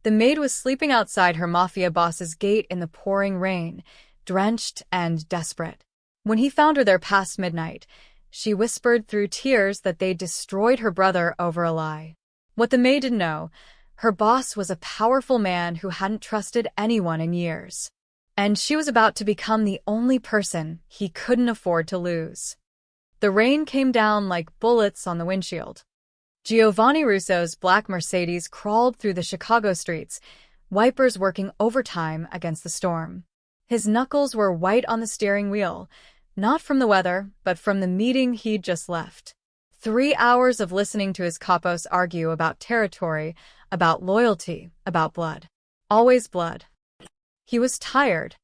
The maid was sleeping outside her Mafia boss's gate in the pouring rain, drenched and desperate. When he found her there past midnight, she whispered through tears that they'd destroyed her brother over a lie. What the maid didn't know, her boss was a powerful man who hadn't trusted anyone in years. And she was about to become the only person he couldn't afford to lose. The rain came down like bullets on the windshield. Giovanni Russo's black Mercedes crawled through the Chicago streets, wipers working overtime against the storm. His knuckles were white on the steering wheel, not from the weather, but from the meeting he'd just left. 3 hours of listening to his capos argue about territory, about loyalty, about blood. Always blood. He was tired,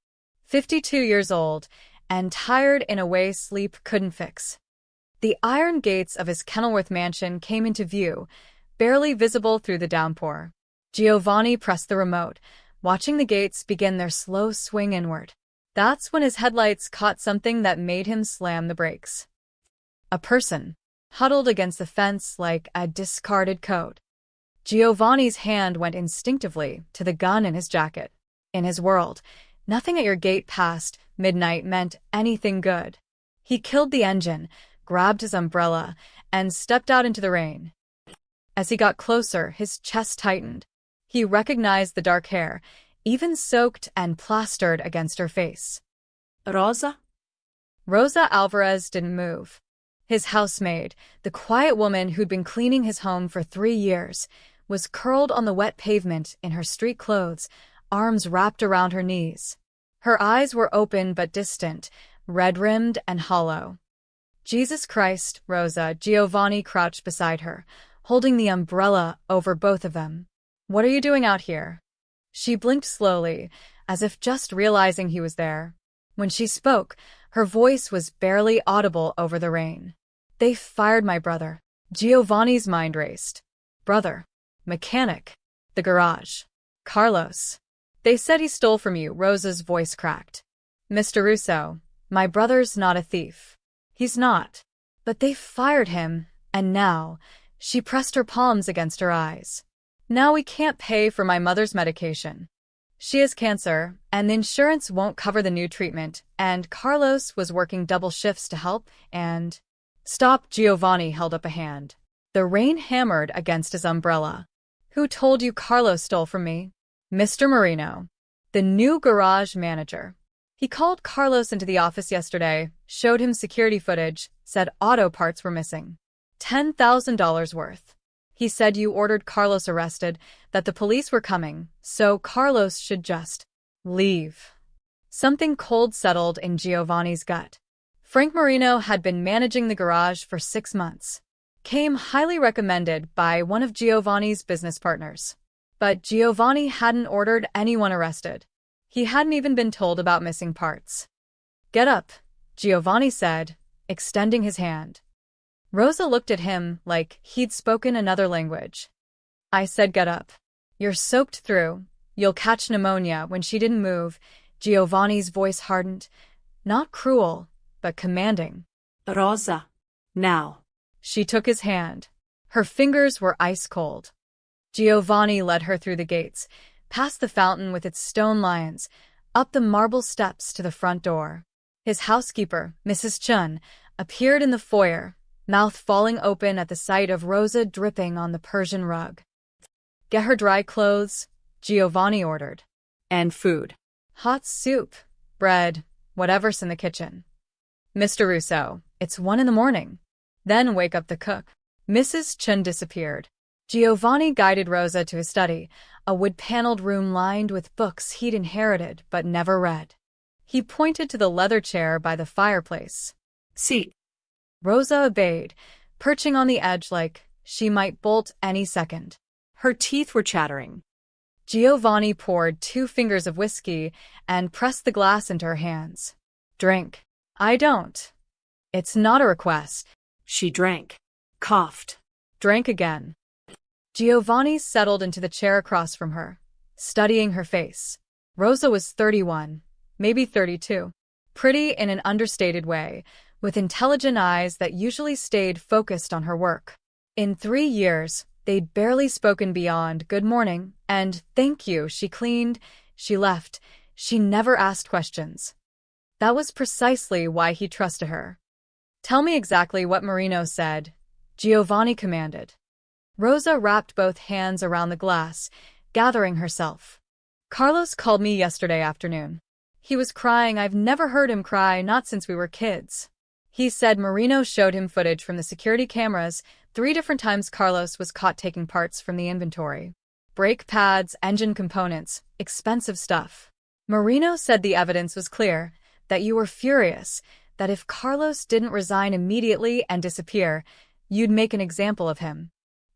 52 years old, and tired in a way sleep couldn't fix. The iron gates of his Kenilworth mansion came into view, barely visible through the downpour. Giovanni pressed the remote, watching the gates begin their slow swing inward. That's when his headlights caught something that made him slam the brakes. A person, huddled against the fence like a discarded coat. Giovanni's hand went instinctively to the gun in his jacket. In his world, nothing at your gate past midnight meant anything good. He killed the engine, grabbed his umbrella, and stepped out into the rain. As he got closer, his chest tightened. He recognized the dark hair, even soaked and plastered against her face. Rosa? Rosa Alvarez didn't move. His housemaid, the quiet woman who'd been cleaning his home for 3 years, was curled on the wet pavement in her street clothes, arms wrapped around her knees. Her eyes were open but distant, red-rimmed and hollow. Jesus Christ, Rosa. Giovanni crouched beside her, holding the umbrella over both of them. What are you doing out here? She blinked slowly, as if just realizing he was there. When she spoke, her voice was barely audible over the rain. They fired my brother. Giovanni's mind raced. Brother. Mechanic. The garage. Carlos. They said he stole from you. Rosa's voice cracked. Mr. Russo, my brother's not a thief. He's not. But they fired him, and now, she pressed her palms against her eyes. Now we can't pay for my mother's medication. She has cancer, and the insurance won't cover the new treatment, and Carlos was working double shifts to help, and… Stop! Giovanni held up a hand. The rain hammered against his umbrella. Who told you Carlos stole from me? Mr. Marino, the new garage manager. He called Carlos into the office yesterday, showed him security footage, said auto parts were missing. $10,000 worth. He said you ordered Carlos arrested, that the police were coming, so Carlos should just leave. Something cold settled in Giovanni's gut. Frank Marino had been managing the garage for 6 months. Came highly recommended by one of Giovanni's business partners. But Giovanni hadn't ordered anyone arrested. He hadn't even been told about missing parts. Get up, Giovanni said, extending his hand. Rosa looked at him like he'd spoken another language. I said get up. You're soaked through. You'll catch pneumonia. When she didn't move, Giovanni's voice hardened. Not cruel, but commanding. Rosa, now. She took his hand. Her fingers were ice cold. Giovanni led her through the gates, past the fountain with its stone lions, up the marble steps to the front door. His housekeeper, Mrs. Chun, appeared in the foyer, mouth falling open at the sight of Rosa dripping on the Persian rug. Get her dry clothes, Giovanni ordered. And food. Hot soup, bread, whatever's in the kitchen. Mr. Russo, it's 1 a.m. Then wake up the cook. Mrs. Chun disappeared. Giovanni guided Rosa to his study, a wood-paneled room lined with books he'd inherited but never read. He pointed to the leather chair by the fireplace. Seat. Rosa obeyed, perching on the edge like she might bolt any second. Her teeth were chattering. Giovanni poured 2 fingers of whiskey and pressed the glass into her hands. Drink. I don't. It's not a request. She drank. Coughed. Drank again. Giovanni settled into the chair across from her, studying her face. Rosa was 31, maybe 32. Pretty in an understated way, with intelligent eyes that usually stayed focused on her work. In 3 years, They'd barely spoken beyond good morning and thank you. She cleaned, she left, she never asked questions. That was precisely why he trusted her. Tell me exactly what Marino said, Giovanni commanded. Rosa wrapped both hands around the glass, gathering herself. Carlos called me yesterday afternoon. He was crying. I've never heard him cry, not since we were kids. He said Marino showed him footage from the security cameras. 3 different times Carlos was caught taking parts from the inventory. Brake pads, engine components, expensive stuff. Marino said the evidence was clear, that you were furious, that if Carlos didn't resign immediately and disappear, you'd make an example of him.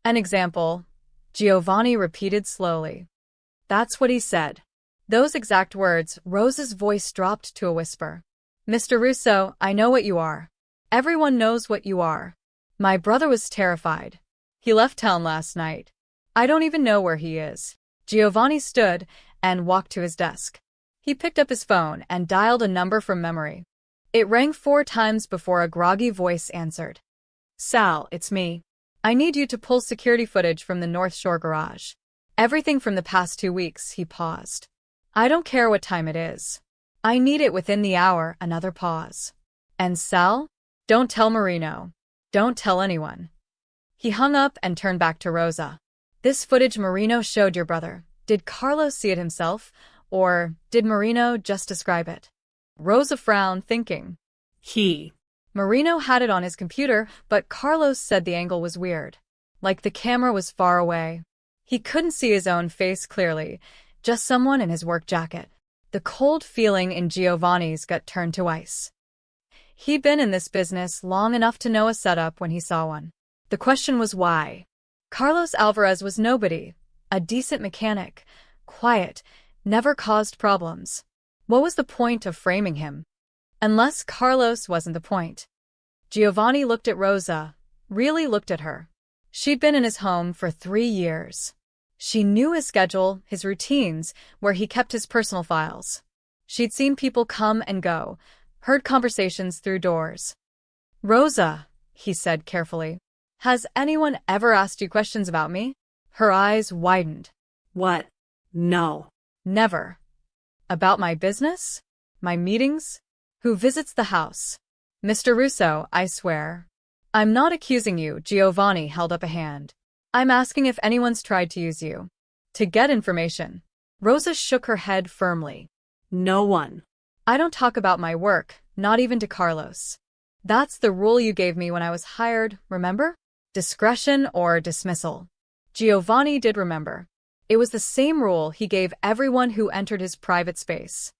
An example, Giovanni repeated slowly. That's what he said. Those exact words. Rosa's voice dropped to a whisper. Mr. Russo, I know what you are. Everyone knows what you are. My brother was terrified. He left town last night. I don't even know where he is. Giovanni stood and walked to his desk. He picked up his phone and dialed a number from memory. It rang 4 times before a groggy voice answered. Sal, it's me. I need you to pull security footage from the North Shore garage. Everything from the past 2 weeks. He paused. I don't care what time it is. I need it within the hour. Another pause. And Sal? Don't tell Marino. Don't tell anyone. He hung up and turned back to Rosa. This footage Marino showed your brother. Did Carlos see it himself, or did Marino just describe it? Rosa frowned, thinking. Marino had it on his computer, but Carlos said the angle was weird. Like the camera was far away. He couldn't see his own face clearly, just someone in his work jacket. The cold feeling in Giovanni's gut turned to ice. He'd been in this business long enough to know a setup when he saw one. The question was why. Carlos Alvarez was nobody, a decent mechanic, quiet, never caused problems. What was the point of framing him? Unless Carlos wasn't the point. Giovanni looked at Rosa, really looked at her. She'd been in his home for 3 years. She knew his schedule, his routines, where he kept his personal files. She'd seen people come and go, heard conversations through doors. Rosa, he said carefully, has anyone ever asked you questions about me? Her eyes widened. What? No. Never. About my business? My meetings? Who visits the house? Mr. Russo, I swear. I'm not accusing you. Giovanni held up a hand. I'm asking if anyone's tried to use you. To get information. Rosa shook her head firmly. No one. I don't talk about my work, not even to Carlos. That's the rule you gave me when I was hired, remember? Discretion or dismissal. Giovanni did remember. It was the same rule he gave everyone who entered his private space.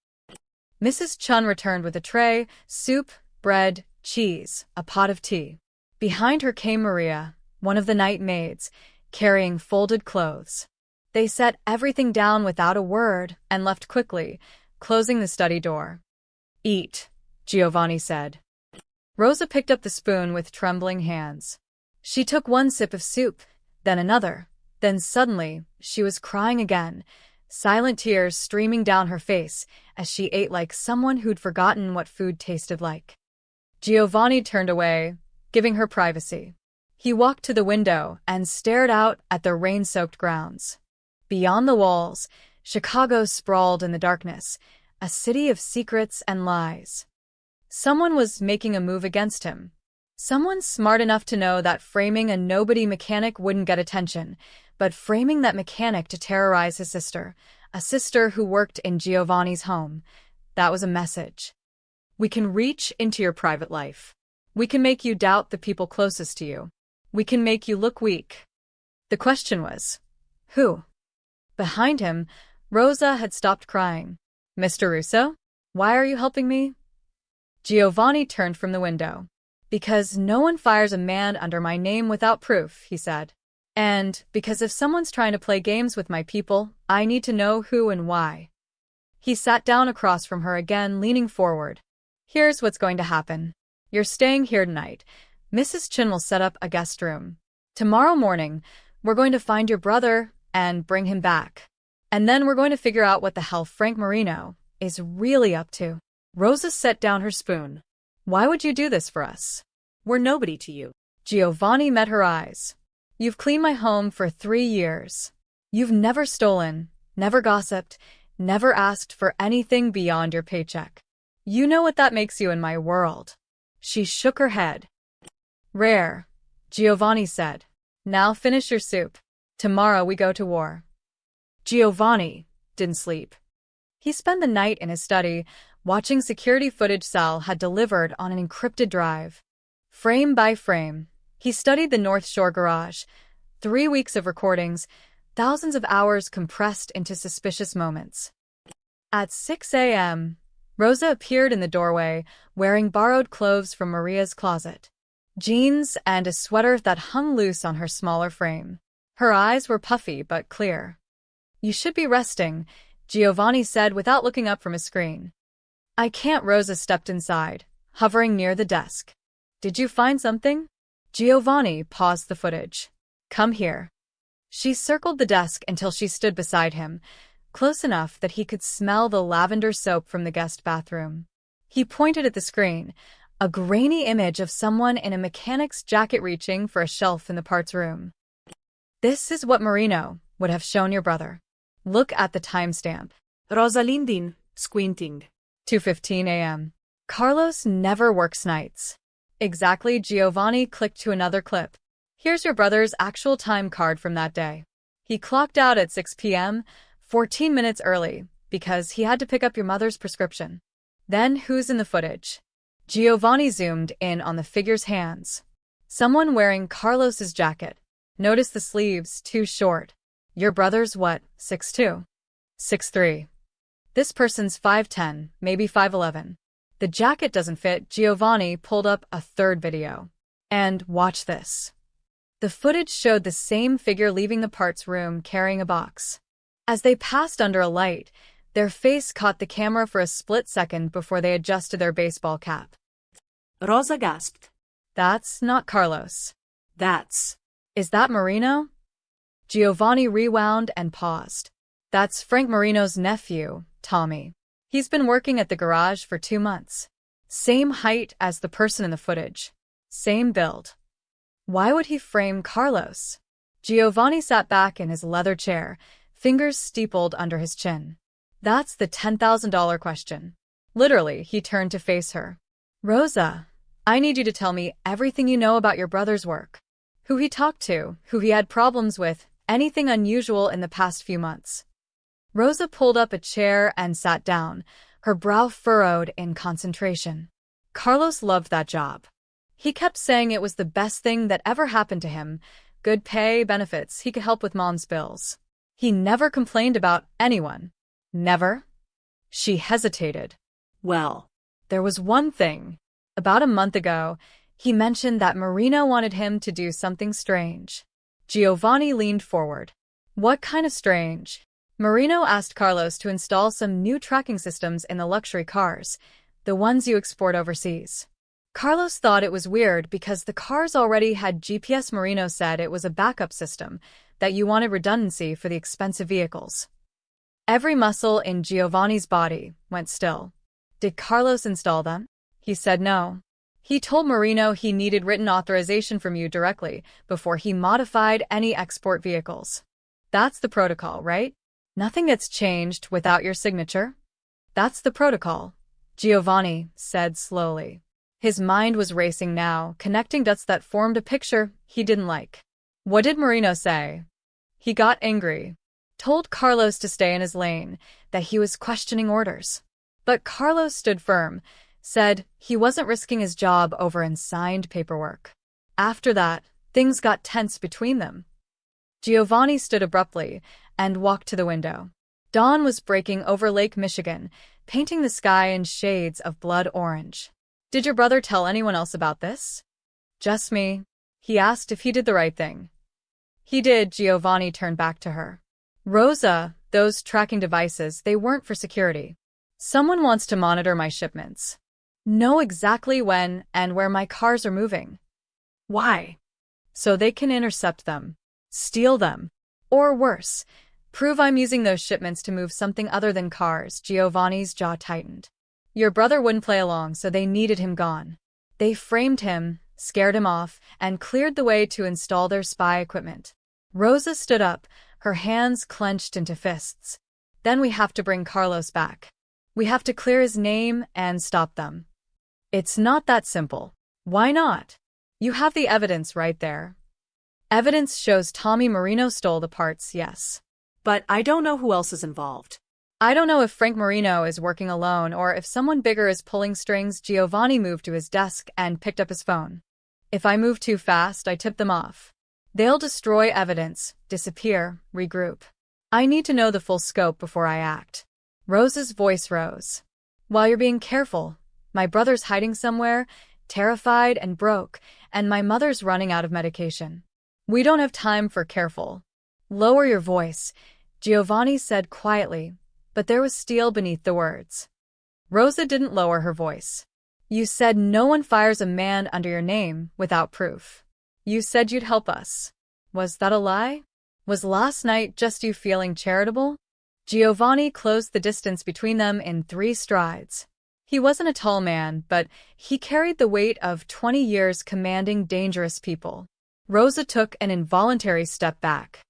Mrs. Chun returned with a tray, soup, bread, cheese, a pot of tea. Behind her came Maria, one of the night maids, carrying folded clothes. They set everything down without a word and left quickly, closing the study door. Eat, Giovanni said. Rosa picked up the spoon with trembling hands. She took 1 sip of soup, then another. Then suddenly, she was crying again, silent tears streaming down her face as she ate like someone who'd forgotten what food tasted like. Giovanni turned away, giving her privacy. He walked to the window and stared out at the rain-soaked grounds. Beyond the walls, Chicago sprawled in the darkness, a city of secrets and lies. Someone was making a move against him. Someone smart enough to know that framing a nobody mechanic wouldn't get attention, but framing that mechanic to terrorize his sister, a sister who worked in Giovanni's home, that was a message. We can reach into your private life. We can make you doubt the people closest to you. We can make you look weak. The question was, who? Behind him, Rosa had stopped crying. Mr. Russo? Why are you helping me? Giovanni turned from the window. Because no one fires a man under my name without proof, he said. And because if someone's trying to play games with my people, I need to know who and why. He sat down across from her again, leaning forward. Here's what's going to happen. You're staying here tonight. Mrs. Chin will set up a guest room. Tomorrow morning, we're going to find your brother and bring him back. And then we're going to figure out what the hell Frank Marino is really up to. Rosa set down her spoon. Why would you do this for us? We're nobody to you. Giovanni met her eyes. You've cleaned my home for 3 years. You've never stolen, never gossiped, never asked for anything beyond your paycheck. You know what that makes you in my world." She shook her head. "Rare," Giovanni said. "Now finish your soup. Tomorrow we go to war." Giovanni didn't sleep. He spent the night in his study, watching security footage Sal had delivered on an encrypted drive. Frame by frame, he studied the North Shore garage. 3 weeks of recordings, thousands of hours compressed into suspicious moments. At 6 a.m., Rosa appeared in the doorway, wearing borrowed clothes from Maria's closet. Jeans and a sweater that hung loose on her smaller frame. Her eyes were puffy but clear. "You should be resting," Giovanni said without looking up from his screen. "I can't." Rosa stepped inside, hovering near the desk. "Did you find something?" Giovanni paused the footage. "Come here." She circled the desk until she stood beside him, close enough that he could smell the lavender soap from the guest bathroom. He pointed at the screen, a grainy image of someone in a mechanic's jacket reaching for a shelf in the parts room. "This is what Marino would have shown your brother. Look at the timestamp." Rosalindin, squinting. 2:15 a.m. Carlos never works nights. Exactly. Giovanni clicked to another clip. "Here's your brother's actual time card from that day. He clocked out at 6 p.m., 14 minutes early, because he had to pick up your mother's prescription." Then who's in the footage? Giovanni zoomed in on the figure's hands. Someone wearing Carlos's jacket. Notice the sleeves, too short. Your brother's what, 6'2"? 6'3". This person's 5'10", maybe 5'11". The jacket doesn't fit. Giovanni pulled up a third video. And watch this. The footage showed the same figure leaving the parts room carrying a box. As they passed under a light, their face caught the camera for a split second before they adjusted their baseball cap. Rosa gasped. "That's not Carlos." "That's..." "Is that Marino?" Giovanni rewound and paused. "That's Frank Marino's nephew, Tommy. He's been working at the garage for 2 months. Same height as the person in the footage. Same build. Why would he frame Carlos?" Giovanni sat back in his leather chair, fingers steepled under his chin. "That's the $10,000 question." Literally, he turned to face her. "Rosa, I need you to tell me everything you know about your brother's work. Who he talked to, who he had problems with, anything unusual in the past few months." Rosa pulled up a chair and sat down, her brow furrowed in concentration. Carlos loved that job. He kept saying it was the best thing that ever happened to him. Good pay, benefits, he could help with mom's bills. He never complained about anyone. Never? She hesitated. "Well, There was one thing. About a month ago, he mentioned that Marino wanted him to do something strange." Giovanni leaned forward. "What kind of strange?" "Marino asked Carlos to install some new tracking systems in the luxury cars, the ones you export overseas." Carlos thought it was weird because the cars already had GPS. Marino said it was a backup system, that you wanted redundancy for the expensive vehicles. Every muscle in Giovanni's body went still. "Did Carlos install them?" He said no. "He told Marino he needed written authorization from you directly before he modified any export vehicles. That's the protocol, right? Nothing gets changed without your signature?" "That's the protocol," Giovanni said slowly. His mind was racing now, connecting dots that formed a picture he didn't like. "What did Marino say?" "He got angry. Told Carlos to stay in his lane, that he was questioning orders. But Carlos stood firm, said he wasn't risking his job over unsigned paperwork. After that, things got tense between them." Giovanni stood abruptly and walked to the window. Dawn was breaking over Lake Michigan, painting the sky in shades of blood orange. "Did your brother tell anyone else about this?" "Just me." He asked if he did the right thing. "He did." Giovanni turned back to her. "Rosa, those tracking devices, they weren't for security. Someone wants to monitor my shipments. Know exactly when and where my cars are moving." "Why?" "So they can intercept them, steal them, or worse, prove I'm using those shipments to move something other than cars." Giovanni's jaw tightened. "Your brother wouldn't play along, so they needed him gone. They framed him, scared him off, and cleared the way to install their spy equipment. Rosa stood up, her hands clenched into fists. Then we have to bring Carlos back. We have to clear his name and stop them. It's not that simple. Why not? You have the evidence right there. Evidence shows Tommy Marino stole the parts, yes. But I don't know who else is involved. I don't know if Frank Marino is working alone or if someone bigger is pulling strings. Giovanni moved to his desk and picked up his phone. If I move too fast, I tip them off. They'll destroy evidence, disappear, regroup. I need to know the full scope before I act. Rosa's voice rose. While you're being careful, my brother's hiding somewhere, terrified and broke, and my mother's running out of medication. We don't have time for careful. Lower your voice, Giovanni said quietly, but there was steel beneath the words. Rosa didn't lower her voice. You said no one fires a man under your name without proof. You said you'd help us. Was that a lie? Was last night just you feeling charitable? Giovanni closed the distance between them in 3 strides. He wasn't a tall man, but he carried the weight of 20 years commanding dangerous people. Rosa took an involuntary step back.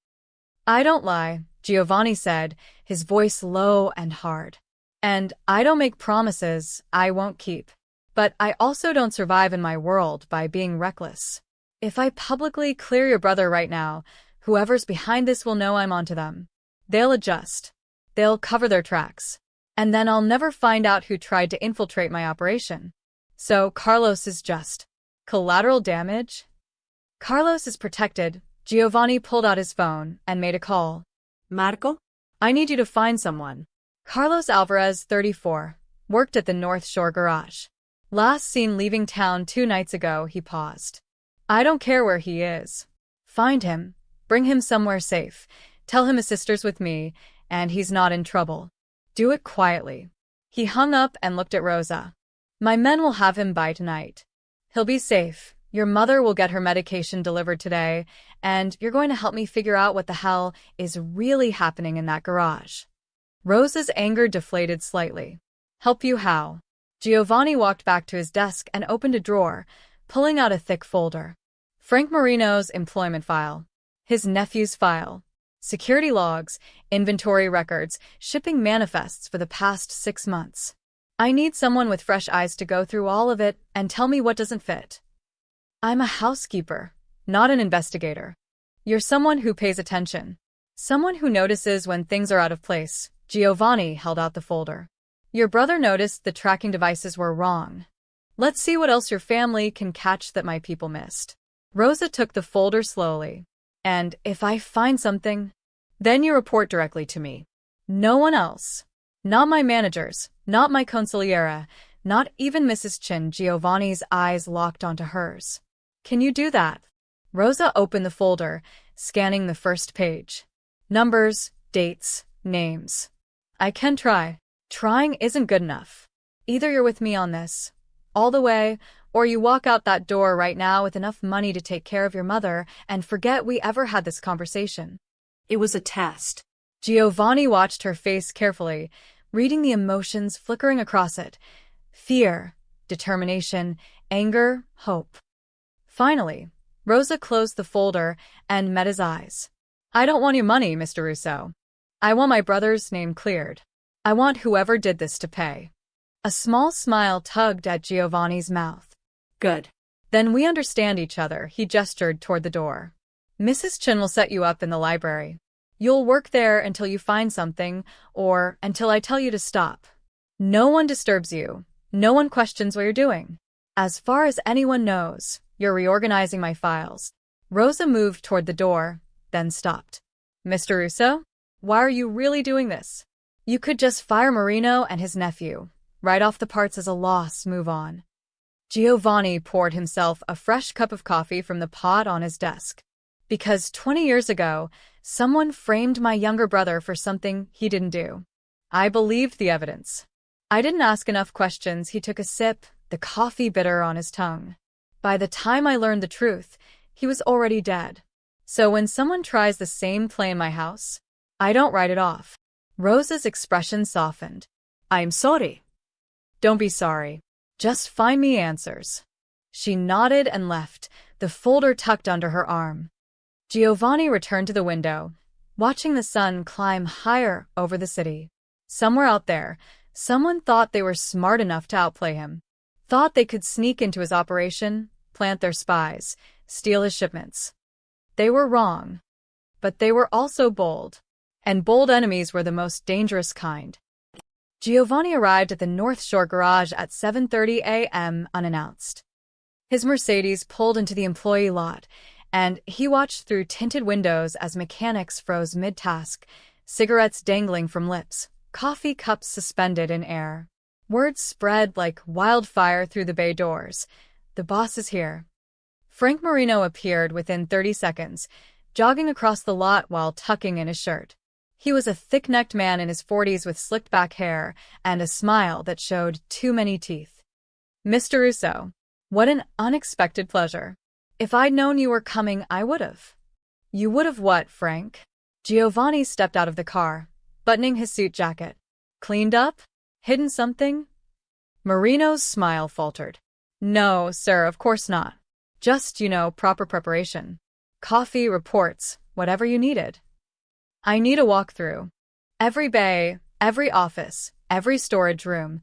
I don't lie, Giovanni said, his voice low and hard. And I don't make promises I won't keep. But I also don't survive in my world by being reckless. If I publicly clear your brother right now, whoever's behind this will know I'm onto them. They'll adjust. They'll cover their tracks. And then I'll never find out who tried to infiltrate my operation. So Carlos is just collateral damage? Carlos is protected. Giovanni pulled out his phone and made a call. Marco? I need you to find someone. Carlos Alvarez, 34, worked at the North Shore garage. Last seen leaving town 2 nights ago, he paused. I don't care where he is. Find him, bring him somewhere safe, tell him his sister's with me, and he's not in trouble. Do it quietly. He hung up and looked at Rosa. My men will have him by tonight. He'll be safe. Your mother will get her medication delivered today, and you're going to help me figure out what the hell is really happening in that garage. Rosa's anger deflated slightly. Help you how? Giovanni walked back to his desk and opened a drawer, pulling out a thick folder. Frank Marino's employment file. His nephew's file. Security logs, inventory records, shipping manifests for the past 6 months. I need someone with fresh eyes to go through all of it and tell me what doesn't fit. I'm a housekeeper, not an investigator. You're someone who pays attention. Someone who notices when things are out of place. Giovanni held out the folder. Your brother noticed the tracking devices were wrong. Let's see what else your family can catch that my people missed. Rosa took the folder slowly. And if I find something, then you report directly to me. No one else. Not my managers, not my consigliera, not even Mrs. Chin. Giovanni's eyes locked onto hers. Can you do that? Rosa opened the folder, scanning the first page. Numbers, dates, names. I can try. Trying isn't good enough. Either you're with me on this, all the way, or you walk out that door right now with enough money to take care of your mother and forget we ever had this conversation. It was a test. Giovanni watched her face carefully, reading the emotions flickering across it. Fear, determination, anger, hope. Finally, Rosa closed the folder and met his eyes. I don't want your money, Mr. Russo. I want my brother's name cleared. I want whoever did this to pay. A small smile tugged at Giovanni's mouth. Good. Then we understand each other, he gestured toward the door. Mrs. Chin will set you up in the library. You'll work there until you find something, or until I tell you to stop. No one disturbs you. No one questions what you're doing. As far as anyone knows, you're reorganizing my files. Rosa moved toward the door, then stopped. Mr. Russo? Why are you really doing this? You could just fire Marino and his nephew. Write off the parts as a loss, move on. Giovanni poured himself a fresh cup of coffee from the pot on his desk. Because 20 years ago, someone framed my younger brother for something he didn't do. I believed the evidence. I didn't ask enough questions. He took a sip, the coffee bitter on his tongue. By the time I learned the truth, he was already dead. So when someone tries the same play in my house, I don't write it off. Rosa's expression softened. I'm sorry. Don't be sorry. Just find me answers. She nodded and left, the folder tucked under her arm. Giovanni returned to the window, watching the sun climb higher over the city. Somewhere out there, someone thought they were smart enough to outplay him. Thought they could sneak into his operation, plant their spies, steal his shipments. They were wrong. But they were also bold. And bold enemies were the most dangerous kind. Giovanni arrived at the North Shore garage at 7:30 a.m. unannounced. His Mercedes pulled into the employee lot, and he watched through tinted windows as mechanics froze mid-task, cigarettes dangling from lips, coffee cups suspended in air. Word spread like wildfire through the bay doors. The boss is here. Frank Marino appeared within 30 seconds, jogging across the lot while tucking in his shirt. He was a thick-necked man in his 40s with slicked-back hair and a smile that showed too many teeth. Mr. Russo, what an unexpected pleasure. If I'd known you were coming, I would've. You would've what, Frank? Giovanni stepped out of the car, buttoning his suit jacket. Cleaned up? Hidden something? Marino's smile faltered. No, sir, of course not. Just, proper preparation. Coffee, reports, whatever you needed. I need a walkthrough. Every bay, every office, every storage room.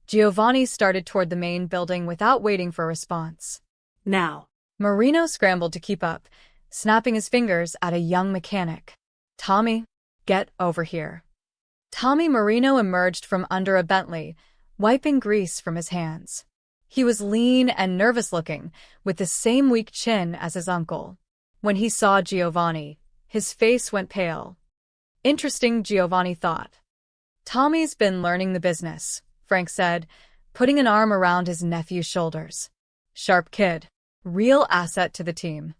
Giovanni started toward the main building without waiting for a response. Now. Marino scrambled to keep up, snapping his fingers at a young mechanic. Tommy, get over here. Tommy Marino emerged from under a Bentley, wiping grease from his hands. He was lean and nervous-looking, with the same weak chin as his uncle. When he saw Giovanni, his face went pale. Interesting, Giovanni thought. Tommy's been learning the business, Frank said, putting an arm around his nephew's shoulders. Sharp kid. Real asset to the team.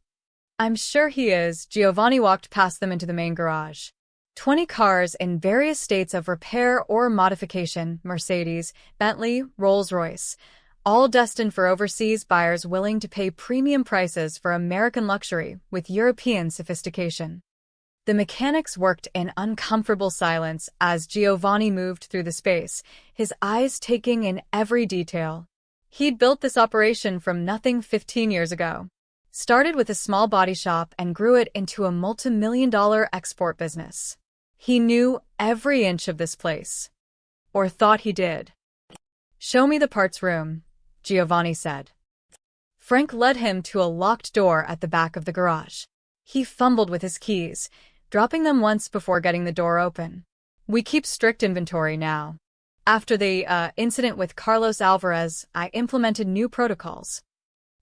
I'm sure he is. Giovanni walked past them into the main garage. 20 cars in various states of repair or modification, Mercedes, Bentley, Rolls-Royce, all destined for overseas buyers willing to pay premium prices for American luxury with European sophistication. The mechanics worked in uncomfortable silence as Giovanni moved through the space, his eyes taking in every detail. He'd built this operation from nothing 15 years ago. Started with a small body shop and grew it into a multi-million-dollar export business. He knew every inch of this place. Or thought he did. Show me the parts room, Giovanni said. Frank led him to a locked door at the back of the garage. He fumbled with his keys, dropping them once before getting the door open. We keep strict inventory now. After the incident with Carlos Alvarez, I implemented new protocols.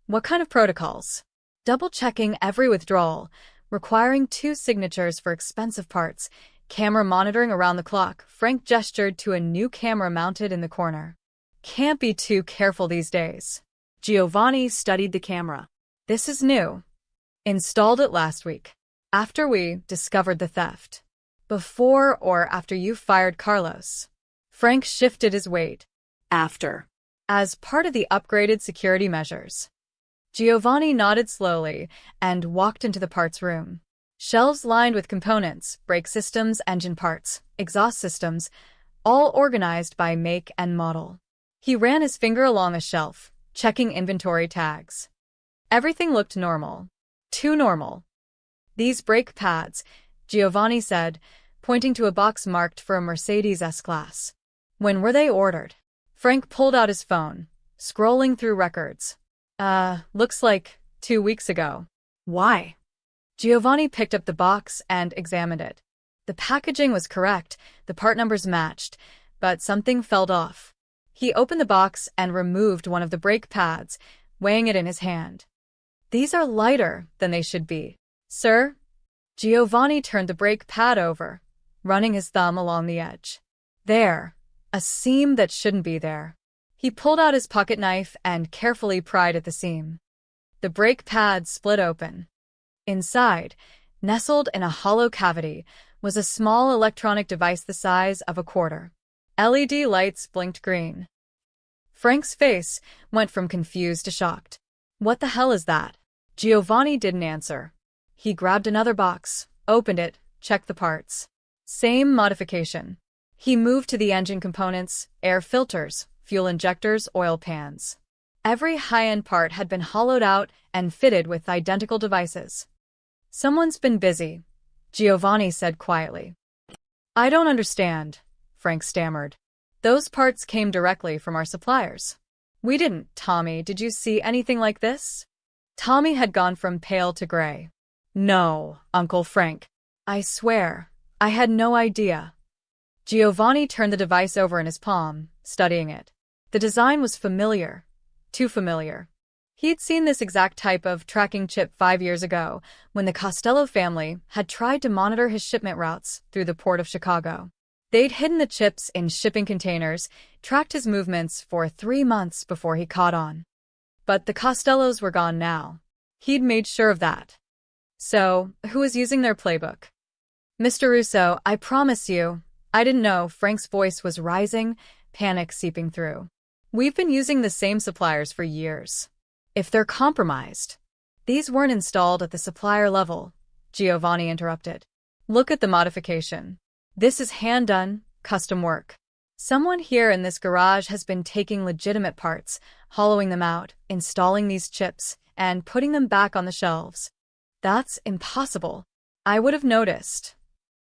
What kind of protocols? Double-checking every withdrawal, requiring 2 signatures for expensive parts, camera monitoring around the clock. Frank gestured to a new camera mounted in the corner. Can't be too careful these days. Giovanni studied the camera. This is new. Installed it last week. After we discovered the theft. Before or after you fired Carlos? Frank shifted his weight. After. As part of the upgraded security measures. Giovanni nodded slowly and walked into the parts room. Shelves lined with components, brake systems, engine parts, exhaust systems, all organized by make and model. He ran his finger along a shelf, checking inventory tags. Everything looked normal. Too normal. These brake pads, Giovanni said, pointing to a box marked for a Mercedes S-Class. When were they ordered? Frank pulled out his phone, scrolling through records. Looks like 2 weeks ago. Why? Giovanni picked up the box and examined it. The packaging was correct, the part numbers matched, but something felt off. He opened the box and removed one of the brake pads, weighing it in his hand. These are lighter than they should be. Sir? Giovanni turned the brake pad over, running his thumb along the edge. There. A seam that shouldn't be there. He pulled out his pocket knife and carefully pried at the seam. The brake pad split open. Inside, nestled in a hollow cavity, was a small electronic device the size of a quarter. LED lights blinked green. Frank's face went from confused to shocked. What the hell is that? Giovanni didn't answer. He grabbed another box, opened it, checked the parts. Same modification. He moved to the engine components, air filters, fuel injectors, oil pans. Every high-end part had been hollowed out and fitted with identical devices. "Someone's been busy," Giovanni said quietly. "I don't understand," Frank stammered. "Those parts came directly from our suppliers." "We didn't, Tommy. Did you see anything like this?" Tommy had gone from pale to gray. "No, Uncle Frank. I swear, I had no idea." Giovanni turned the device over in his palm, studying it. The design was familiar. Too familiar. He'd seen this exact type of tracking chip 5 years ago, when the Costello family had tried to monitor his shipment routes through the port of Chicago. They'd hidden the chips in shipping containers, tracked his movements for 3 months before he caught on. But the Costellos were gone now. He'd made sure of that. So, who was using their playbook? "Mr. Russo, I promise you, I didn't know." Frank's voice was rising, panic seeping through. "We've been using the same suppliers for years. If they're compromised—" "These weren't installed at the supplier level," Giovanni interrupted. "Look at the modification. This is hand-done, custom work. Someone here in this garage has been taking legitimate parts, hollowing them out, installing these chips, and putting them back on the shelves. That's impossible. I would have noticed.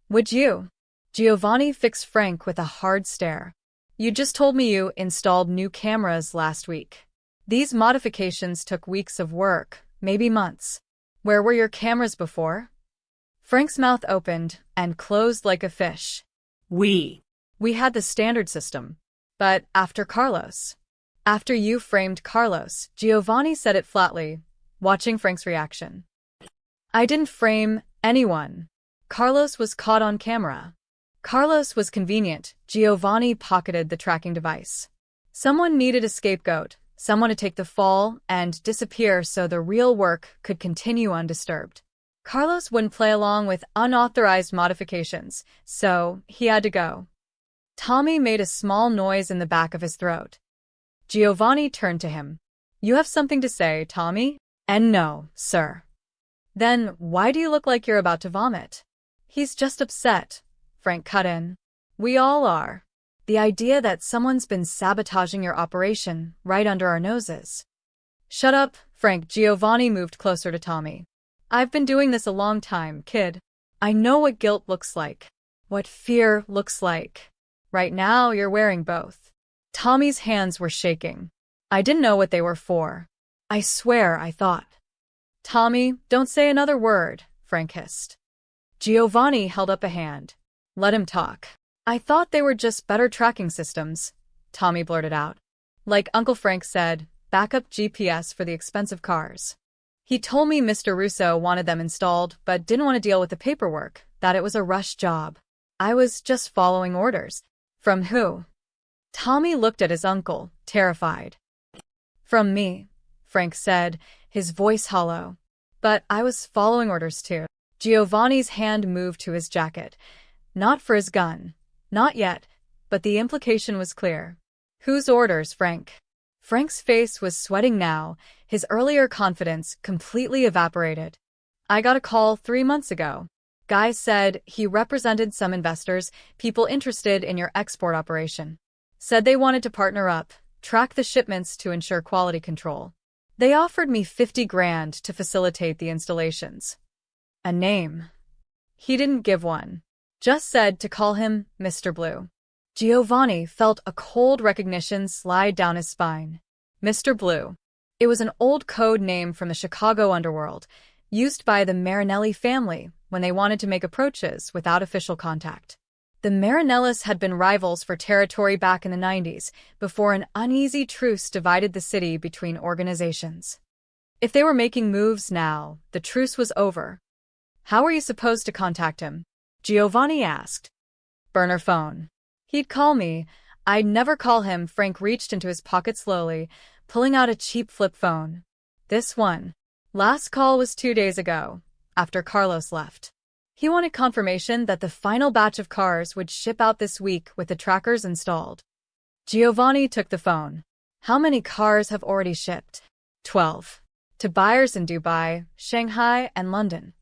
Would you?" Giovanni fixed Frank with a hard stare. "You just told me you installed new cameras last week. These modifications took weeks of work, maybe months. Where were your cameras before?" Frank's mouth opened and closed like a fish. We had the standard system. But after Carlos. After you framed Carlos," Giovanni said it flatly, watching Frank's reaction. "I didn't frame anyone. Carlos was caught on camera." Carlos was convenient. Giovanni pocketed the tracking device. Someone needed a scapegoat, someone to take the fall and disappear so the real work could continue undisturbed. Carlos wouldn't play along with unauthorized modifications, so he had to go. Tommy made a small noise in the back of his throat. Giovanni turned to him. "You have something to say, Tommy?" "And no, sir." "Then why do you look like you're about to vomit?" "He's just upset," Frank cut in. "We all are. The idea that someone's been sabotaging your operation right under our noses." "Shut up, Frank." Giovanni moved closer to Tommy. "I've been doing this a long time, kid. I know what guilt looks like, what fear looks like. Right now, you're wearing both." Tommy's hands were shaking. "I didn't know what they were for. I swear I thought." "Tommy, don't say another word," Frank hissed. Giovanni held up a hand. "Let him talk." "I thought they were just better tracking systems," Tommy blurted out. "Like Uncle Frank said, backup GPS for the expensive cars. He told me Mr. Russo wanted them installed but didn't want to deal with the paperwork, that it was a rush job. I was just following orders." "From who?" Tommy looked at his uncle, terrified. "From me," Frank said, his voice hollow. "But I was following orders too." Giovanni's hand moved to his jacket. Not for his gun. Not yet, but the implication was clear. "Whose orders, Frank?" Frank's face was sweating now, his earlier confidence completely evaporated. "I got a call 3 months ago. Guy said he represented some investors, people interested in your export operation. Said they wanted to partner up, track the shipments to ensure quality control. They offered me 50 grand to facilitate the installations." "A name?" "He didn't give one. Just said to call him Mr. Blue." Giovanni felt a cold recognition slide down his spine. Mr. Blue. It was an old code name from the Chicago underworld, used by the Marinelli family when they wanted to make approaches without official contact. The Marinellis had been rivals for territory back in the 90s, before an uneasy truce divided the city between organizations. If they were making moves now, the truce was over. "How were you supposed to contact him?" Giovanni asked. "Burner phone. He'd call me. I'd never call him." Frank reached into his pocket slowly, pulling out a cheap flip phone. "This one. Last call was 2 days ago, after Carlos left. He wanted confirmation that the final batch of cars would ship out this week with the trackers installed." Giovanni took the phone. "How many cars have already shipped?" 12. To buyers in Dubai, Shanghai, and London.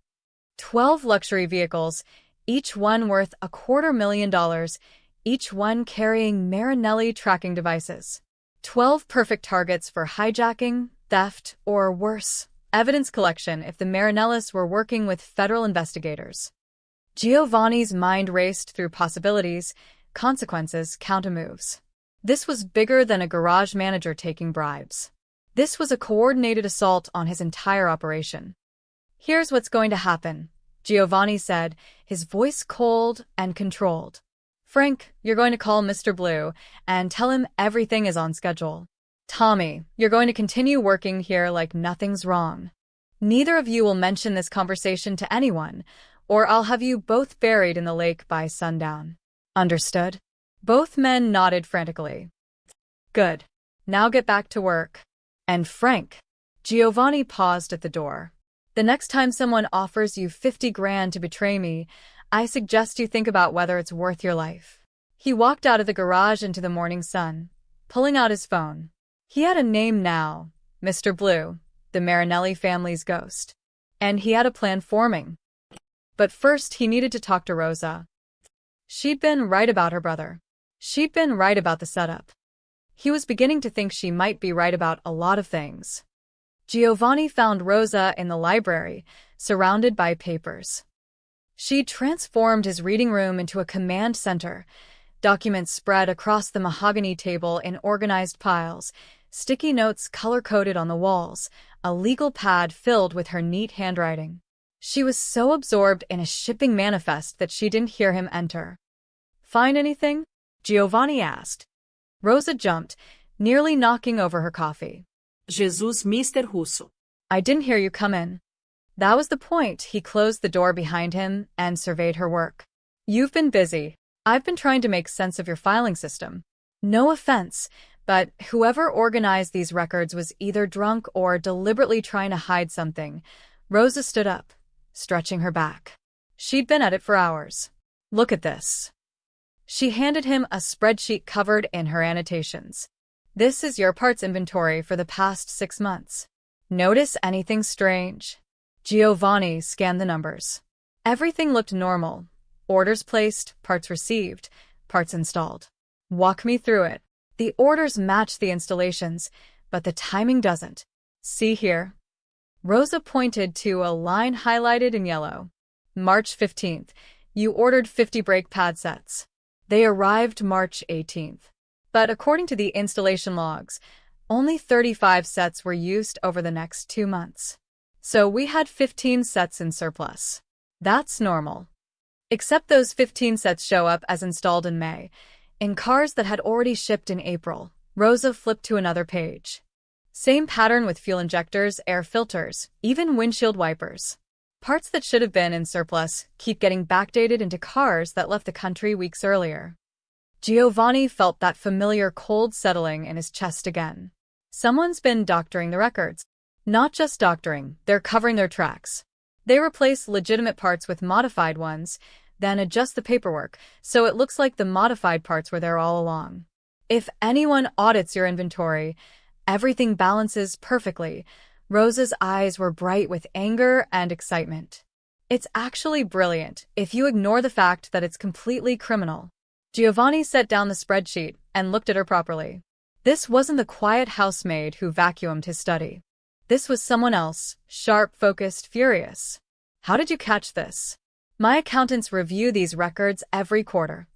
12 luxury vehicles, each one worth $250,000, each one carrying Marinelli tracking devices. 12 perfect targets for hijacking, theft, or worse, evidence collection if the Marinellis were working with federal investigators. Giovanni's mind raced through possibilities, consequences, countermoves. This was bigger than a garage manager taking bribes. This was a coordinated assault on his entire operation. "Here's what's going to happen," Giovanni said, his voice cold and controlled. "Frank, you're going to call Mr. Blue and tell him everything is on schedule. Tommy, you're going to continue working here like nothing's wrong. Neither of you will mention this conversation to anyone, or I'll have you both buried in the lake by sundown. Understood?" Both men nodded frantically. "Good. Now get back to work. And Frank," Giovanni paused at the door, "the next time someone offers you 50 grand to betray me, I suggest you think about whether it's worth your life." He walked out of the garage into the morning sun, pulling out his phone. He had a name now, Mr. Blue, the Marinelli family's ghost. And he had a plan forming. But first he needed to talk to Rosa. She'd been right about her brother. She'd been right about the setup. He was beginning to think she might be right about a lot of things. Giovanni found Rosa in the library, surrounded by papers. She'd transformed his reading room into a command center, documents spread across the mahogany table in organized piles, sticky notes color-coded on the walls, a legal pad filled with her neat handwriting. She was so absorbed in a shipping manifest that she didn't hear him enter. "Find anything?" Giovanni asked. Rosa jumped, nearly knocking over her coffee. Jesus, Mr. Russo. "I didn't hear you come in." That was the point. He closed the door behind him and surveyed her work. "You've been busy. I've been trying to make sense of your filing system. No offense, but whoever organized these records was either drunk or deliberately trying to hide something." Rosa stood up, stretching her back. She'd been at it for hours. "Look at this." She handed him a spreadsheet covered in her annotations. "This is your parts inventory for the past 6 months. Notice anything strange?" Giovanni scanned the numbers. Everything looked normal. Orders placed, parts received, parts installed. "Walk me through it." "The orders match the installations, but the timing doesn't. See here?" Rosa pointed to a line highlighted in yellow. "March 15th, you ordered 50 brake pad sets. They arrived March 18th. But according to the installation logs, only 35 sets were used over the next 2 months. So we had 15 sets in surplus. That's normal. Except those 15 sets show up as installed in May, in cars that had already shipped in April." Rosa flipped to another page. Same pattern with fuel injectors, air filters, even windshield wipers. Parts that should have been in surplus keep getting backdated into cars that left the country weeks earlier. Giovanni felt that familiar cold settling in his chest again. Someone's been doctoring the records. Not just doctoring, they're covering their tracks. They replace legitimate parts with modified ones, then adjust the paperwork, so it looks like the modified parts were there all along. If anyone audits your inventory, everything balances perfectly. Rosa's eyes were bright with anger and excitement. "It's actually brilliant, if you ignore the fact that it's completely criminal." Giovanni set down the spreadsheet and looked at her properly. This wasn't the quiet housemaid who vacuumed his study. This was someone else, sharp, focused, furious. "How did you catch this?" "My accountants review these records every quarter."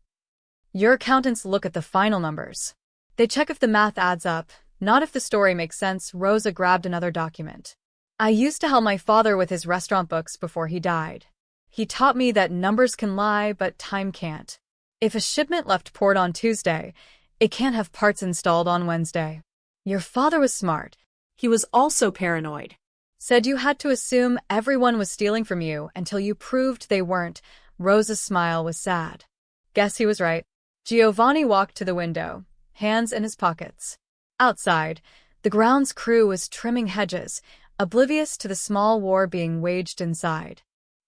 "Your accountants look at the final numbers. They check if the math adds up, not if the story makes sense." Rosa grabbed another document. "I used to help my father with his restaurant books before he died. He taught me that numbers can lie, but time can't. If a shipment left port on Tuesday, it can't have parts installed on Wednesday." "Your father was smart." He was also paranoid. "Said you had to assume everyone was stealing from you until you proved they weren't." Rosa's smile was sad. "Guess he was right." Giovanni walked to the window, hands in his pockets. Outside, the grounds crew was trimming hedges, oblivious to the small war being waged inside.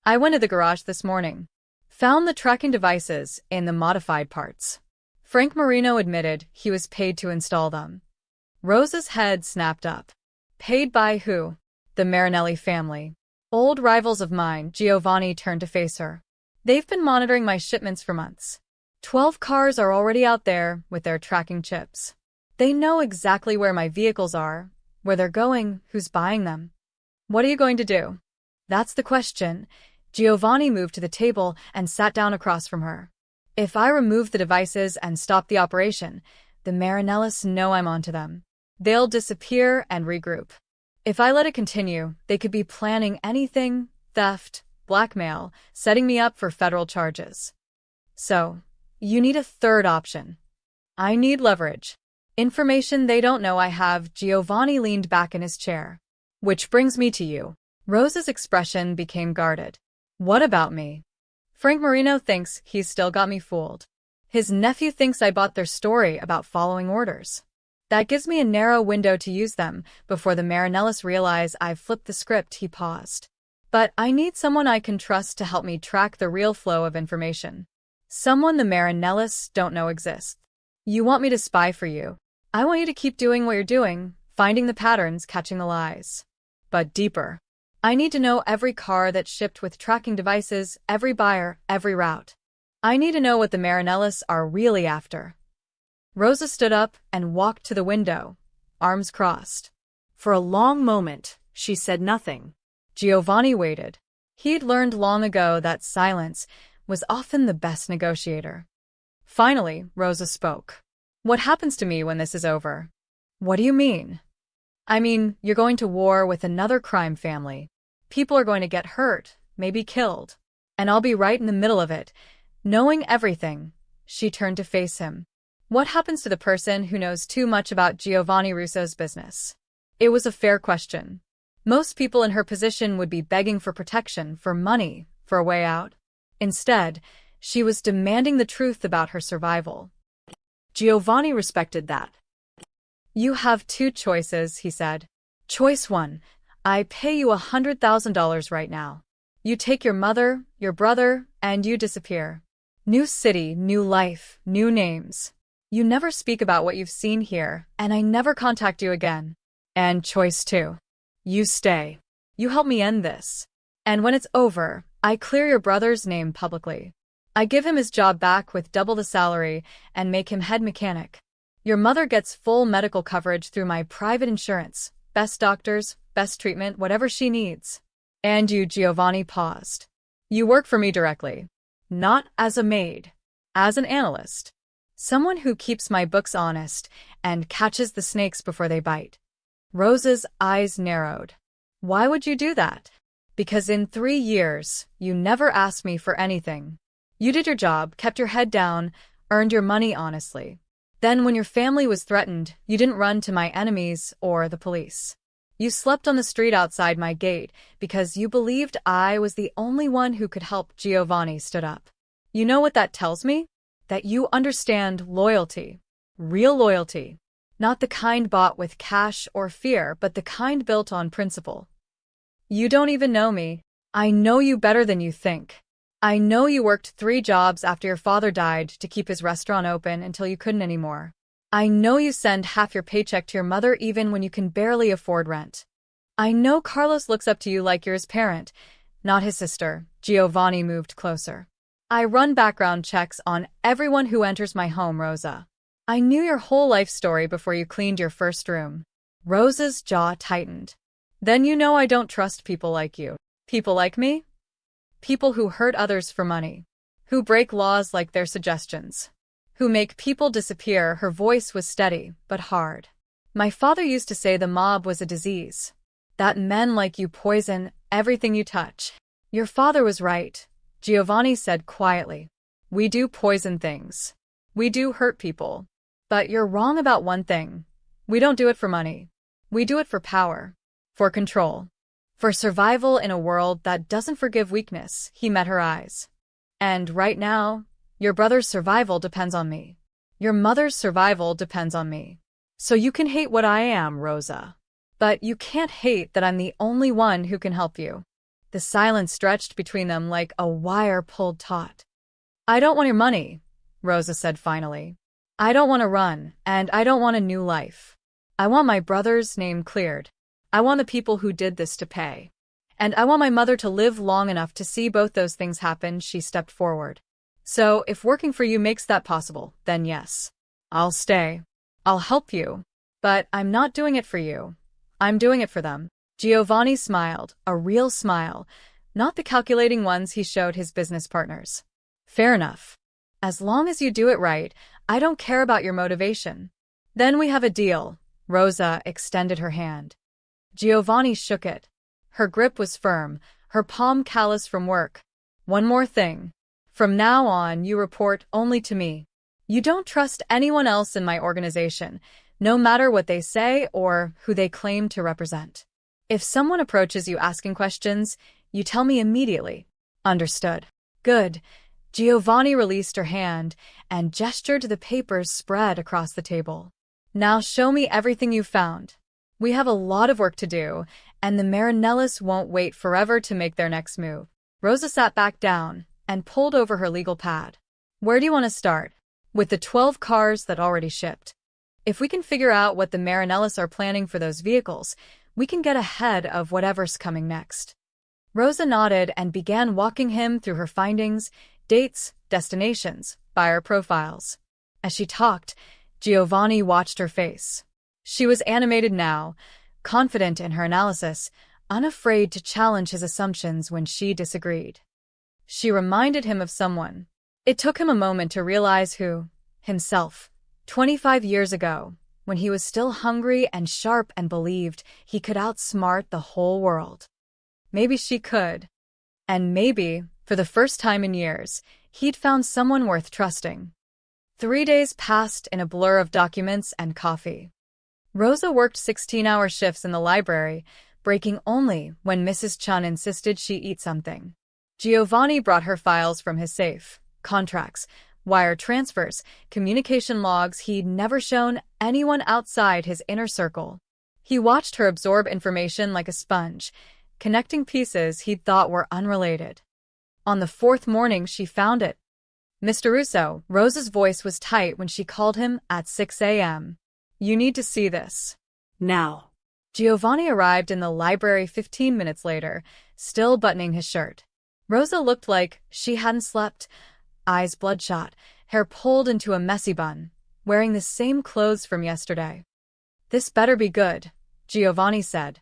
"I went to the garage this morning. Found the tracking devices in the modified parts." Frank Marino admitted he was paid to install them. Rosa's head snapped up. "Paid by who?" "The Marinelli family. Old rivals of mine." Giovanni turned to face her. "They've been monitoring my shipments for months. 12 cars are already out there with their tracking chips. They know exactly where my vehicles are, where they're going, who's buying them. What are you going to do? That's the question. Giovanni moved to the table and sat down across from her. If I remove the devices and stop the operation, the Marinellis know I'm onto them. They'll disappear and regroup. If I let it continue, they could be planning anything: theft, blackmail, setting me up for federal charges. So, you need a third option. I need leverage. Information they don't know I have. Giovanni leaned back in his chair. Which brings me to you. Rosa's expression became guarded. What about me? Frank Marino thinks he's still got me fooled. His nephew thinks I bought their story about following orders. That gives me a narrow window to use them before the Marinellis realize I've flipped the script. He paused. But I need someone I can trust to help me track the real flow of information. Someone the Marinellis don't know exists. You want me to spy for you. I want you to keep doing what you're doing, finding the patterns, catching the lies. But deeper. I need to know every car that's shipped with tracking devices, every buyer, every route. I need to know what the Marinellis are really after. Rosa stood up and walked to the window, arms crossed. For a long moment, she said nothing. Giovanni waited. He'd learned long ago that silence was often the best negotiator. Finally, Rosa spoke. What happens to me when this is over? What do you mean? I mean, you're going to war with another crime family. People are going to get hurt, maybe killed. And I'll be right in the middle of it, knowing everything. She turned to face him. What happens to the person who knows too much about Giovanni Russo's business? It was a fair question. Most people in her position would be begging for protection, for money, for a way out. Instead, she was demanding the truth about her survival. Giovanni respected that. You have two choices, he said. Choice one, I pay you $100,000 right now. You take your mother, your brother, and you disappear. New city, new life, new names. You never speak about what you've seen here, and I never contact you again. And choice two, you stay. You help me end this. And when it's over, I clear your brother's name publicly. I give him his job back with double the salary and make him head mechanic. Your mother gets full medical coverage through my private insurance, best doctors, best treatment, whatever she needs. And you, Giovanni paused. You work for me directly. Not as a maid. As an analyst. Someone who keeps my books honest and catches the snakes before they bite. Rosa's eyes narrowed. Why would you do that? Because in 3 years, you never asked me for anything. You did your job, kept your head down, earned your money honestly. Then when your family was threatened, you didn't run to my enemies or the police. You slept on the street outside my gate because you believed I was the only one who could help. Giovanni stood up. You know what that tells me? That you understand loyalty. Real loyalty. Not the kind bought with cash or fear, but the kind built on principle. You don't even know me. I know you better than you think. I know you worked 3 jobs after your father died to keep his restaurant open until you couldn't anymore. I know you send half your paycheck to your mother even when you can barely afford rent. I know Carlos looks up to you like you're his parent, not his sister. Giovanni moved closer. I run background checks on everyone who enters my home, Rosa. I knew your whole life story before you cleaned your first room. Rosa's jaw tightened. Then you know I don't trust people like you. People like me? People who hurt others for money. Who break laws like their suggestions. Who make people disappear. Her voice was steady, but hard. My father used to say the mob was a disease. That men like you poison everything you touch. Your father was right, Giovanni said quietly. We do poison things. We do hurt people. But you're wrong about one thing. We don't do it for money. We do it for power. For control. For survival in a world that doesn't forgive weakness. He met her eyes. And right now, your brother's survival depends on me. Your mother's survival depends on me. So you can hate what I am, Rosa. But you can't hate that I'm the only one who can help you. The silence stretched between them like a wire pulled taut. I don't want your money, Rosa said finally. I don't want to run, and I don't want a new life. I want my brother's name cleared. I want the people who did this to pay. And I want my mother to live long enough to see both those things happen. She stepped forward. So, if working for you makes that possible, then yes. I'll stay. I'll help you. But I'm not doing it for you. I'm doing it for them. Giovanni smiled, a real smile, not the calculating ones he showed his business partners. Fair enough. As long as you do it right, I don't care about your motivation. Then we have a deal. Rosa extended her hand. Giovanni shook it. Her grip was firm, her palm callous from work. One more thing. From now on, you report only to me. You don't trust anyone else in my organization, no matter what they say or who they claim to represent. If someone approaches you asking questions, you tell me immediately. Understood. Good. Giovanni released her hand and gestured to the papers spread across the table. Now show me everything you found. We have a lot of work to do, and the Marinellis won't wait forever to make their next move. Rosa sat back down and pulled over her legal pad. Where do you want to start? With the 12 cars that already shipped. If we can figure out what the Marinellis are planning for those vehicles, we can get ahead of whatever's coming next. Rosa nodded and began walking him through her findings, dates, destinations, buyer profiles. As she talked, Giovanni watched her face. She was animated now, confident in her analysis, unafraid to challenge his assumptions when she disagreed. She reminded him of someone. It took him a moment to realize who. Himself. 25 years ago, when he was still hungry and sharp and believed he could outsmart the whole world. Maybe she could. And maybe, for the first time in years, he'd found someone worth trusting. 3 days passed in a blur of documents and coffee. Rosa worked 16-hour shifts in the library, breaking only when Mrs. Chun insisted she eat something. Giovanni brought her files from his safe, contracts, wire transfers, communication logs he'd never shown anyone outside his inner circle. He watched her absorb information like a sponge, connecting pieces he'd thought were unrelated. On the 4th morning, she found it. Mr. Russo, Rosa's voice was tight when she called him at 6 a.m. You need to see this. Now. Giovanni arrived in the library 15 minutes later, still buttoning his shirt. Rosa looked like she hadn't slept, eyes bloodshot, hair pulled into a messy bun, wearing the same clothes from yesterday. This better be good, Giovanni said.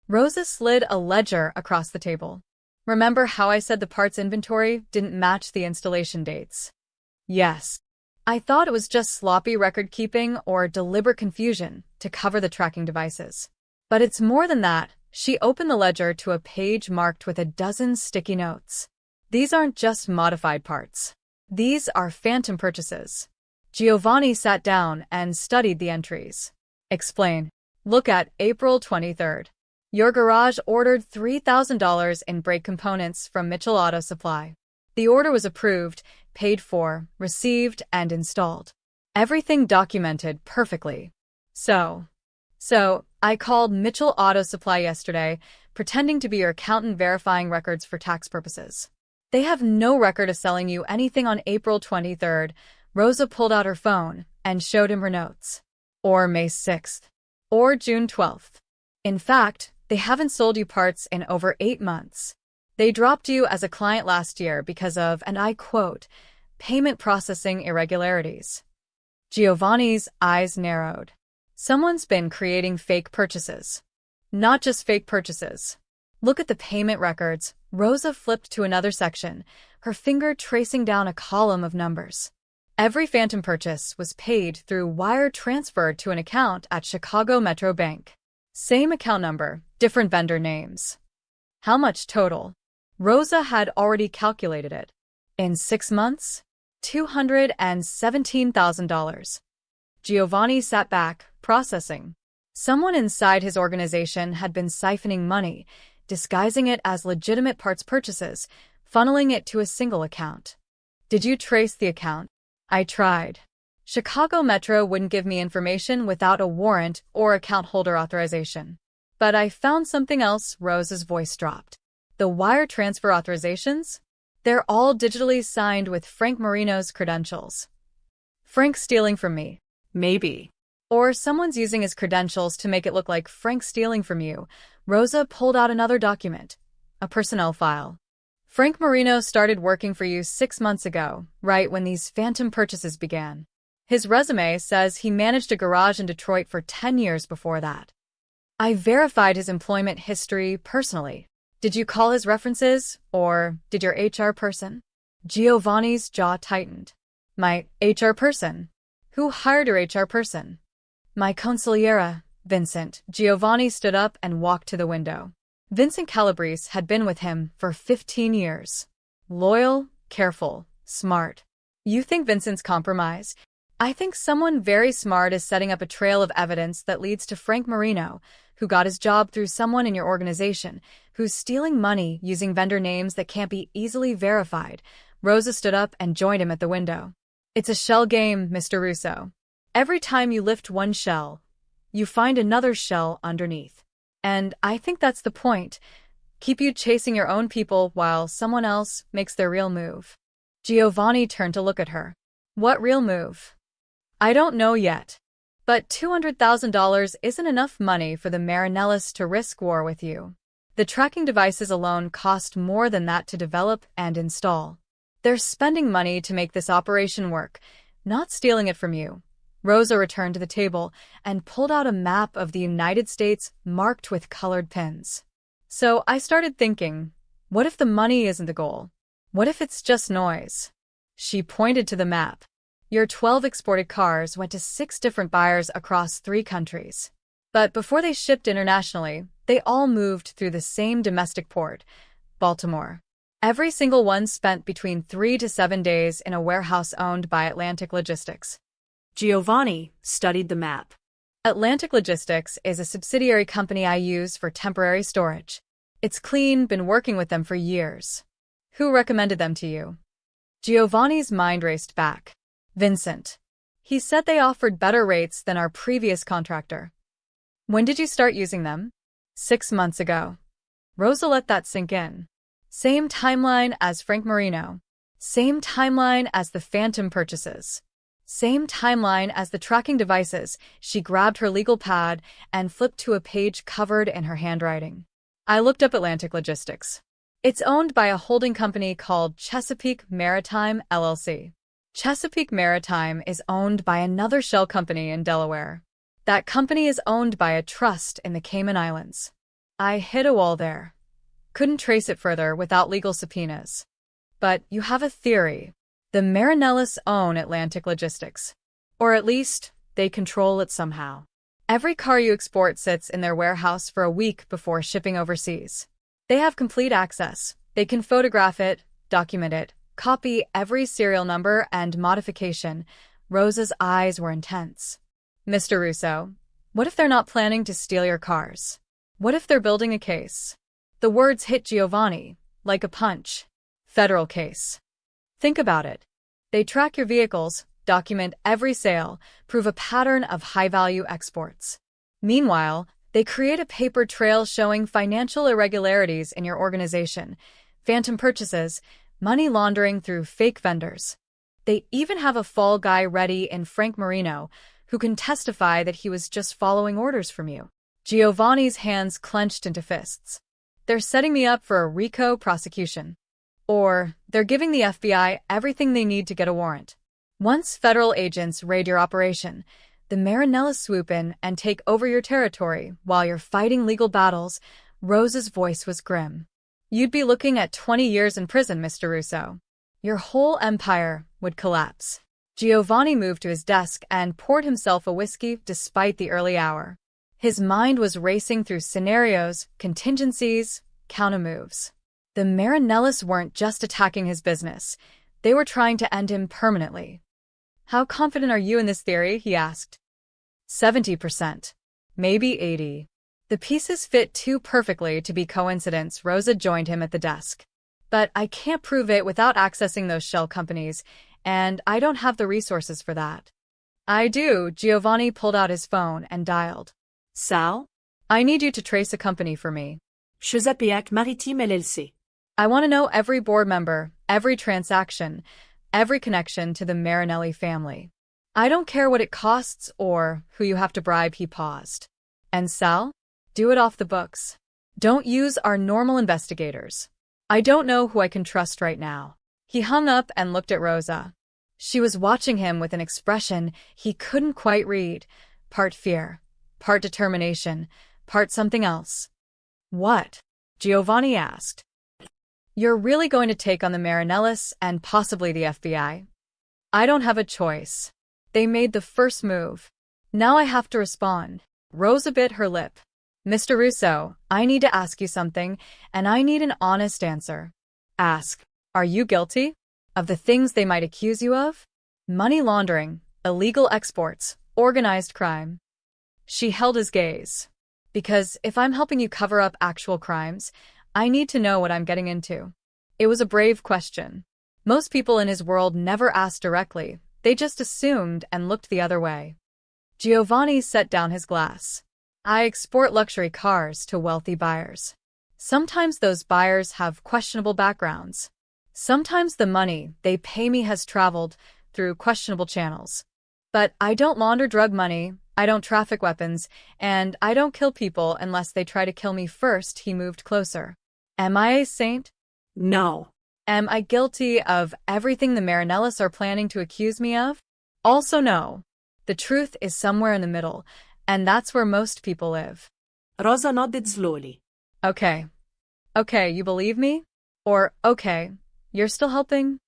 Rosa slid a ledger across the table. Remember how I said the parts inventory didn't match the installation dates? Yes. I thought it was just sloppy record-keeping or deliberate confusion to cover the tracking devices. But it's more than that. She opened the ledger to a page marked with a dozen sticky notes. These aren't just modified parts. These are phantom purchases. Giovanni sat down and studied the entries. Explain. Look at April 23rd. Your garage ordered $3,000 in brake components from Mitchell Auto Supply. The order was approved, paid for, received, and installed. Everything documented perfectly. So I called Mitchell Auto Supply yesterday, pretending to be your accountant verifying records for tax purposes. They have no record of selling you anything on April 23rd. Rosa pulled out her phone and showed him her notes. Or May 6th. Or June 12th. In fact, they haven't sold you parts in over 8 months. They dropped you as a client last year because of, and I quote, payment processing irregularities. Giovanni's eyes narrowed. Someone's been creating fake purchases. Not just fake purchases. Look at the payment records. Rosa flipped to another section, her finger tracing down a column of numbers. Every phantom purchase was paid through wire transfer to an account at Chicago Metro Bank. Same account number, different vendor names. How much total? Rosa had already calculated it. In 6 months? $217,000. Giovanni sat back, processing. Someone inside his organization had been siphoning money, disguising it as legitimate parts purchases, funneling it to a single account. Did you trace the account? I tried. Chicago Metro wouldn't give me information without a warrant or account holder authorization. But I found something else. Rosa's voice dropped. The wire transfer authorizations? They're all digitally signed with Frank Marino's credentials. Frank's stealing from me. Maybe. Or someone's using his credentials to make it look like Frank's stealing from you. Rosa pulled out another document. A personnel file. Frank Marino started working for you 6 months ago, right when these phantom purchases began. His resume says he managed a garage in Detroit for 10 years before that. I verified his employment history personally. Did you call his references, or did your HR person? Giovanni's jaw tightened. My HR person? Who hired your HR person? My consigliera, Vincent. Giovanni stood up and walked to the window. Vincent Calabrese had been with him for 15 years. Loyal, careful, smart. You think Vincent's compromised? I think someone very smart is setting up a trail of evidence that leads to Frank Marino, who got his job through someone in your organization, who's stealing money using vendor names that can't be easily verified. Rosa stood up and joined him at the window. It's a shell game, Mr. Russo. Every time you lift one shell, you find another shell underneath. And I think that's the point. Keep you chasing your own people while someone else makes their real move. Giovanni turned to look at her. What real move? I don't know yet. But $200,000 isn't enough money for the Marinellis to risk war with you. The tracking devices alone cost more than that to develop and install. They're spending money to make this operation work, not stealing it from you. Rosa returned to the table and pulled out a map of the United States marked with colored pins. So I started thinking, what if the money isn't the goal? What if it's just noise? She pointed to the map. Your 12 exported cars went to 6 different buyers across 3 countries. But before they shipped internationally, they all moved through the same domestic port, Baltimore. Every single one spent between 3 to 7 days in a warehouse owned by Atlantic Logistics. Giovanni studied the map. Atlantic Logistics is a subsidiary company I use for temporary storage. It's clean, been working with them for years. Who recommended them to you? Giovanni's mind raced back. Vincent. He said they offered better rates than our previous contractor. When did you start using them? 6 months ago. Rosa let that sink in. Same timeline as Frank Marino. Same timeline as the Phantom purchases. Same timeline as the tracking devices. She grabbed her legal pad and flipped to a page covered in her handwriting. I looked up Atlantic Logistics. It's owned by a holding company called Chesapeake Maritime, LLC. Chesapeake Maritime is owned by another shell company in Delaware. That company is owned by a trust in the Cayman Islands. I hit a wall there. Couldn't trace it further without legal subpoenas. But you have a theory. The Marinellis own Atlantic Logistics. Or at least, they control it somehow. Every car you export sits in their warehouse for a week before shipping overseas. They have complete access. They can photograph it, document it, copy every serial number and modification. Rosa's eyes were intense. Mr. Russo, what if they're not planning to steal your cars? What if they're building a case? The words hit Giovanni, like a punch. Federal case. Think about it. They track your vehicles, document every sale, prove a pattern of high-value exports. Meanwhile, they create a paper trail showing financial irregularities in your organization, phantom purchases, money laundering through fake vendors. They even have a fall guy ready in Frank Marino, who can testify that he was just following orders from you. Giovanni's hands clenched into fists. They're setting me up for a RICO prosecution. Or they're giving the FBI everything they need to get a warrant. Once federal agents raid your operation, the Marinellis swoop in and take over your territory while you're fighting legal battles. Rosa's voice was grim. You'd be looking at 20 years in prison, Mr. Russo. Your whole empire would collapse. Giovanni moved to his desk and poured himself a whiskey despite the early hour. His mind was racing through scenarios, contingencies, countermoves. The Marinellis weren't just attacking his business. They were trying to end him permanently. How confident are you in this theory? He asked. 70%. Maybe 80%. The pieces fit too perfectly to be coincidence. Rosa joined him at the desk. But I can't prove it without accessing those shell companies, and I don't have the resources for that. I do. Giovanni pulled out his phone and dialed. Sal? I need you to trace a company for me. Chesapeake Maritime LLC. I want to know every board member, every transaction, every connection to the Marinelli family. I don't care what it costs or who you have to bribe. He paused. And Sal? Do it off the books. Don't use our normal investigators. I don't know who I can trust right now. He hung up and looked at Rosa. She was watching him with an expression he couldn't quite read, part fear, part determination, part something else. What? Giovanni asked. You're really going to take on the Marinellis and possibly the FBI? I don't have a choice. They made the first move. Now I have to respond. Rosa bit her lip. Mr. Russo, I need to ask you something, and I need an honest answer. Ask, are you guilty? Of the things they might accuse you of? Money laundering, illegal exports, organized crime. She held his gaze. Because if I'm helping you cover up actual crimes, I need to know what I'm getting into. It was a brave question. Most people in his world never asked directly, they just assumed and looked the other way. Giovanni set down his glass. I export luxury cars to wealthy buyers. Sometimes those buyers have questionable backgrounds. Sometimes the money they pay me has traveled through questionable channels. But I don't launder drug money, I don't traffic weapons, and I don't kill people unless they try to kill me first. He moved closer. Am I a saint? No. Am I guilty of everything the Marinellis are planning to accuse me of? Also no. The truth is somewhere in the middle, and that's where most people live. Rosa nodded slowly. Okay. Okay, you believe me? Or, okay, you're still helping?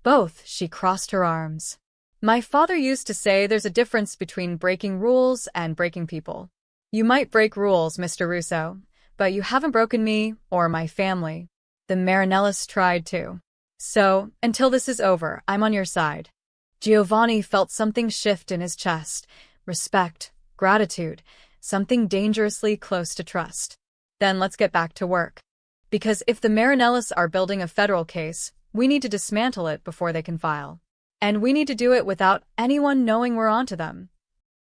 Both, she crossed her arms. My father used to say there's a difference between breaking rules and breaking people. You might break rules, Mr. Russo, but you haven't broken me or my family. The Marinellis tried to. So, until this is over, I'm on your side. Giovanni felt something shift in his chest. Respect, gratitude, something dangerously close to trust. Then let's get back to work. Because if the Marinellis are building a federal case, we need to dismantle it before they can file. And we need to do it without anyone knowing we're onto them.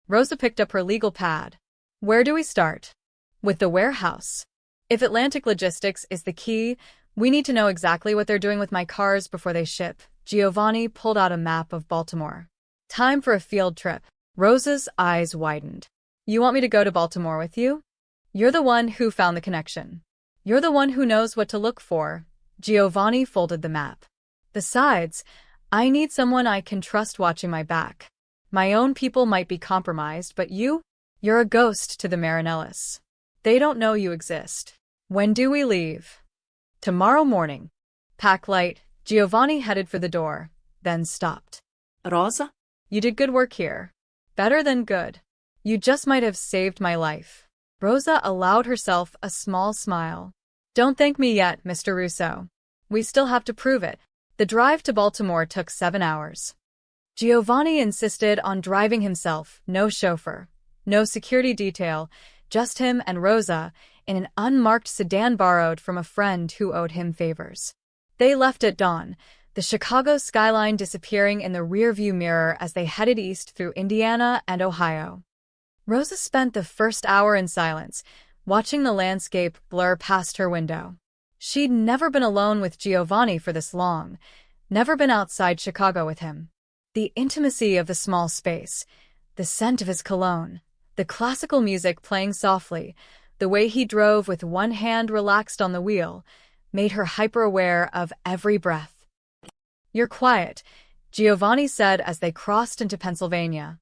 Rosa picked up her legal pad. Where do we start? With the warehouse. If Atlantic Logistics is the key, we need to know exactly what they're doing with my cars before they ship. Giovanni pulled out a map of Baltimore. Time for a field trip. Rosa's eyes widened. You want me to go to Baltimore with you? You're the one who found the connection. You're the one who knows what to look for. Giovanni folded the map. Besides, I need someone I can trust watching my back. My own people might be compromised, but you're a ghost to the Marinellis. They don't know you exist. When do we leave? Tomorrow morning. Pack light. Giovanni headed for the door, then stopped. Rosa? You did good work here. Better than good. You just might have saved my life. Rosa allowed herself a small smile. Don't thank me yet, Mr. Russo. We still have to prove it. The drive to Baltimore took 7 hours. Giovanni insisted on driving himself, no chauffeur, no security detail, just him and Rosa, in an unmarked sedan borrowed from a friend who owed him favors. They left at dawn, the Chicago skyline disappearing in the rearview mirror as they headed east through Indiana and Ohio. Rosa spent the first hour in silence, watching the landscape blur past her window. She'd never been alone with Giovanni for this long, never been outside Chicago with him. The intimacy of the small space, the scent of his cologne, the classical music playing softly, the way he drove with one hand relaxed on the wheel, made her hyper-aware of every breath. You're quiet, Giovanni said as they crossed into Pennsylvania.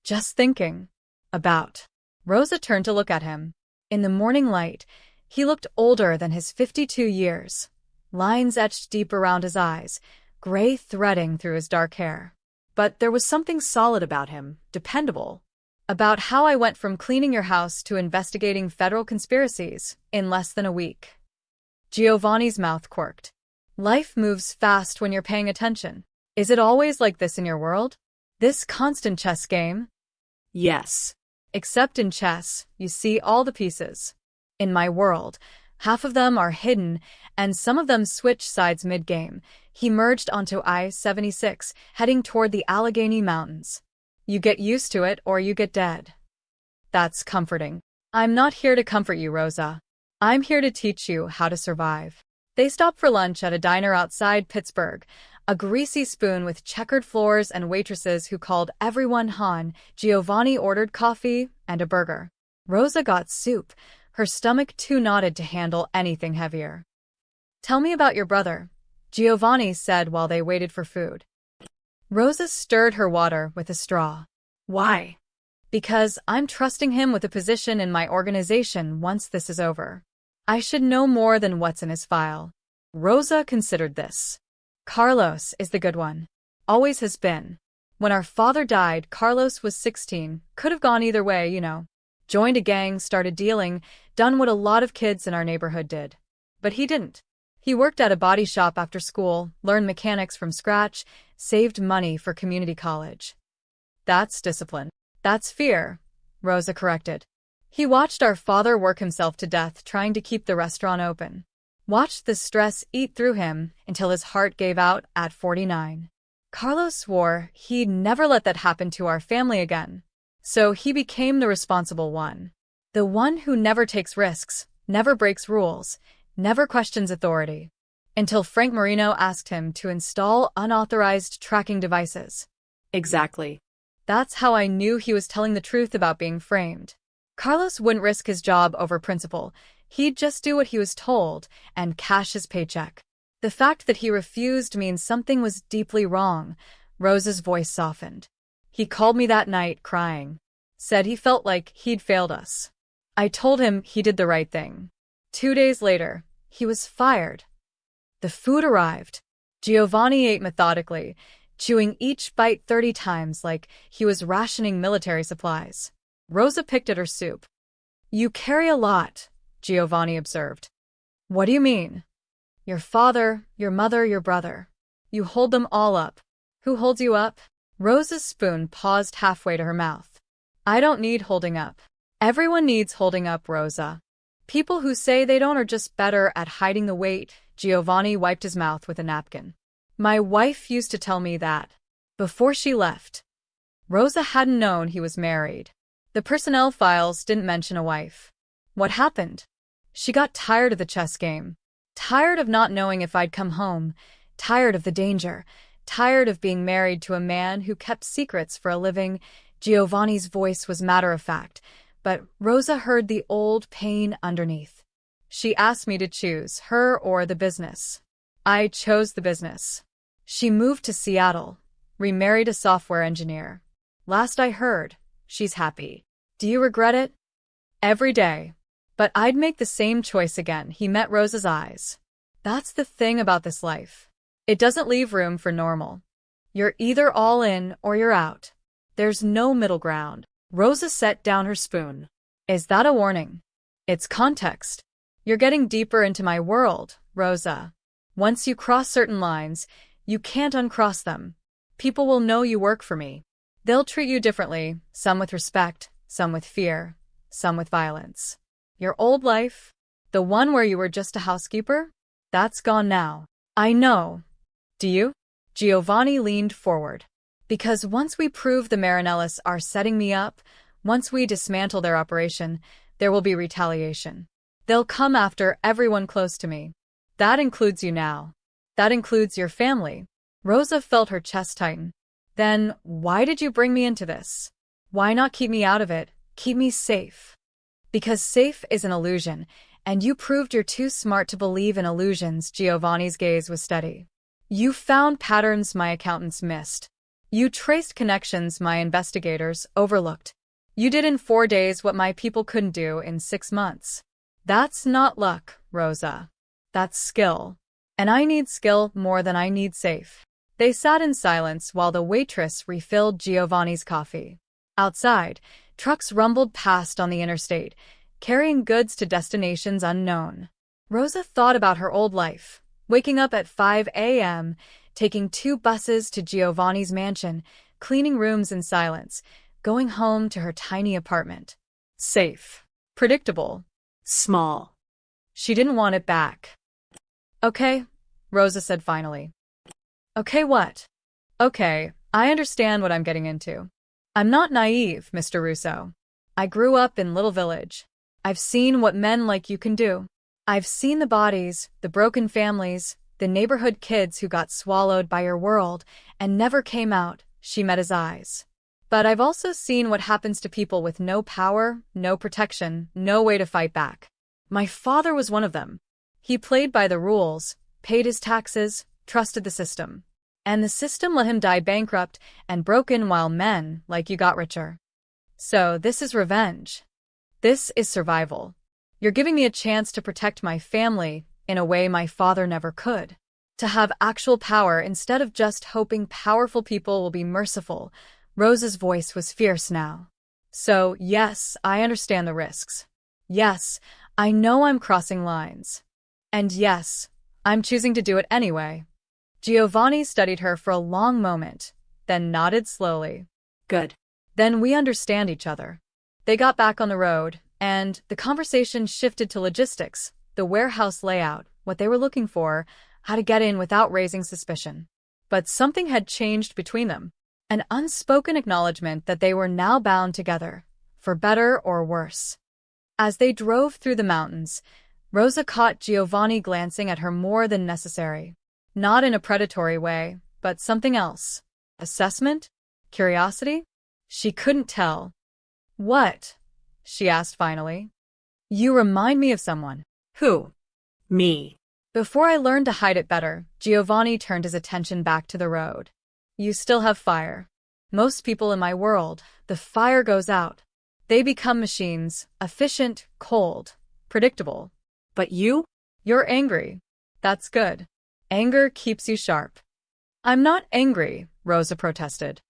Just thinking. About. Rosa turned to look at him. In the morning light, he looked older than his 52 years. Lines etched deep around his eyes, gray threading through his dark hair. But there was something solid about him, dependable. About how I went from cleaning your house to investigating federal conspiracies in less than a week. Giovanni's mouth quirked. Life moves fast when you're paying attention. Is it always like this in your world? This constant chess game? Yes. Except in chess, you see all the pieces. In my world, half of them are hidden, and some of them switch sides mid-game. He merged onto I-76, heading toward the Allegheny Mountains. You get used to it or you get dead. That's comforting. I'm not here to comfort you, Rosa. I'm here to teach you how to survive. They stopped for lunch at a diner outside Pittsburgh, a greasy spoon with checkered floors and waitresses who called everyone Han. Giovanni ordered coffee and a burger. Rosa got soup, her stomach too knotted to handle anything heavier. Tell me about your brother, Giovanni said while they waited for food. Rosa stirred her water with a straw. Why? Because I'm trusting him with a position in my organization once this is over. I should know more than what's in his file. Rosa considered this. Carlos is the good one. Always has been. When our father died, Carlos was 16. Could have gone either way, you know. Joined a gang, started dealing, done what a lot of kids in our neighborhood did. But he didn't. He worked at a body shop after school, learned mechanics from scratch, saved money for community college. That's discipline. That's fear, Rosa corrected. He watched our father work himself to death trying to keep the restaurant open. Watched the stress eat through him until his heart gave out at 49. Carlos swore he'd never let that happen to our family again. So he became the responsible one. The one who never takes risks, never breaks rules, never questions authority. Until Frank Marino asked him to install unauthorized tracking devices. Exactly. That's how I knew he was telling the truth about being framed. Carlos wouldn't risk his job over principle. He'd just do what he was told and cash his paycheck. The fact that he refused means something was deeply wrong. Rosa's voice softened. He called me that night, crying. Said he felt like he'd failed us. I told him he did the right thing. 2 days later, he was fired. The food arrived. Giovanni ate methodically, chewing each bite 30 times like he was rationing military supplies. Rosa picked at her soup. You carry a lot, Giovanni observed. What do you mean? Your father, your mother, your brother. You hold them all up. Who holds you up? Rosa's spoon paused halfway to her mouth. I don't need holding up. Everyone needs holding up, Rosa. People who say they don't are just better at hiding the weight. Giovanni wiped his mouth with a napkin. My wife used to tell me that. Before she left. Rosa hadn't known he was married. The personnel files didn't mention a wife. What happened? She got tired of the chess game. Tired of not knowing if I'd come home. Tired of the danger. Tired of being married to a man who kept secrets for a living. Giovanni's voice was matter-of-fact, but Rosa heard the old pain underneath. She asked me to choose, her or the business. I chose the business. She moved to Seattle, remarried a software engineer. Last I heard, she's happy. Do you regret it? Every day. But I'd make the same choice again. He met Rosa's eyes. That's the thing about this life. It doesn't leave room for normal. You're either all in or you're out. There's no middle ground. Rosa set down her spoon. Is that a warning? It's context. You're getting deeper into my world, Rosa. Once you cross certain lines, you can't uncross them. People will know you work for me. They'll treat you differently, some with respect, some with fear, some with violence. Your old life, the one where you were just a housekeeper, that's gone now. I know. Do you? Giovanni leaned forward. Because once we prove the Marinellis are setting me up, once we dismantle their operation, there will be retaliation. They'll come after everyone close to me. That includes you now. That includes your family. Rosa felt her chest tighten. Then, why did you bring me into this? Why not keep me out of it, keep me safe? Because safe is an illusion, and you proved you're too smart to believe in illusions. Giovanni's gaze was steady. You found patterns my accountants missed. You traced connections my investigators overlooked. You did in 4 days what my people couldn't do in 6 months. That's not luck, Rosa. That's skill. And I need skill more than I need safe. They sat in silence while the waitress refilled Giovanni's coffee. Outside, trucks rumbled past on the interstate, carrying goods to destinations unknown. Rosa thought about her old life, waking up at 5 a.m., taking 2 buses to Giovanni's mansion, cleaning rooms in silence, going home to her tiny apartment. Safe. Predictable. Small. She didn't want it back. Okay, Rosa said finally. Okay, what? Okay, I understand what I'm getting into. I'm not naive, Mr. Russo. I grew up in Little Village. I've seen what men like you can do. I've seen the bodies, the broken families, the neighborhood kids who got swallowed by your world and never came out. She met his eyes. But I've also seen what happens to people with no power, no protection, no way to fight back. My father was one of them. He played by the rules, paid his taxes, trusted the system. And the system let him die bankrupt and broken while men like you got richer. So this is revenge. This is survival. You're giving me a chance to protect my family in a way my father never could. To have actual power instead of just hoping powerful people will be merciful. Rosa's voice was fierce now. So, yes, I understand the risks. Yes, I know I'm crossing lines. And yes, I'm choosing to do it anyway. Giovanni studied her for a long moment, then nodded slowly. Good. Then we understand each other. They got back on the road, and the conversation shifted to logistics, the warehouse layout, what they were looking for, how to get in without raising suspicion. But something had changed between them. An unspoken acknowledgement that they were now bound together, for better or worse. As they drove through the mountains, Rosa caught Giovanni glancing at her more than necessary. Not in a predatory way, but something else. Assessment? Curiosity? She couldn't tell. What? She asked finally. You remind me of someone. Who? Me. Before I learned to hide it better, Giovanni turned his attention back to the road. You still have fire. Most people in my world, the fire goes out. They become machines, efficient, cold, predictable. But you? You're angry. That's good. Anger keeps you sharp. I'm not angry, Rosa protested.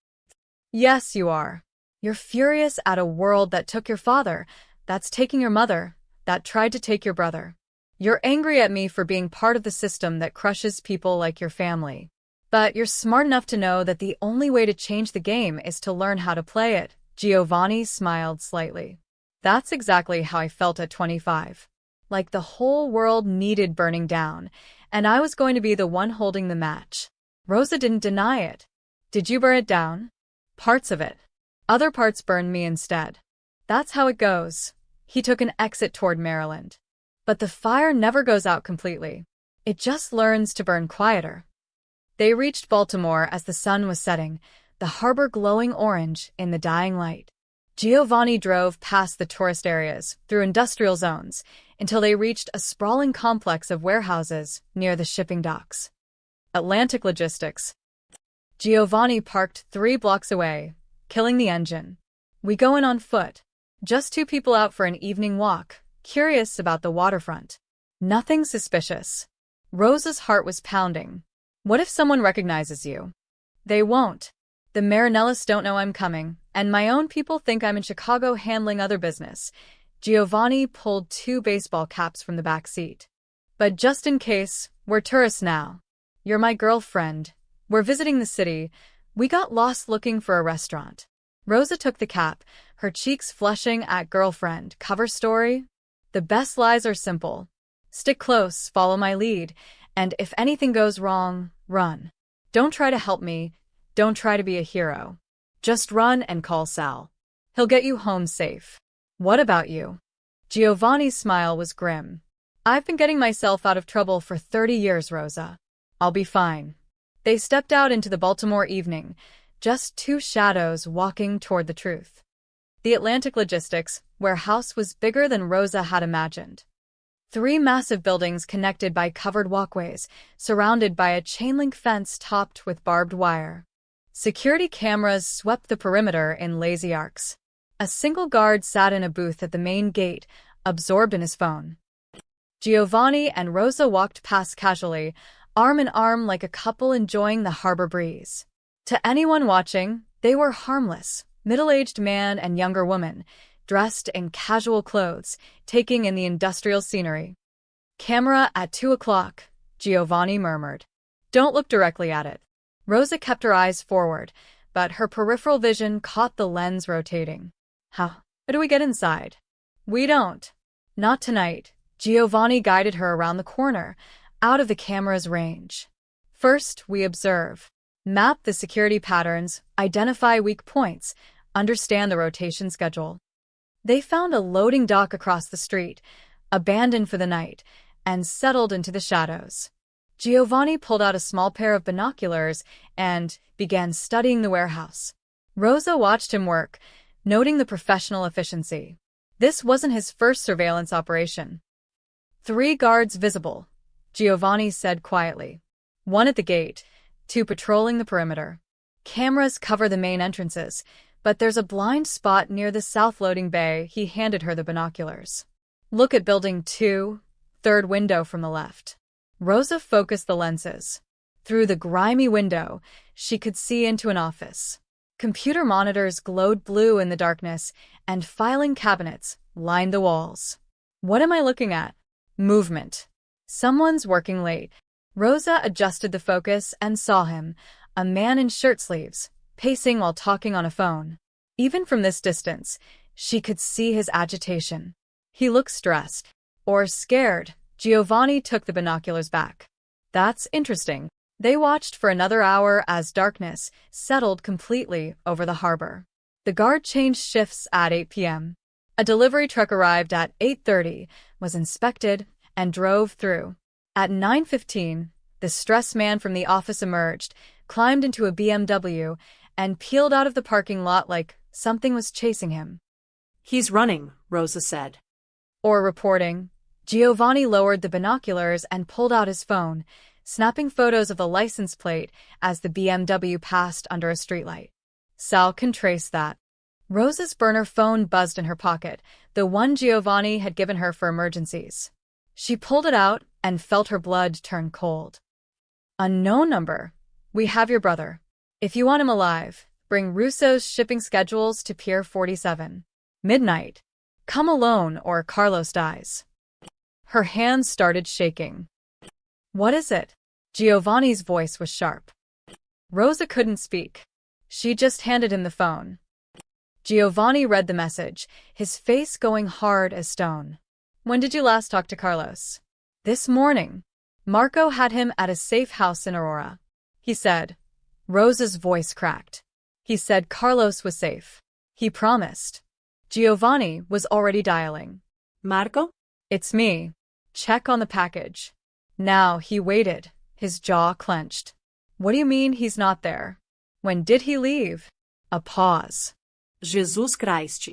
Yes, you are. You're furious at a world that took your father, that's taking your mother, that tried to take your brother. You're angry at me for being part of the system that crushes people like your family. But you're smart enough to know that the only way to change the game is to learn how to play it. Giovanni smiled slightly. That's exactly how I felt at 25. Like the whole world needed burning down, and I was going to be the one holding the match. Rosa didn't deny it. Did you burn it down? Parts of it. Other parts burned me instead. That's how it goes. He took an exit toward Maryland. But the fire never goes out completely. It just learns to burn quieter. They reached Baltimore as the sun was setting, the harbor glowing orange in the dying light. Giovanni drove past the tourist areas, through industrial zones, until they reached a sprawling complex of warehouses near the shipping docks. Atlantic Logistics. Giovanni parked 3 blocks away, killing the engine. We go in on foot. Just 2 people out for an evening walk, curious about the waterfront. Nothing suspicious. Rosa's heart was pounding. What if someone recognizes you? They won't. The Marinellis don't know I'm coming, and my own people think I'm in Chicago handling other business. Giovanni pulled 2 baseball caps from the back seat. But just in case, we're tourists now. You're my girlfriend. We're visiting the city. We got lost looking for a restaurant. Rosa took the cap, her cheeks flushing at girlfriend. Cover story? The best lies are simple. Stick close, follow my lead, and if anything goes wrong, run. Don't try to help me. Don't try to be a hero. Just run and call Sal. He'll get you home safe. What about you? Giovanni's smile was grim. I've been getting myself out of trouble for 30 years, Rosa. I'll be fine. They stepped out into the Baltimore evening, just 2 shadows walking toward the truth. The Atlantic Logistics warehouse was bigger than Rosa had imagined. 3 massive buildings connected by covered walkways, surrounded by a chain-link fence topped with barbed wire. Security cameras swept the perimeter in lazy arcs. A single guard sat in a booth at the main gate, absorbed in his phone. Giovanni and Rosa walked past casually, arm in arm like a couple enjoying the harbor breeze. To anyone watching, they were harmless, middle-aged man and younger woman, dressed in casual clothes, taking in the industrial scenery. Camera at 2 o'clock, Giovanni murmured. Don't look directly at it. Rosa kept her eyes forward, but her peripheral vision caught the lens rotating. How do we get inside? We don't. Not tonight. Giovanni guided her around the corner, out of the camera's range. First, we observe. Map the security patterns, identify weak points, understand the rotation schedule. They found a loading dock across the street, abandoned for the night, and settled into the shadows. Giovanni pulled out a small pair of binoculars and began studying the warehouse. Rosa watched him work, noting the professional efficiency. This wasn't his first surveillance operation. 3 guards visible, Giovanni said quietly. 1 at the gate, to patrolling the perimeter. Cameras cover the main entrances, but there's a blind spot near the south loading bay. He handed her the binoculars. Look at building 2, third window from the left. Rosa focused the lenses. Through the grimy window, she could see into an office. Computer monitors glowed blue in the darkness, and filing cabinets lined the walls. What am I looking at? Movement. Someone's working late. Rosa adjusted the focus and saw him, a man in shirt sleeves, pacing while talking on a phone. Even from this distance, she could see his agitation. He looked stressed. Or scared. Giovanni took the binoculars back. That's interesting. They watched for another hour as darkness settled completely over the harbor. The guard changed shifts at 8 p.m. A delivery truck arrived at 8:30, was inspected, and drove through. At 9:15, the stressed man from the office emerged, climbed into a BMW, and peeled out of the parking lot like something was chasing him. He's running, Rosa said. Or reporting. Giovanni lowered the binoculars and pulled out his phone, snapping photos of the license plate as the BMW passed under a streetlight. Sal can trace that. Rosa's burner phone buzzed in her pocket, the one Giovanni had given her for emergencies. She pulled it out and felt her blood turn cold. Unknown number. We have your brother. If you want him alive, bring Russo's shipping schedules to Pier 47. Midnight. Come alone or Carlos dies. Her hands started shaking. What is it? Giovanni's voice was sharp. Rosa couldn't speak. She just handed him the phone. Giovanni read the message, his face going hard as stone. When did you last talk to Carlos? This morning. Marco had him at a safe house in Aurora. He said. Rosa's voice cracked. He said Carlos was safe. He promised. Giovanni was already dialing. Marco? It's me. Check on the package. Now he waited, his jaw clenched. What do you mean he's not there? When did he leave? A pause. Jesus Christ.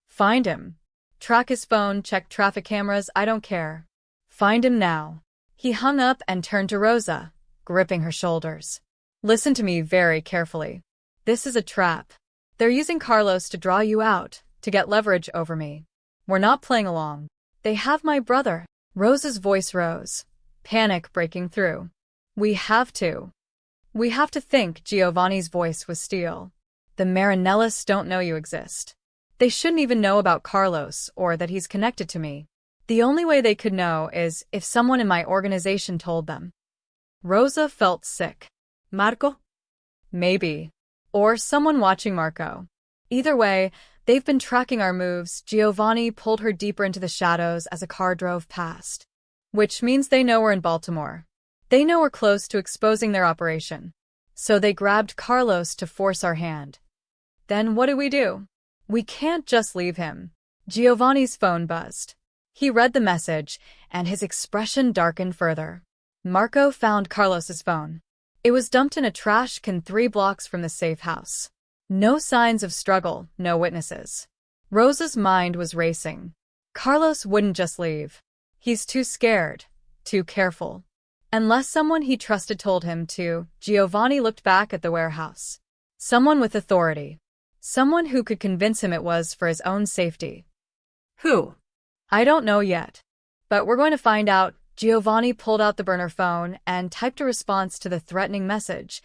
Find him. Track his phone, check traffic cameras, I don't care. Find him now. He hung up and turned to Rosa, gripping her shoulders. Listen to me very carefully. This is a trap. They're using Carlos to draw you out, to get leverage over me. We're not playing along. They have my brother. Rosa's voice rose, panic breaking through. We have to. We have to think. Giovanni's voice was steel. The Marinellis don't know you exist. They shouldn't even know about Carlos or that he's connected to me. The only way they could know is if someone in my organization told them. Rosa felt sick. Marco? Maybe. Or someone watching Marco. Either way, they've been tracking our moves. Giovanni pulled her deeper into the shadows as a car drove past. Which means they know we're in Baltimore. They know we're close to exposing their operation. So they grabbed Carlos to force our hand. Then what do? We can't just leave him. Giovanni's phone buzzed. He read the message, and his expression darkened further. Marco found Carlos's phone. It was dumped in a trash can 3 blocks from the safe house. No signs of struggle, no witnesses. Rosa's mind was racing. Carlos wouldn't just leave. He's too scared, too careful. Unless someone he trusted told him to, Giovanni looked back at the warehouse. Someone with authority. Someone who could convince him it was for his own safety. Who? I don't know yet. But we're going to find out. Giovanni pulled out the burner phone and typed a response to the threatening message.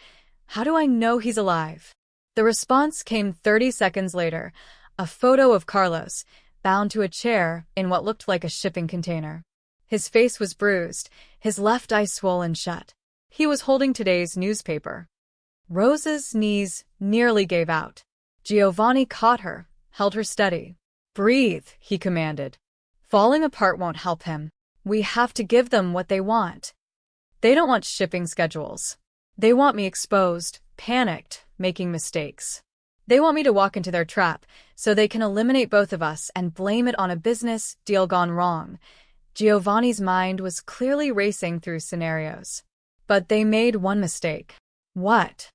How do I know he's alive? The response came 30 seconds later. A photo of Carlos, bound to a chair in what looked like a shipping container. His face was bruised, his left eye swollen shut. He was holding today's newspaper. Rosa's knees nearly gave out. Giovanni caught her, held her steady. Breathe, he commanded. Falling apart won't help him. We have to give them what they want. They don't want shipping schedules. They want me exposed, panicked, making mistakes. They want me to walk into their trap so they can eliminate both of us and blame it on a business deal gone wrong. Giovanni's mind was clearly racing through scenarios. But they made one mistake. What?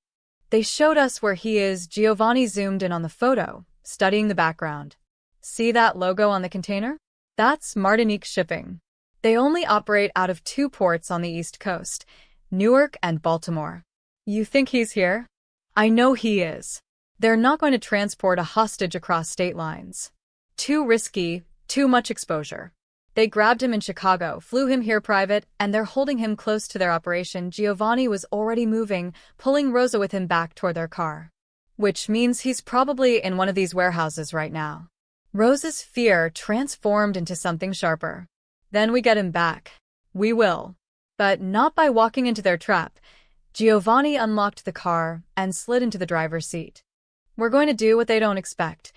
They showed us where he is. Giovanni zoomed in on the photo, studying the background. See that logo on the container? That's Martinique Shipping. They only operate out of 2 ports on the East Coast, Newark and Baltimore. You think he's here? I know he is. They're not going to transport a hostage across state lines. Too risky, too much exposure. They grabbed him in Chicago, flew him here private, and they're holding him close to their operation. Giovanni was already moving, pulling Rosa with him back toward their car. Which means he's probably in one of these warehouses right now. Rosa's fear transformed into something sharper. Then we get him back. We will. But not by walking into their trap. Giovanni unlocked the car and slid into the driver's seat. We're going to do what they don't expect.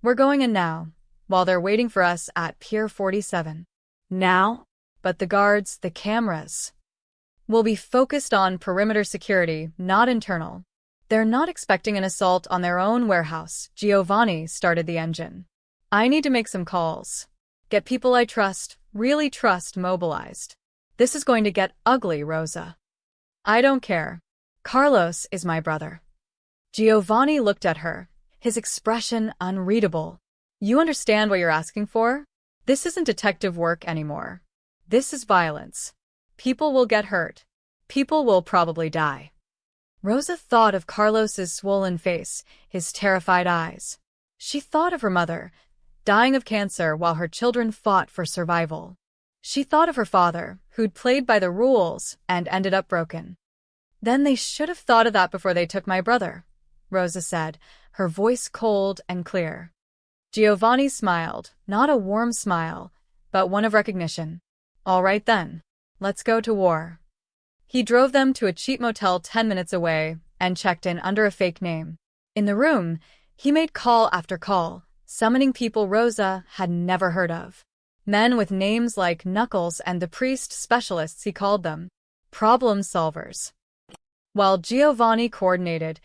We're going in now, while they're waiting for us at Pier 47. Now? But the guards, the cameras, will be focused on perimeter security, not internal. They're not expecting an assault on their own warehouse. Giovanni started the engine. I need to make some calls. Get people I trust, really trust, mobilized. This is going to get ugly, Rosa. I don't care. Carlos is my brother. Giovanni looked at her, his expression unreadable. You understand what you're asking for? This isn't detective work anymore. This is violence. People will get hurt. People will probably die. Rosa thought of Carlos's swollen face, his terrified eyes. She thought of her mother, dying of cancer while her children fought for survival. She thought of her father, who'd played by the rules and ended up broken. Then they should have thought of that before they took my brother, Rosa said, her voice cold and clear. Giovanni smiled, not a warm smile, but one of recognition. All right then, let's go to war. He drove them to a cheap motel 10 minutes away and checked in under a fake name. In the room, he made call after call, summoning people Rosa had never heard of. Men with names like Knuckles and the priest specialists he called them. Problem solvers. While Giovanni coordinated,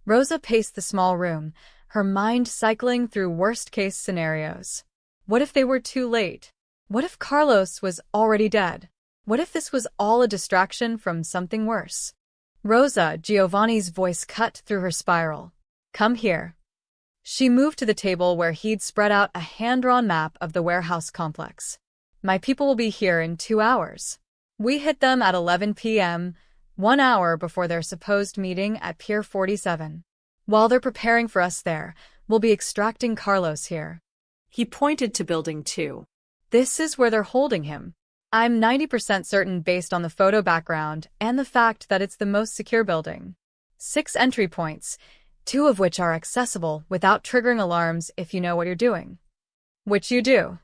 Rosa paced the small room, her mind cycling through worst-case scenarios. What if they were too late? What if Carlos was already dead? What if this was all a distraction from something worse? Rosa, Giovanni's voice cut through her spiral. Come here. She moved to the table where he'd spread out a hand-drawn map of the warehouse complex. My people will be here in 2 hours. We hit them at 11 p.m., 1 hour before their supposed meeting at Pier 47. While they're preparing for us there, we'll be extracting Carlos here. He pointed to Building 2. This is where they're holding him. I'm 90% certain based on the photo background and the fact that it's the most secure building. 6 entry points, 2 of which are accessible without triggering alarms if you know what you're doing. Which you do.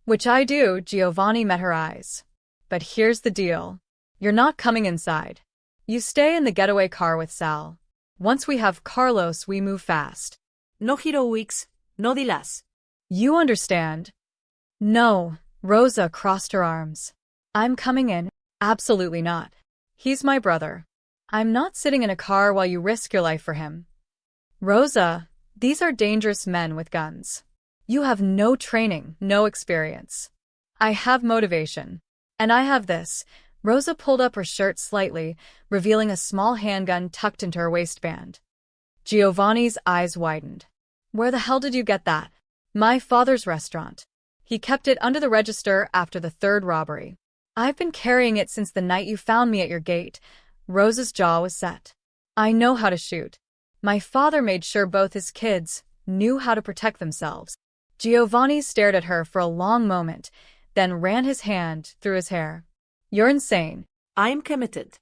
Which I do, Giovanni met her eyes. But here's the deal. You're not coming inside. You stay in the getaway car with Sal. Once we have Carlos, we move fast. No heroics, no dilas. You understand? No, Rosa crossed her arms. I'm coming in. Absolutely not. He's my brother. I'm not sitting in a car while you risk your life for him. Rosa, these are dangerous men with guns. You have no training, no experience. I have motivation. And I have this. Rosa pulled up her shirt slightly, revealing a small handgun tucked into her waistband. Giovanni's eyes widened. Where the hell did you get that? My father's restaurant. He kept it under the register after the 3rd robbery. I've been carrying it since the night you found me at your gate. Rosa's jaw was set. I know how to shoot. My father made sure both his kids knew how to protect themselves. Giovanni stared at her for a long moment, then ran his hand through his hair. You're insane. I'm committed.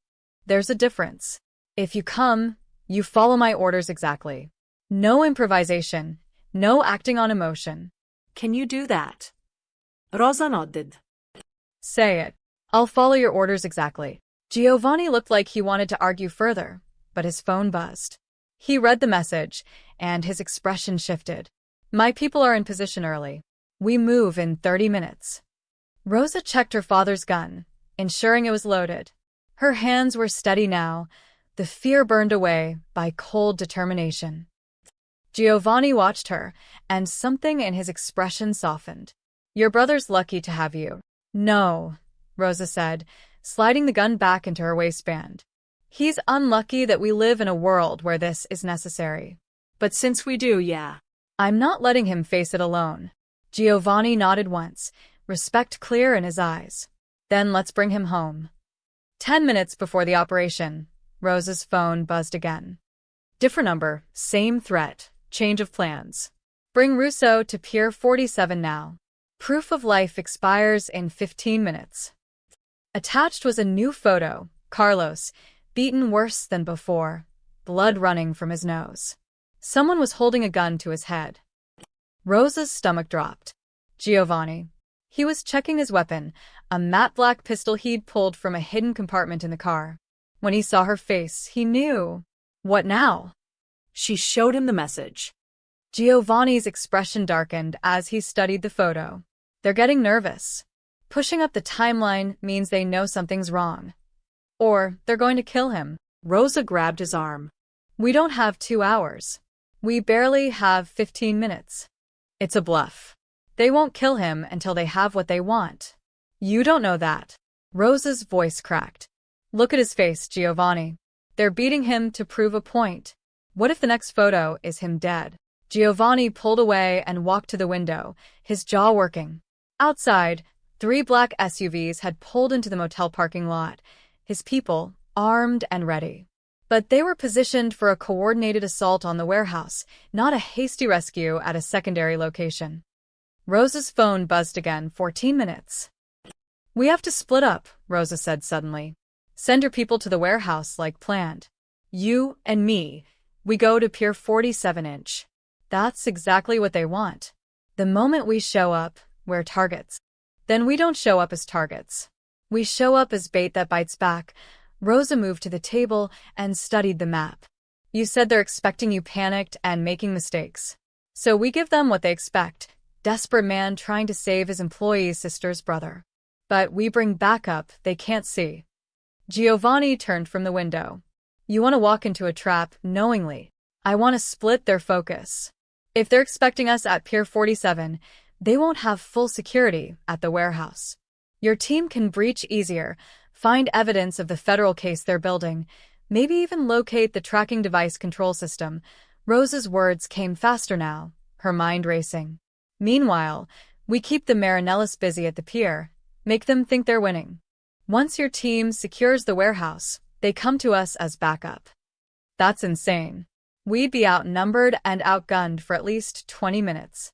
There's a difference. If you come, you follow my orders exactly. No improvisation, no acting on emotion. Can you do that? Rosa nodded. Say it. I'll follow your orders exactly. Giovanni looked like he wanted to argue further, but his phone buzzed. He read the message, and his expression shifted. My people are in position early. We move in 30 minutes. Rosa checked her father's gun, ensuring it was loaded. Her hands were steady now, the fear burned away by cold determination. Giovanni watched her, and something in his expression softened. Your brother's lucky to have you. No, Rosa said, sliding the gun back into her waistband. He's unlucky that we live in a world where this is necessary. But since we do, yeah. I'm not letting him face it alone. Giovanni nodded once, respect clear in his eyes. Then let's bring him home. 10 minutes before the operation, Rosa's phone buzzed again. Different number, same threat, change of plans. Bring Russo to Pier 47 now. Proof of life expires in 15 minutes. Attached was a new photo, Carlos, beaten worse than before, blood running from his nose. Someone was holding a gun to his head. Rosa's stomach dropped. Giovanni. He was checking his weapon, a matte black pistol he'd pulled from a hidden compartment in the car. When he saw her face, he knew. What now? She showed him the message. Giovanni's expression darkened as he studied the photo. They're getting nervous. Pushing up the timeline means they know something's wrong. Or they're going to kill him. Rosa grabbed his arm. We don't have 2 hours. We barely have 15 minutes. It's a bluff. They won't kill him until they have what they want. You don't know that. Rosa's voice cracked. Look at his face, Giovanni. They're beating him to prove a point. What if the next photo is him dead? Giovanni pulled away and walked to the window, his jaw working. Outside, 3 black SUVs had pulled into the motel parking lot, his people armed and ready. But they were positioned for a coordinated assault on the warehouse, not a hasty rescue at a secondary location. Rosa's phone buzzed again. 14 minutes. We have to split up, Rosa said suddenly. Send your people to the warehouse like planned. You and me, we go to Pier 47". That's exactly what they want. The moment we show up, we're targets. Then we don't show up as targets. We show up as bait that bites back. Rosa moved to the table and studied the map. You said they're expecting you panicked and making mistakes. So we give them what they expect. Desperate man trying to save his employee's sister's brother. But we bring backup they can't see. Giovanni turned from the window. You want to walk into a trap knowingly. I want to split their focus. If they're expecting us at Pier 47, they won't have full security at the warehouse. Your team can breach easier, find evidence of the federal case they're building, maybe even locate the tracking device control system. Rosa's words came faster now, her mind racing. Meanwhile, we keep the Marinellis busy at the pier, make them think they're winning. Once your team secures the warehouse, they come to us as backup. That's insane. We'd be outnumbered and outgunned for at least 20 minutes.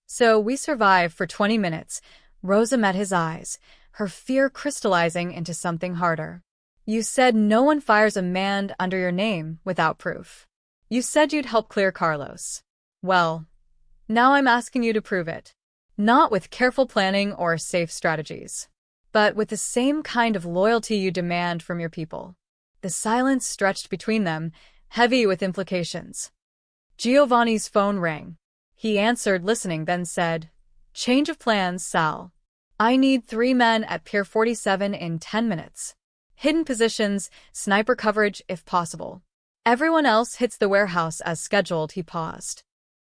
So we survive for 20 minutes. Rosa met his eyes, her fear crystallizing into something harder. You said no one fires a man under your name without proof. You said you'd help clear Carlos. Well, now I'm asking you to prove it. Not with careful planning or safe strategies, but with the same kind of loyalty you demand from your people. The silence stretched between them, heavy with implications. Giovanni's phone rang. He answered, listening, then said, Change of plans, Sal. I need 3 men at Pier 47 in 10 minutes. Hidden positions, sniper coverage if possible. Everyone else hits the warehouse as scheduled. He paused.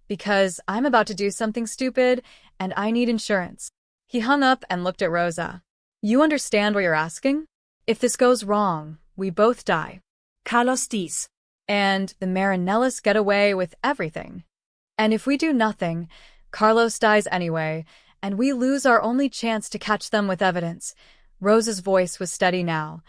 Because I'm about to do something stupid, and I need insurance. He hung up and looked at Rosa. You understand what you're asking? If this goes wrong, we both die. Carlos dies. And the Marinellis get away with everything. And if we do nothing, Carlos dies anyway, and we lose our only chance to catch them with evidence. Rosa's voice was steady now.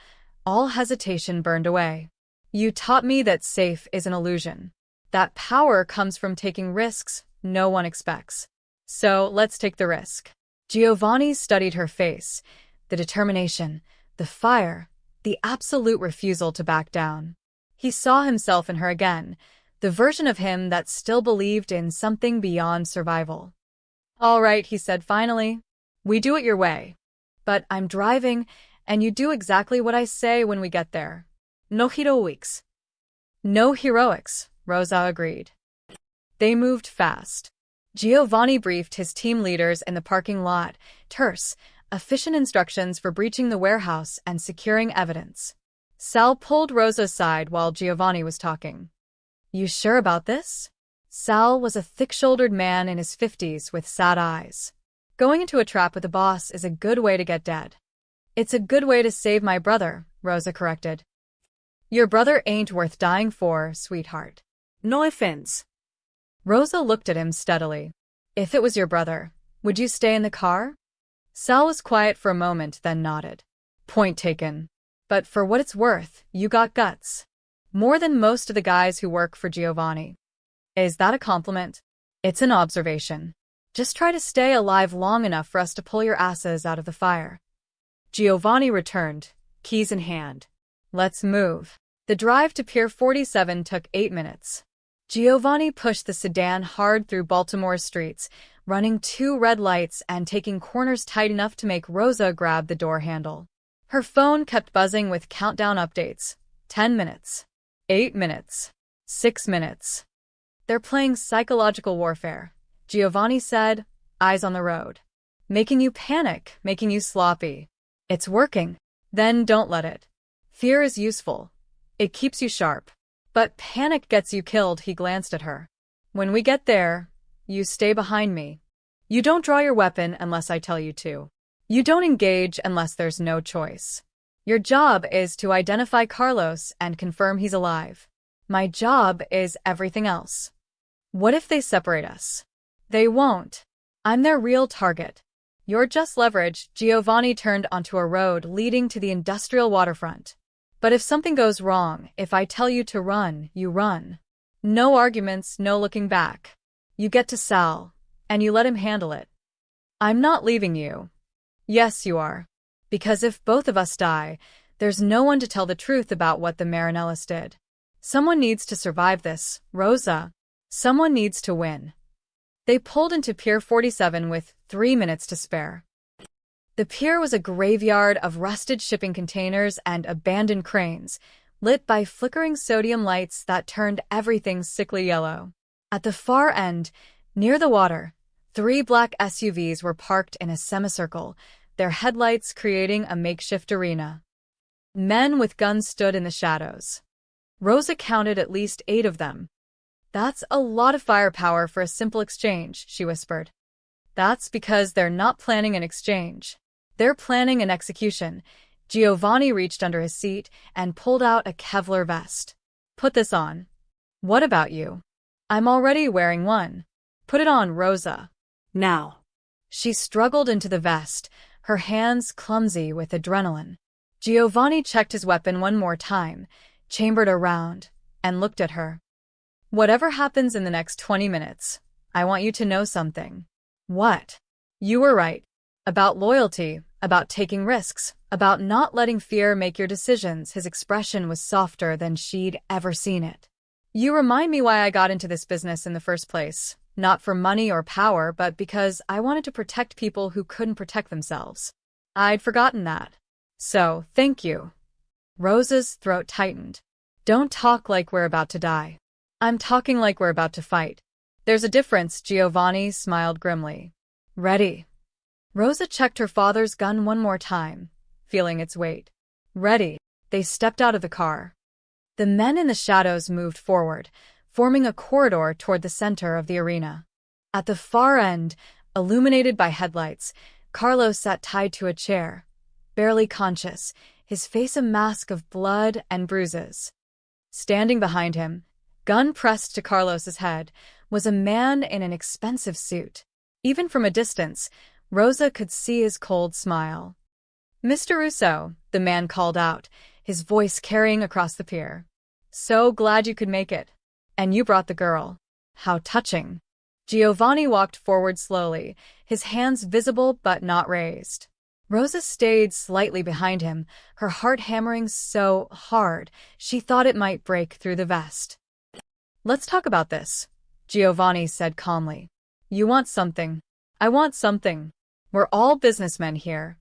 All hesitation burned away. You taught me that safe is an illusion. That power comes from taking risks no one expects. So let's take the risk. Giovanni studied her face, the determination, the fire, the absolute refusal to back down. He saw himself in her again, the version of him that still believed in something beyond survival. All right, he said finally. We do it your way. But I'm driving, and you do exactly what I say when we get there. No heroics. No heroics, Rosa agreed. They moved fast. Giovanni briefed his team leaders in the parking lot, terse, efficient instructions for breaching the warehouse and securing evidence. Sal pulled Rosa aside while Giovanni was talking. You sure about this? Sal was a thick-shouldered man in his 50s with sad eyes. Going into a trap with a boss is a good way to get dead. It's a good way to save my brother, Rosa corrected. Your brother ain't worth dying for, sweetheart. No offense. Rosa looked at him steadily. If it was your brother, would you stay in the car? Sal was quiet for a moment, then nodded. Point taken. But for what it's worth, you got guts. More than most of the guys who work for Giovanni. Is that a compliment? It's an observation. Just try to stay alive long enough for us to pull your asses out of the fire. Giovanni returned, keys in hand. Let's move. The drive to Pier 47 took 8 minutes. Giovanni pushed the sedan hard through Baltimore's streets, running 2 red lights and taking corners tight enough to make Rosa grab the door handle. Her phone kept buzzing with countdown updates. 10 minutes. 8 minutes. 6 minutes. They're playing psychological warfare, Giovanni said, eyes on the road. Making you panic, making you sloppy. It's working. Then don't let it. Fear is useful. It keeps you sharp. But panic gets you killed, he glanced at her. When we get there, you stay behind me. You don't draw your weapon unless I tell you to. You don't engage unless there's no choice. Your job is to identify Carlos and confirm he's alive. My job is everything else. What if they separate us? They won't. I'm their real target. You're just leverage. Giovanni turned onto a road leading to the industrial waterfront. But if something goes wrong, if I tell you to run, you run. No arguments, no looking back. You get to Sal, and you let him handle it. I'm not leaving you. Yes, you are. Because if both of us die, there's no one to tell the truth about what the Marinellas did. Someone needs to survive this, Rosa. Someone needs to win. They pulled into Pier 47 with 3 minutes to spare. The pier was a graveyard of rusted shipping containers and abandoned cranes, lit by flickering sodium lights that turned everything sickly yellow. At the far end, near the water, 3 black SUVs were parked in a semicircle, their headlights creating a makeshift arena. Men with guns stood in the shadows. Rosa counted at least 8 of them. That's a lot of firepower for a simple exchange, she whispered. That's because they're not planning an exchange. They're planning an execution. Giovanni reached under his seat and pulled out a Kevlar vest. Put this on. What about you? I'm already wearing one. Put it on, Rosa. Now. She struggled into the vest, her hands clumsy with adrenaline. Giovanni checked his weapon one more time, chambered a round, and looked at her. Whatever happens in the next 20 minutes, I want you to know something. What? You were right. About loyalty, about taking risks, about not letting fear make your decisions. His expression was softer than she'd ever seen it. You remind me why I got into this business in the first place. Not for money or power, but because I wanted to protect people who couldn't protect themselves. I'd forgotten that. So, thank you. Rosa's throat tightened. Don't talk like we're about to die. I'm talking like we're about to fight. There's a difference, Giovanni smiled grimly. Ready. Rosa checked her father's gun one more time, feeling its weight. Ready. They stepped out of the car. The men in the shadows moved forward, forming a corridor toward the center of the arena. At the far end, illuminated by headlights, Carlos sat tied to a chair, barely conscious, his face a mask of blood and bruises. Standing behind him, gun pressed to Carlos's head, was a man in an expensive suit. Even from a distance, Rosa could see his cold smile. Mr. Russo, the man called out, his voice carrying across the pier. So glad you could make it. And you brought the girl. How touching. Giovanni walked forward slowly, his hands visible but not raised. Rosa stayed slightly behind him, her heart hammering so hard she thought it might break through the vest. Let's talk about this, Giovanni said calmly. You want something. I want something. We're all businessmen here.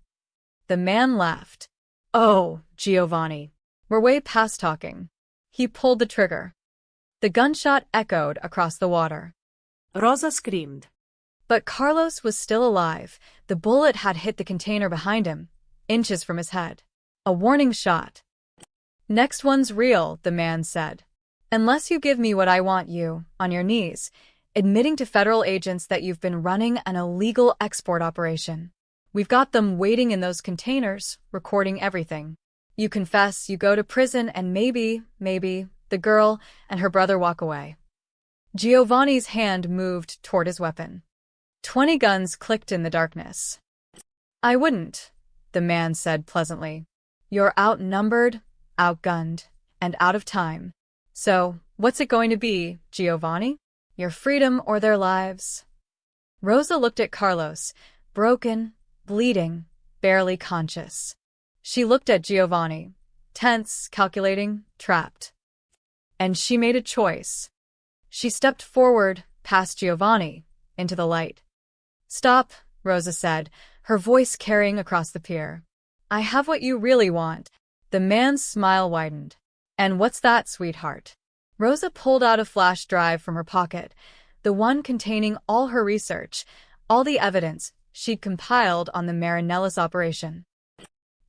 The man laughed. Oh, Giovanni. We're way past talking. He pulled the trigger. The gunshot echoed across the water. Rosa screamed. But Carlos was still alive. The bullet had hit the container behind him, inches from his head. A warning shot. Next one's real, the man said. Unless you give me what I want you, on your knees, admitting to federal agents that you've been running an illegal export operation. We've got them waiting in those containers, recording everything. You confess, you go to prison, and maybe, the girl and her brother walk away. Giovanni's hand moved toward his weapon. 20 guns clicked in the darkness. I wouldn't, the man said pleasantly. You're outnumbered, outgunned, and out of time. So, what's it going to be, Giovanni? Your freedom or their lives? Rosa looked at Carlos, broken, bleeding, barely conscious. She looked at Giovanni, tense, calculating, trapped. And she made a choice. She stepped forward, past Giovanni, into the light. Stop, Rosa said, her voice carrying across the pier. I have what you really want. The man's smile widened. And what's that, sweetheart? Rosa pulled out a flash drive from her pocket, the one containing all her research, all the evidence she'd compiled on the Marinellis operation.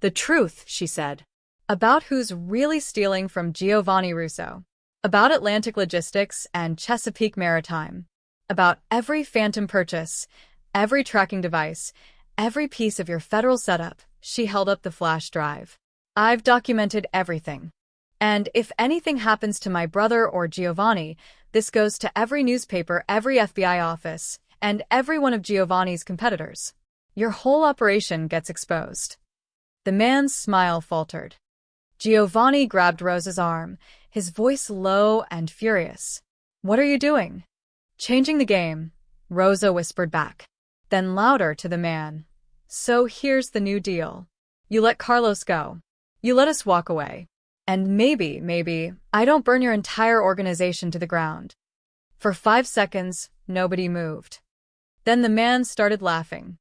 The truth, she said. About who's really stealing from Giovanni Russo. About Atlantic Logistics and Chesapeake Maritime. About every phantom purchase, every tracking device, every piece of your federal setup. She held up the flash drive. I've documented everything. And if anything happens to my brother or Giovanni, this goes to every newspaper, every FBI office, and every one of Giovanni's competitors. Your whole operation gets exposed. The man's smile faltered. Giovanni grabbed Rosa's arm, his voice low and furious. What are you doing? Changing the game, Rosa whispered back. Then louder to the man. So here's the new deal. You let Carlos go. You let us walk away. And maybe, I don't burn your entire organization to the ground. For 5 seconds, nobody moved. Then the man started laughing.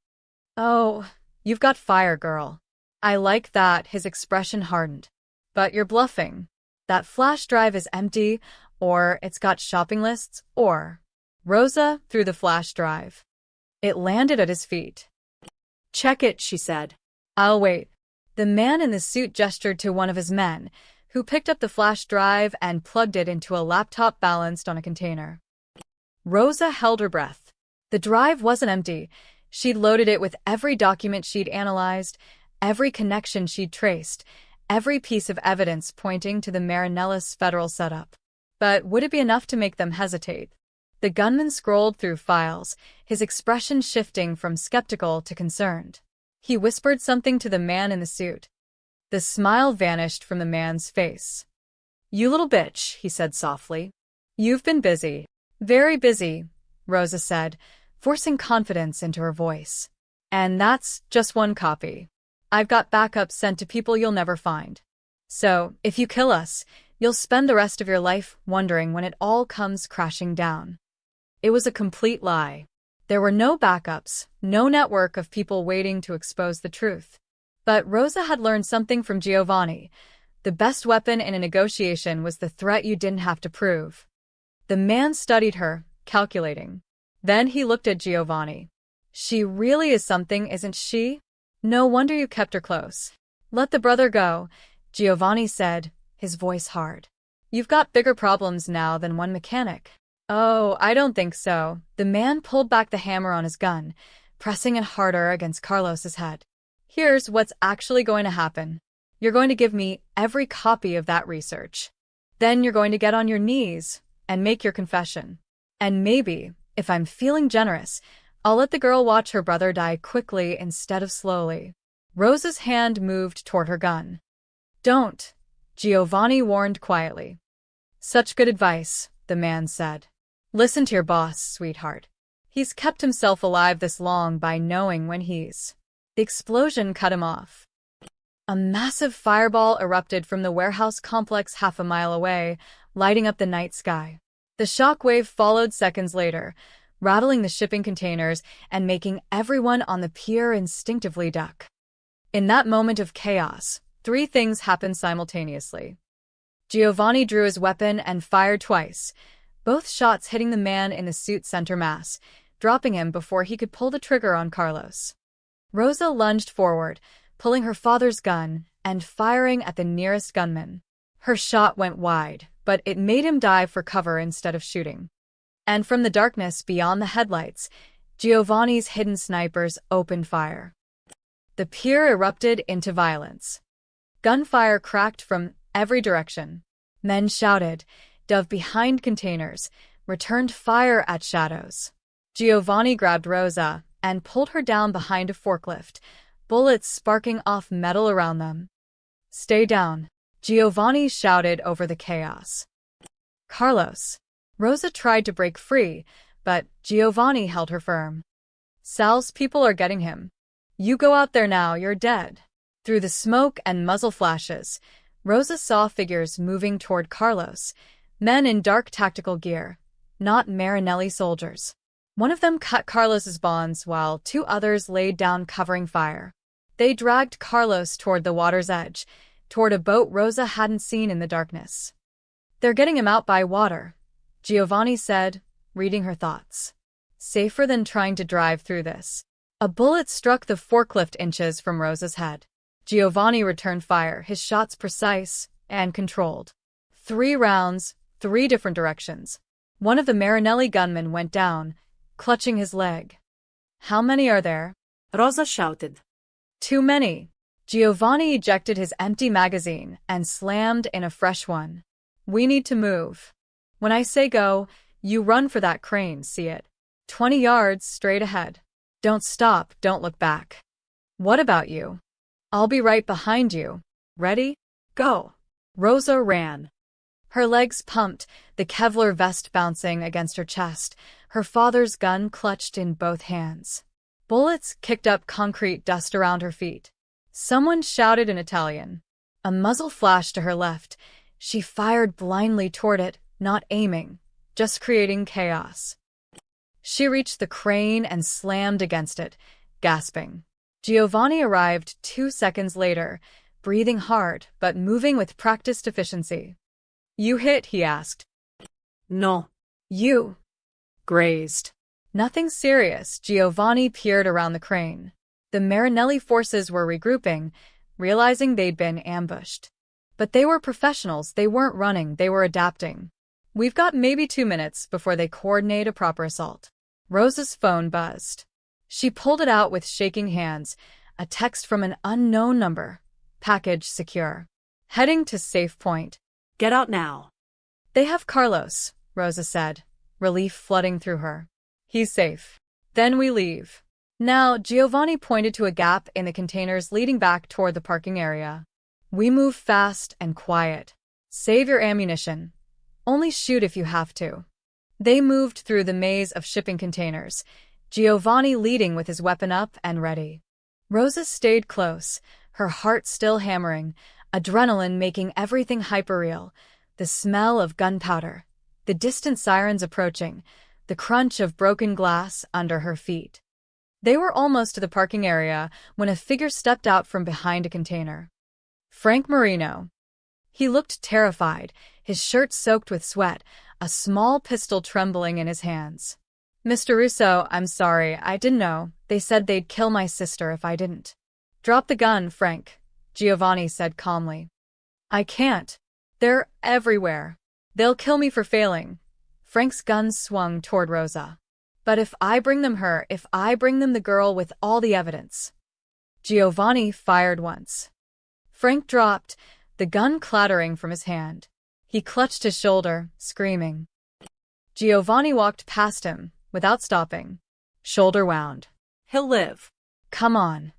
Oh, you've got fire, girl. I like that, his expression hardened. But you're bluffing. That flash drive is empty, or it's got shopping lists, or... Rosa threw the flash drive. It landed at his feet. Check it, she said. I'll wait. The man in the suit gestured to one of his men, who picked up the flash drive and plugged it into a laptop balanced on a container. Rosa held her breath. The drive wasn't empty. She'd loaded it with every document she'd analyzed, every connection she'd traced, every piece of evidence pointing to the Marinellis federal setup. But would it be enough to make them hesitate? The gunman scrolled through files, his expression shifting from skeptical to concerned. He whispered something to the man in the suit. The smile vanished from the man's face. You little bitch, he said softly. You've been busy. Very busy, Rosa said, forcing confidence into her voice. And that's just one copy. I've got backups sent to people you'll never find. So, if you kill us, you'll spend the rest of your life wondering when it all comes crashing down. It was a complete lie. There were no backups, no network of people waiting to expose the truth. But Rosa had learned something from Giovanni. The best weapon in a negotiation was the threat you didn't have to prove. The man studied her, calculating. Then he looked at Giovanni. She really is something, isn't she? No wonder you kept her close. Let the brother go, Giovanni said, his voice hard. You've got bigger problems now than one mechanic. Oh, I don't think so. The man pulled back the hammer on his gun, pressing it harder against Carlos's head. Here's what's actually going to happen. You're going to give me every copy of that research. Then you're going to get on your knees and make your confession. And maybe, if I'm feeling generous, I'll let the girl watch her brother die quickly instead of slowly. Rosa's hand moved toward her gun. Don't, Giovanni warned quietly. Such good advice, the man said. Listen to your boss, sweetheart. He's kept himself alive this long by knowing when he's... The explosion cut him off. A massive fireball erupted from the warehouse complex half a mile away, lighting up the night sky. The shockwave followed seconds later, rattling the shipping containers and making everyone on the pier instinctively duck. In that moment of chaos, 3 things happened simultaneously. Giovanni drew his weapon and fired twice, both shots hitting the man in the suit's center mass, dropping him before he could pull the trigger on Carlos. Rosa lunged forward, pulling her father's gun and firing at the nearest gunman. Her shot went wide, but it made him dive for cover instead of shooting. And from the darkness beyond the headlights, Giovanni's hidden snipers opened fire. The pier erupted into violence. Gunfire cracked from every direction. Men shouted, dove behind containers, returned fire at shadows. Giovanni grabbed Rosa and pulled her down behind a forklift, bullets sparking off metal around them. Stay down, Giovanni shouted over the chaos. Carlos. Rosa tried to break free, but Giovanni held her firm. Sal's people are getting him. You go out there now, you're dead. Through the smoke and muzzle flashes, Rosa saw figures moving toward Carlos, men in dark tactical gear, not Marinelli soldiers. One of them cut Carlos's bonds while two others laid down covering fire. They dragged Carlos toward the water's edge, toward a boat Rosa hadn't seen in the darkness. They're getting him out by water, Giovanni said, reading her thoughts. Safer than trying to drive through this. A bullet struck the forklift inches from Rosa's head. Giovanni returned fire, his shots precise and controlled. 3 rounds, 3 different directions. One of the Marinelli gunmen went down, clutching his leg. How many are there? Rosa shouted. Too many. Giovanni ejected his empty magazine and slammed in a fresh one. We need to move. When I say go, you run for that crane, see it? 20 yards straight ahead. Don't stop, don't look back. What about you? I'll be right behind you. Ready? Go. Rosa ran. Her legs pumped, the Kevlar vest bouncing against her chest, her father's gun clutched in both hands. Bullets kicked up concrete dust around her feet. Someone shouted in Italian. A muzzle flashed to her left. She fired blindly toward it, not aiming, just creating chaos. She reached the crane and slammed against it, gasping. Giovanni arrived 2 seconds later, breathing hard but moving with practiced efficiency. You hit, he asked. No. You. Grazed. Nothing serious. Giovanni peered around the crane. The Marinelli forces were regrouping, realizing they'd been ambushed. But they were professionals, they weren't running, they were adapting. We've got maybe 2 minutes before they coordinate a proper assault. Rosa's phone buzzed. She pulled it out with shaking hands, a text from an unknown number. Package secure. Heading to safe point. Get out now. They have Carlos, Rosa said, relief flooding through her. He's safe. Then we leave. Now, Giovanni pointed to a gap in the containers leading back toward the parking area. We move fast and quiet. Save your ammunition. Only shoot if you have to. They moved through the maze of shipping containers, Giovanni leading with his weapon up and ready. Rosa stayed close, her heart still hammering, adrenaline making everything hyperreal, the smell of gunpowder, the distant sirens approaching, the crunch of broken glass under her feet. They were almost to the parking area when a figure stepped out from behind a container. Frank Marino. He looked terrified, his shirt soaked with sweat, a small pistol trembling in his hands. Mr. Russo, I'm sorry, I didn't know. They said they'd kill my sister if I didn't. Drop the gun, Frank, Giovanni said calmly. I can't. They're everywhere. They'll kill me for failing. Frank's gun swung toward Rosa. But if I bring them the girl with all the evidence. Giovanni fired once. Frank dropped, the gun clattering from his hand. He clutched his shoulder, screaming. Giovanni walked past him, without stopping. Shoulder wound. He'll live. Come on.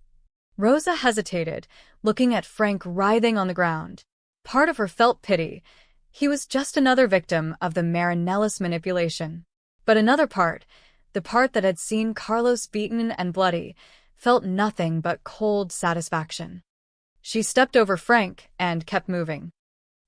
Rosa hesitated, looking at Frank writhing on the ground. Part of her felt pity. He was just another victim of the Marinellis manipulation. But another part, the part that had seen Carlos beaten and bloody, felt nothing but cold satisfaction. She stepped over Frank and kept moving.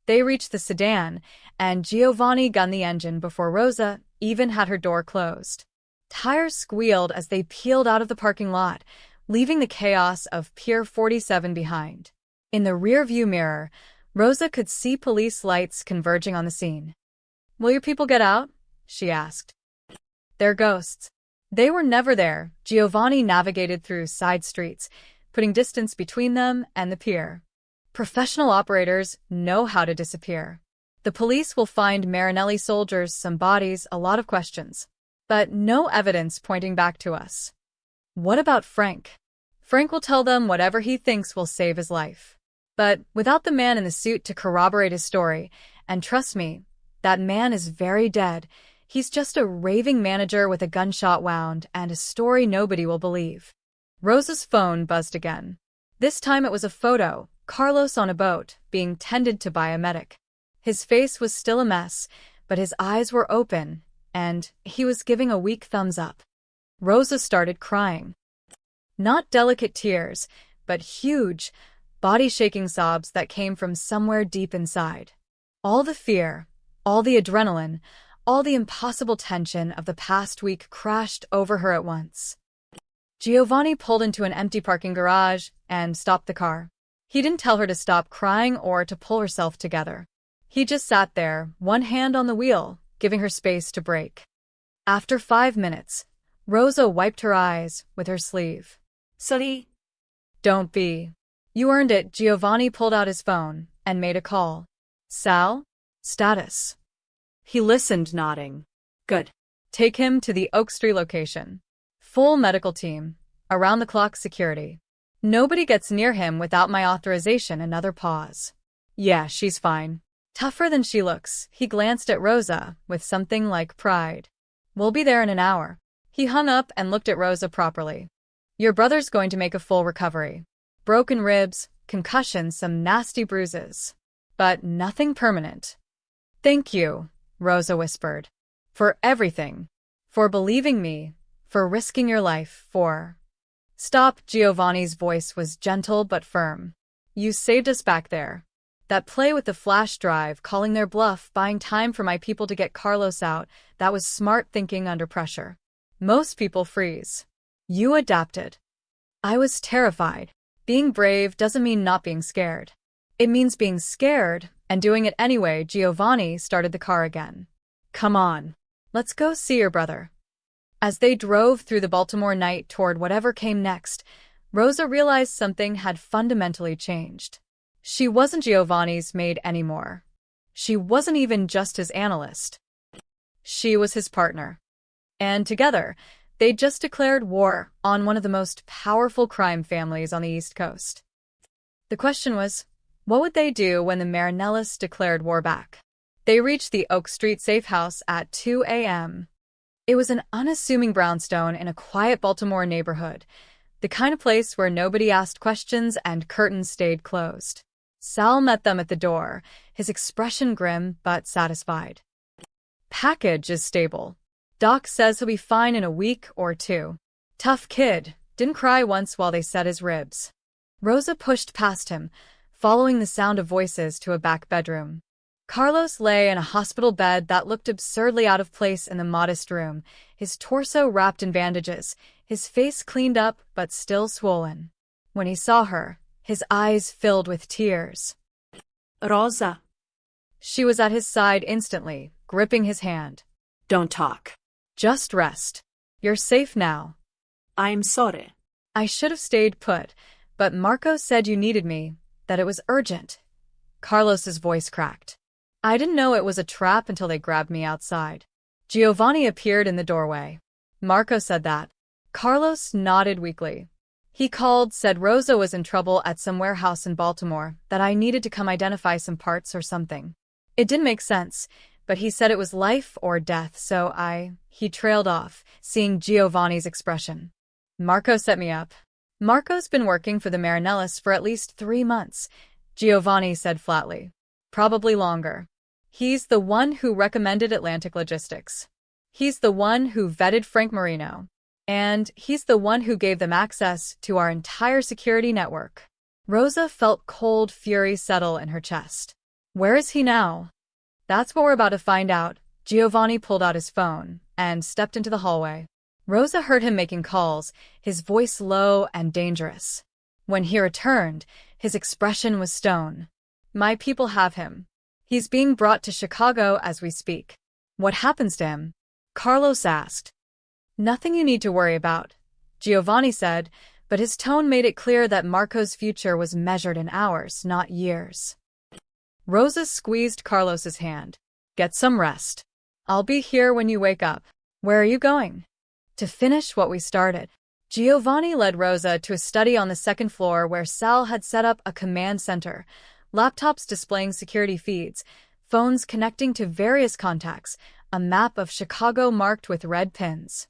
They reached the sedan, and Giovanni gunned the engine before Rosa even had her door closed. Tires squealed as they peeled out of the parking lot, leaving the chaos of Pier 47 behind. In the rear-view mirror, Rosa could see police lights converging on the scene. Will your people get out? She asked. They're ghosts. They were never there. Giovanni navigated through side streets, putting distance between them and the pier. Professional operators know how to disappear. The police will find Marinelli soldiers, some bodies, a lot of questions. But no evidence pointing back to us. What about Frank? Frank will tell them whatever he thinks will save his life. But without the man in the suit to corroborate his story, and trust me, that man is very dead, he's just a raving manager with a gunshot wound and a story nobody will believe. Rosa's phone buzzed again. This time it was a photo, Carlos on a boat, being tended to by a medic. His face was still a mess, but his eyes were open, and he was giving a weak thumbs up. Rosa started crying. Not delicate tears, but huge, body-shaking sobs that came from somewhere deep inside. All the fear, all the adrenaline, all the impossible tension of the past week crashed over her at once. Giovanni pulled into an empty parking garage and stopped the car. He didn't tell her to stop crying or to pull herself together. He just sat there, one hand on the wheel, giving her space to break. After 5 minutes, Rosa wiped her eyes with her sleeve. Sorry. Don't be. You earned it. Giovanni pulled out his phone and made a call. Sal? Status. He listened, nodding. Good. Take him to the Oak Street location. Full medical team. Around-the-clock security. Nobody gets near him without my authorization. Another pause. Yeah, she's fine. Tougher than she looks. He glanced at Rosa with something like pride. We'll be there in an hour. He hung up and looked at Rosa properly. Your brother's going to make a full recovery. Broken ribs, concussions, some nasty bruises. But nothing permanent. Thank you, Rosa whispered. For everything. For believing me. For risking your life. For... Stop. Giovanni's voice was gentle but firm. You saved us back there. That play with the flash drive, calling their bluff, buying time for my people to get Carlos out, that was smart thinking under pressure. Most people freeze. You adapted. I was terrified. Being brave doesn't mean not being scared. It means being scared and doing it anyway. Giovanni started the car again. Come on. Let's go see your brother. As they drove through the Baltimore night toward whatever came next, Rosa realized something had fundamentally changed. She wasn't Giovanni's maid anymore. She wasn't even just his analyst. She was his partner. And together, they'd just declared war on one of the most powerful crime families on the East Coast. The question was, what would they do when the Marinellis declared war back? They reached the Oak Street safe house at 2 a.m. It was an unassuming brownstone in a quiet Baltimore neighborhood, the kind of place where nobody asked questions and curtains stayed closed. Sal met them at the door, his expression grim but satisfied. Package is stable. Doc says he'll be fine in a week or two. Tough kid, didn't cry once while they set his ribs. Rosa pushed past him, following the sound of voices to a back bedroom. Carlos lay in a hospital bed that looked absurdly out of place in the modest room, his torso wrapped in bandages, his face cleaned up but still swollen. When he saw her, his eyes filled with tears. Rosa. She was at his side instantly, gripping his hand. Don't talk. Just rest. You're safe now. I'm sorry. I should have stayed put, but Marco said you needed me, that it was urgent. Carlos's voice cracked. I didn't know it was a trap until they grabbed me outside. Giovanni appeared in the doorway. Marco said that. Carlos nodded weakly. He called, said Rosa was in trouble at some warehouse in Baltimore, that I needed to come identify some parts or something. It didn't make sense, but he said it was life or death, so He trailed off, seeing Giovanni's expression. Marco set me up. Marco's been working for the Marinellis for at least 3 months, Giovanni said flatly. Probably longer. He's the one who recommended Atlantic Logistics. He's the one who vetted Frank Marino. And he's the one who gave them access to our entire security network. Rosa felt cold fury settle in her chest. Where is he now? That's what we're about to find out. Giovanni pulled out his phone and stepped into the hallway. Rosa heard him making calls, his voice low and dangerous. When he returned, his expression was stone. My people have him. He's being brought to Chicago as we speak. What happens to him? Carlos asked. Nothing you need to worry about, Giovanni said, but his tone made it clear that Marco's future was measured in hours, not years. Rosa squeezed Carlos's hand. Get some rest. I'll be here when you wake up. Where are you going? To finish what we started. Giovanni led Rosa to a study on the second floor where Sal had set up a command center, laptops displaying security feeds, phones connecting to various contacts, a map of Chicago marked with red pins.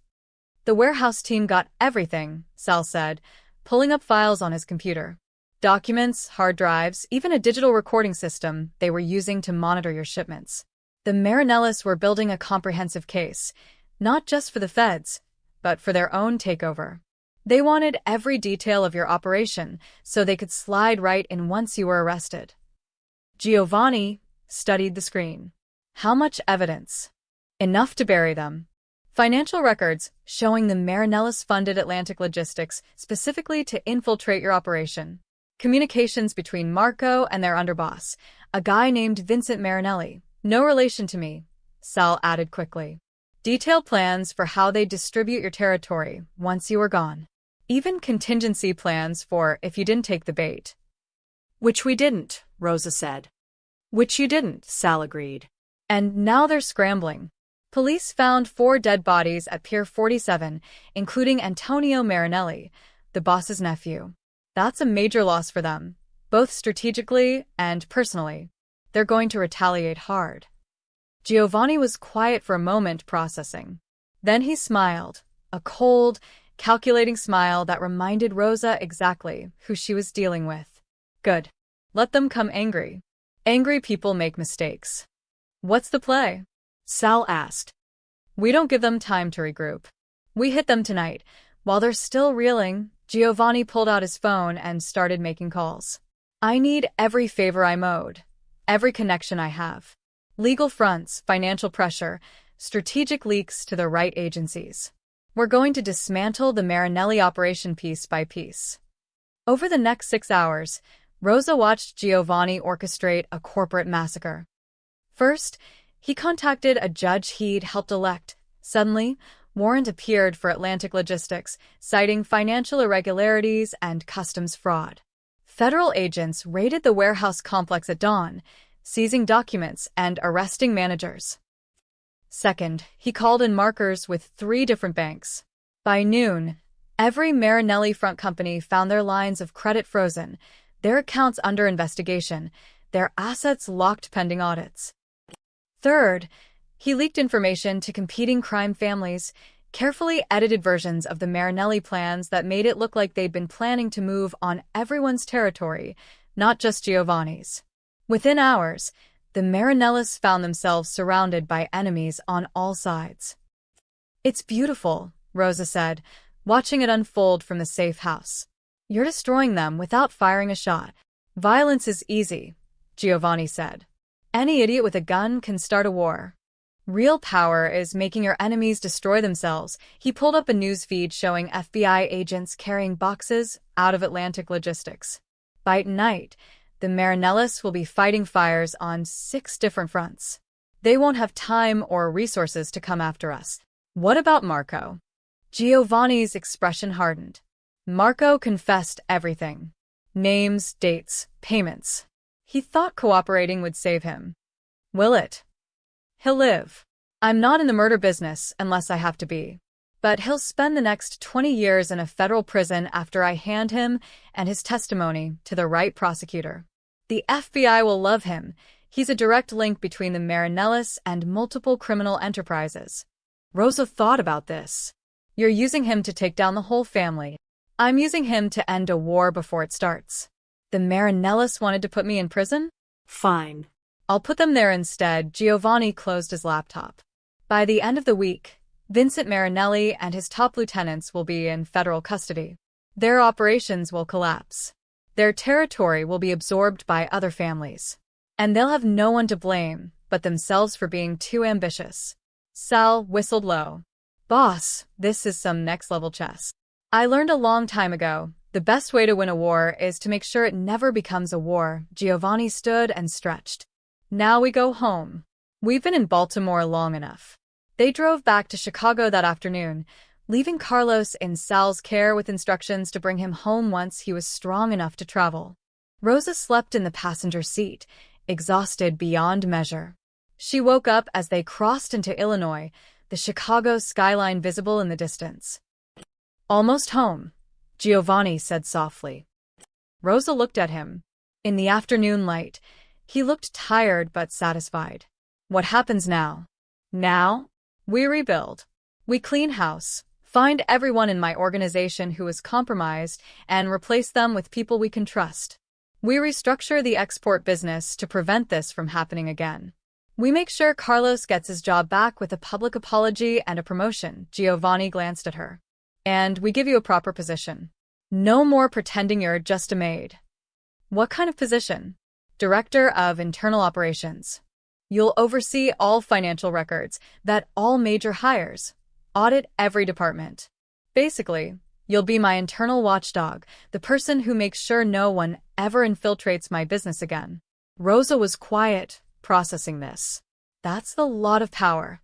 The warehouse team got everything, Sal said, pulling up files on his computer. Documents, hard drives, even a digital recording system they were using to monitor your shipments. The Marinellis were building a comprehensive case, not just for the feds, but for their own takeover. They wanted every detail of your operation so they could slide right in once you were arrested. Giovanni studied the screen. How much evidence? Enough to bury them. Financial records showing the Marinellis funded Atlantic Logistics specifically to infiltrate your operation. Communications between Marco and their underboss, a guy named Vincent Marinelli. No relation to me, Sal added quickly. Detailed plans for how they distribute your territory once you are gone. Even contingency plans for if you didn't take the bait. Which we didn't, Rosa said. Which you didn't, Sal agreed. And now they're scrambling. Police found 4 dead bodies at Pier 47, including Antonio Marinelli, the boss's nephew. That's a major loss for them, both strategically and personally. They're going to retaliate hard. Giovanni was quiet for a moment, processing. Then he smiled, a cold, calculating smile that reminded Rosa exactly who she was dealing with. Good. Let them come angry. Angry people make mistakes. What's the play? Sal asked. We don't give them time to regroup. We hit them tonight. While they're still reeling, Giovanni pulled out his phone and started making calls. I need every favor I'm owed. Every connection I have. Legal fronts, financial pressure, strategic leaks to the right agencies. We're going to dismantle the Marinelli operation piece by piece. Over the next 6 hours, Rosa watched Giovanni orchestrate a corporate massacre. First, he contacted a judge he'd helped elect. Suddenly, warrant appeared for Atlantic Logistics, citing financial irregularities and customs fraud. Federal agents raided the warehouse complex at dawn, seizing documents and arresting managers. Second, he called in markers with 3 different banks. By noon, every Marinelli front company found their lines of credit frozen, their accounts under investigation, their assets locked pending audits. Third, he leaked information to competing crime families, carefully edited versions of the Marinelli plans that made it look like they'd been planning to move on everyone's territory, not just Giovanni's. Within hours, the Marinellis found themselves surrounded by enemies on all sides. It's beautiful, Rosa said, watching it unfold from the safe house. You're destroying them without firing a shot. Violence is easy, Giovanni said. Any idiot with a gun can start a war. Real power is making your enemies destroy themselves. He pulled up a news feed showing FBI agents carrying boxes out of Atlantic Logistics. By night, the Marinellis will be fighting fires on 6 different fronts. They won't have time or resources to come after us. What about Marco? Giovanni's expression hardened. Marco confessed everything. Names, dates, payments. He thought cooperating would save him. Will it? He'll live. I'm not in the murder business unless I have to be. But he'll spend the next 20 years in a federal prison after I hand him and his testimony to the right prosecutor. The FBI will love him. He's a direct link between the Marinellis and multiple criminal enterprises. Rosa thought about this. You're using him to take down the whole family. I'm using him to end a war before it starts. The Marinellis wanted to put me in prison? Fine. I'll put them there instead. Giovanni closed his laptop. By the end of the week, Vincent Marinelli and his top lieutenants will be in federal custody. Their operations will collapse. Their territory will be absorbed by other families. And they'll have no one to blame but themselves for being too ambitious. Sal whistled low. Boss, this is some next-level chess. I learned a long time ago, the best way to win a war is to make sure it never becomes a war. Giovanni stood and stretched. Now we go home. We've been in Baltimore long enough. They drove back to Chicago that afternoon, leaving Carlos in Sal's care with instructions to bring him home once he was strong enough to travel. Rosa slept in the passenger seat, exhausted beyond measure. She woke up as they crossed into Illinois, the Chicago skyline visible in the distance. Almost home, Giovanni said softly. Rosa looked at him. In the afternoon light, he looked tired but satisfied. What happens now? Now? We rebuild. We clean house, Find everyone in my organization who is compromised and replace them with people we can trust. We restructure the export business to prevent this from happening again. We make sure Carlos gets his job back with a public apology and a promotion. Giovanni glanced at her. And we give you a proper position. No more pretending you're just a maid. What kind of position? Director of Internal Operations. You'll oversee all financial records, vet all major hires, audit every department. Basically, you'll be my internal watchdog, the person who makes sure no one ever infiltrates my business again. Rosa was quiet, processing this. That's a lot of power.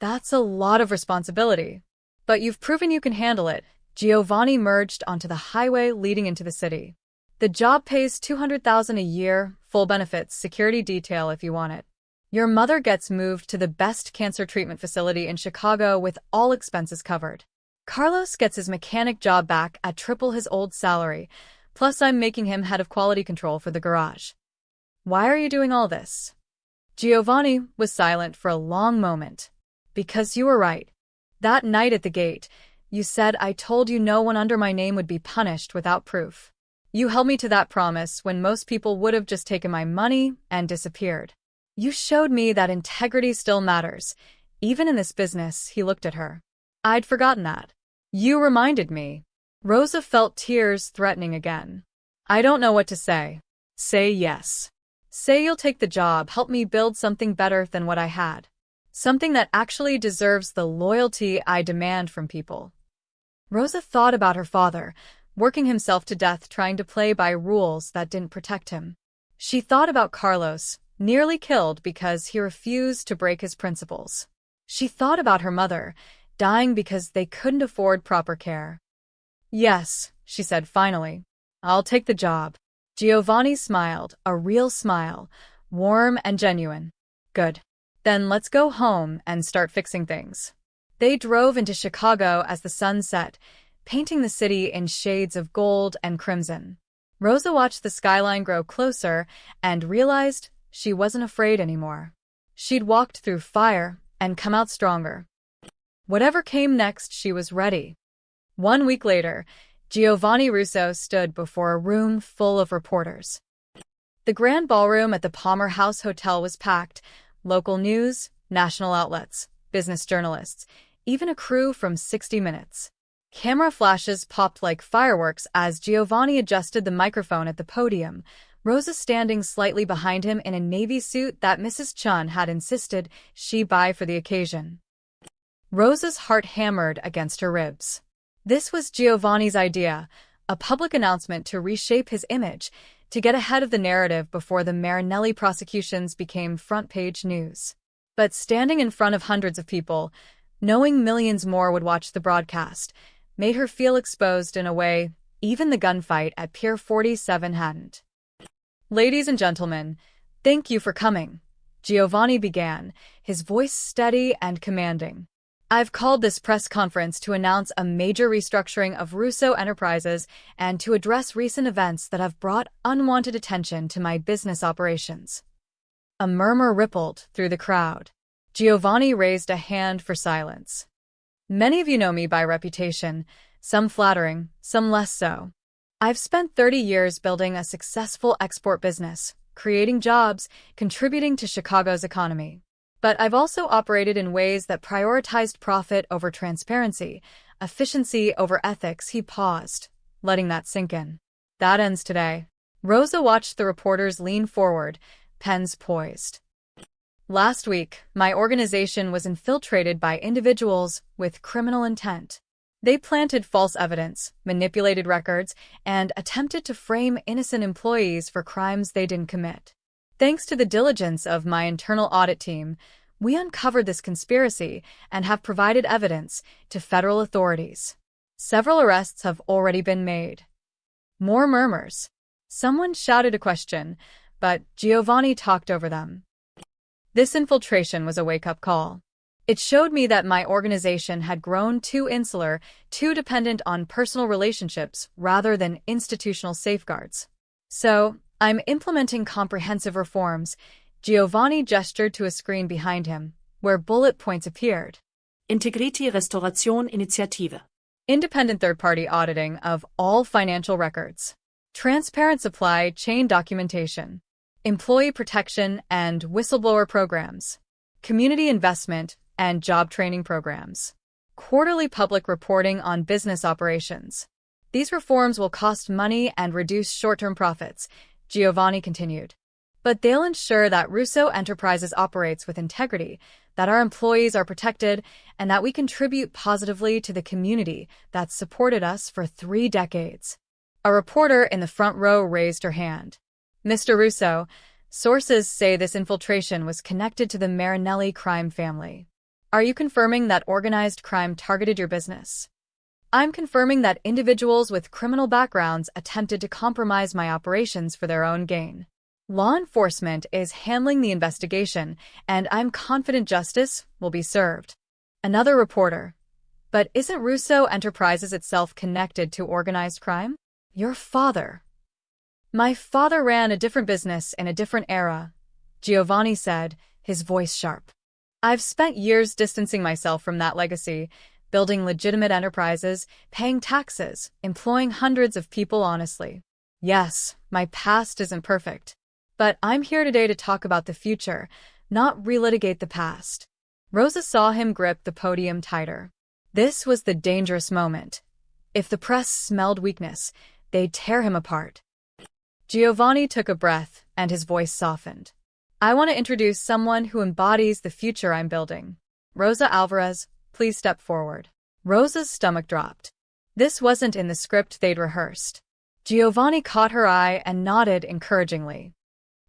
That's a lot of responsibility. But you've proven you can handle it. Giovanni merged onto the highway leading into the city. The job pays $200,000 a year, full benefits, security detail if you want it. Your mother gets moved to the best cancer treatment facility in Chicago with all expenses covered. Carlos gets his mechanic job back at triple his old salary, plus I'm making him head of quality control for the garage. Why are you doing all this? Giovanni was silent for a long moment. Because you were right. That night at the gate, you said I told you no one under my name would be punished without proof. You held me to that promise when most people would have just taken my money and disappeared. You showed me that integrity still matters. Even in this business, he looked at her. I'd forgotten that. You reminded me. Rosa felt tears threatening again. I don't know what to say. Say yes. Say you'll take the job, help me build something better than what I had. Something that actually deserves the loyalty I demand from people. Rosa thought about her father, working himself to death trying to play by rules that didn't protect him. She thought about Carlos, nearly killed because he refused to break his principles. She thought about her mother, dying because they couldn't afford proper care. Yes, she said finally. I'll take the job. Giovanni smiled, a real smile, warm and genuine. Good. Then let's go home and start fixing things. They drove into Chicago as the sun set, painting the city in shades of gold and crimson. Rosa watched the skyline grow closer and realized she wasn't afraid anymore. She'd walked through fire and come out stronger. Whatever came next, she was ready. 1 week later, Giovanni Russo stood before a room full of reporters. The grand ballroom at the Palmer House Hotel was packed. Local news, national outlets, business journalists, even a crew from 60 Minutes. Camera flashes popped like fireworks as Giovanni adjusted the microphone at the podium, Rosa standing slightly behind him in a navy suit that Mrs. Chun had insisted she buy for the occasion. Rosa's heart hammered against her ribs. This was Giovanni's idea, a public announcement to reshape his image, to get ahead of the narrative before the Marinelli prosecutions became front-page news. But standing in front of hundreds of people, knowing millions more would watch the broadcast, made her feel exposed in a way even the gunfight at Pier 47 hadn't. Ladies and gentlemen, thank you for coming, Giovanni began, his voice steady and commanding. I've called this press conference to announce a major restructuring of Russo Enterprises and to address recent events that have brought unwanted attention to my business operations. A murmur rippled through the crowd. Giovanni raised a hand for silence. Many of you know me by reputation, some flattering, some less so. I've spent 30 years building a successful export business, creating jobs, contributing to Chicago's economy. But I've also operated in ways that prioritized profit over transparency, efficiency over ethics. He paused, letting that sink in. That ends today. Rosa watched the reporters lean forward, pens poised. Last week, my organization was infiltrated by individuals with criminal intent. They planted false evidence, manipulated records, and attempted to frame innocent employees for crimes they didn't commit. Thanks to the diligence of my internal audit team, we uncovered this conspiracy and have provided evidence to federal authorities. Several arrests have already been made. More murmurs. Someone shouted a question, but Giovanni talked over them. This infiltration was a wake-up call. It showed me that my organization had grown too insular, too dependent on personal relationships rather than institutional safeguards. So, I'm implementing comprehensive reforms. Giovanni gestured to a screen behind him, where bullet points appeared. Integritätsrestauration-Initiative. Independent third-party auditing of all financial records. Transparent supply chain documentation. Employee protection and whistleblower programs. Community investment and job training programs. Quarterly public reporting on business operations. These reforms will cost money and reduce short-term profits, Giovanni continued. But they'll ensure that Russo Enterprises operates with integrity, that our employees are protected, and that we contribute positively to the community that's supported us for 3 decades. A reporter in the front row raised her hand. Mr. Russo, sources say this infiltration was connected to the Marinelli crime family. Are you confirming that organized crime targeted your business? I'm confirming that individuals with criminal backgrounds attempted to compromise my operations for their own gain. Law enforcement is handling the investigation, and I'm confident justice will be served. Another reporter. But isn't Russo Enterprises itself connected to organized crime? Your father. My father ran a different business in a different era, Giovanni said, his voice sharp. I've spent years distancing myself from that legacy, building legitimate enterprises, paying taxes, employing hundreds of people honestly. Yes, my past isn't perfect. But I'm here today to talk about the future, not relitigate the past. Rosa saw him grip the podium tighter. This was the dangerous moment. If the press smelled weakness, they'd tear him apart. Giovanni took a breath, and his voice softened. I want to introduce someone who embodies the future I'm building. Rosa Alvarez, please step forward. Rosa's stomach dropped. This wasn't in the script they'd rehearsed. Giovanni caught her eye and nodded encouragingly.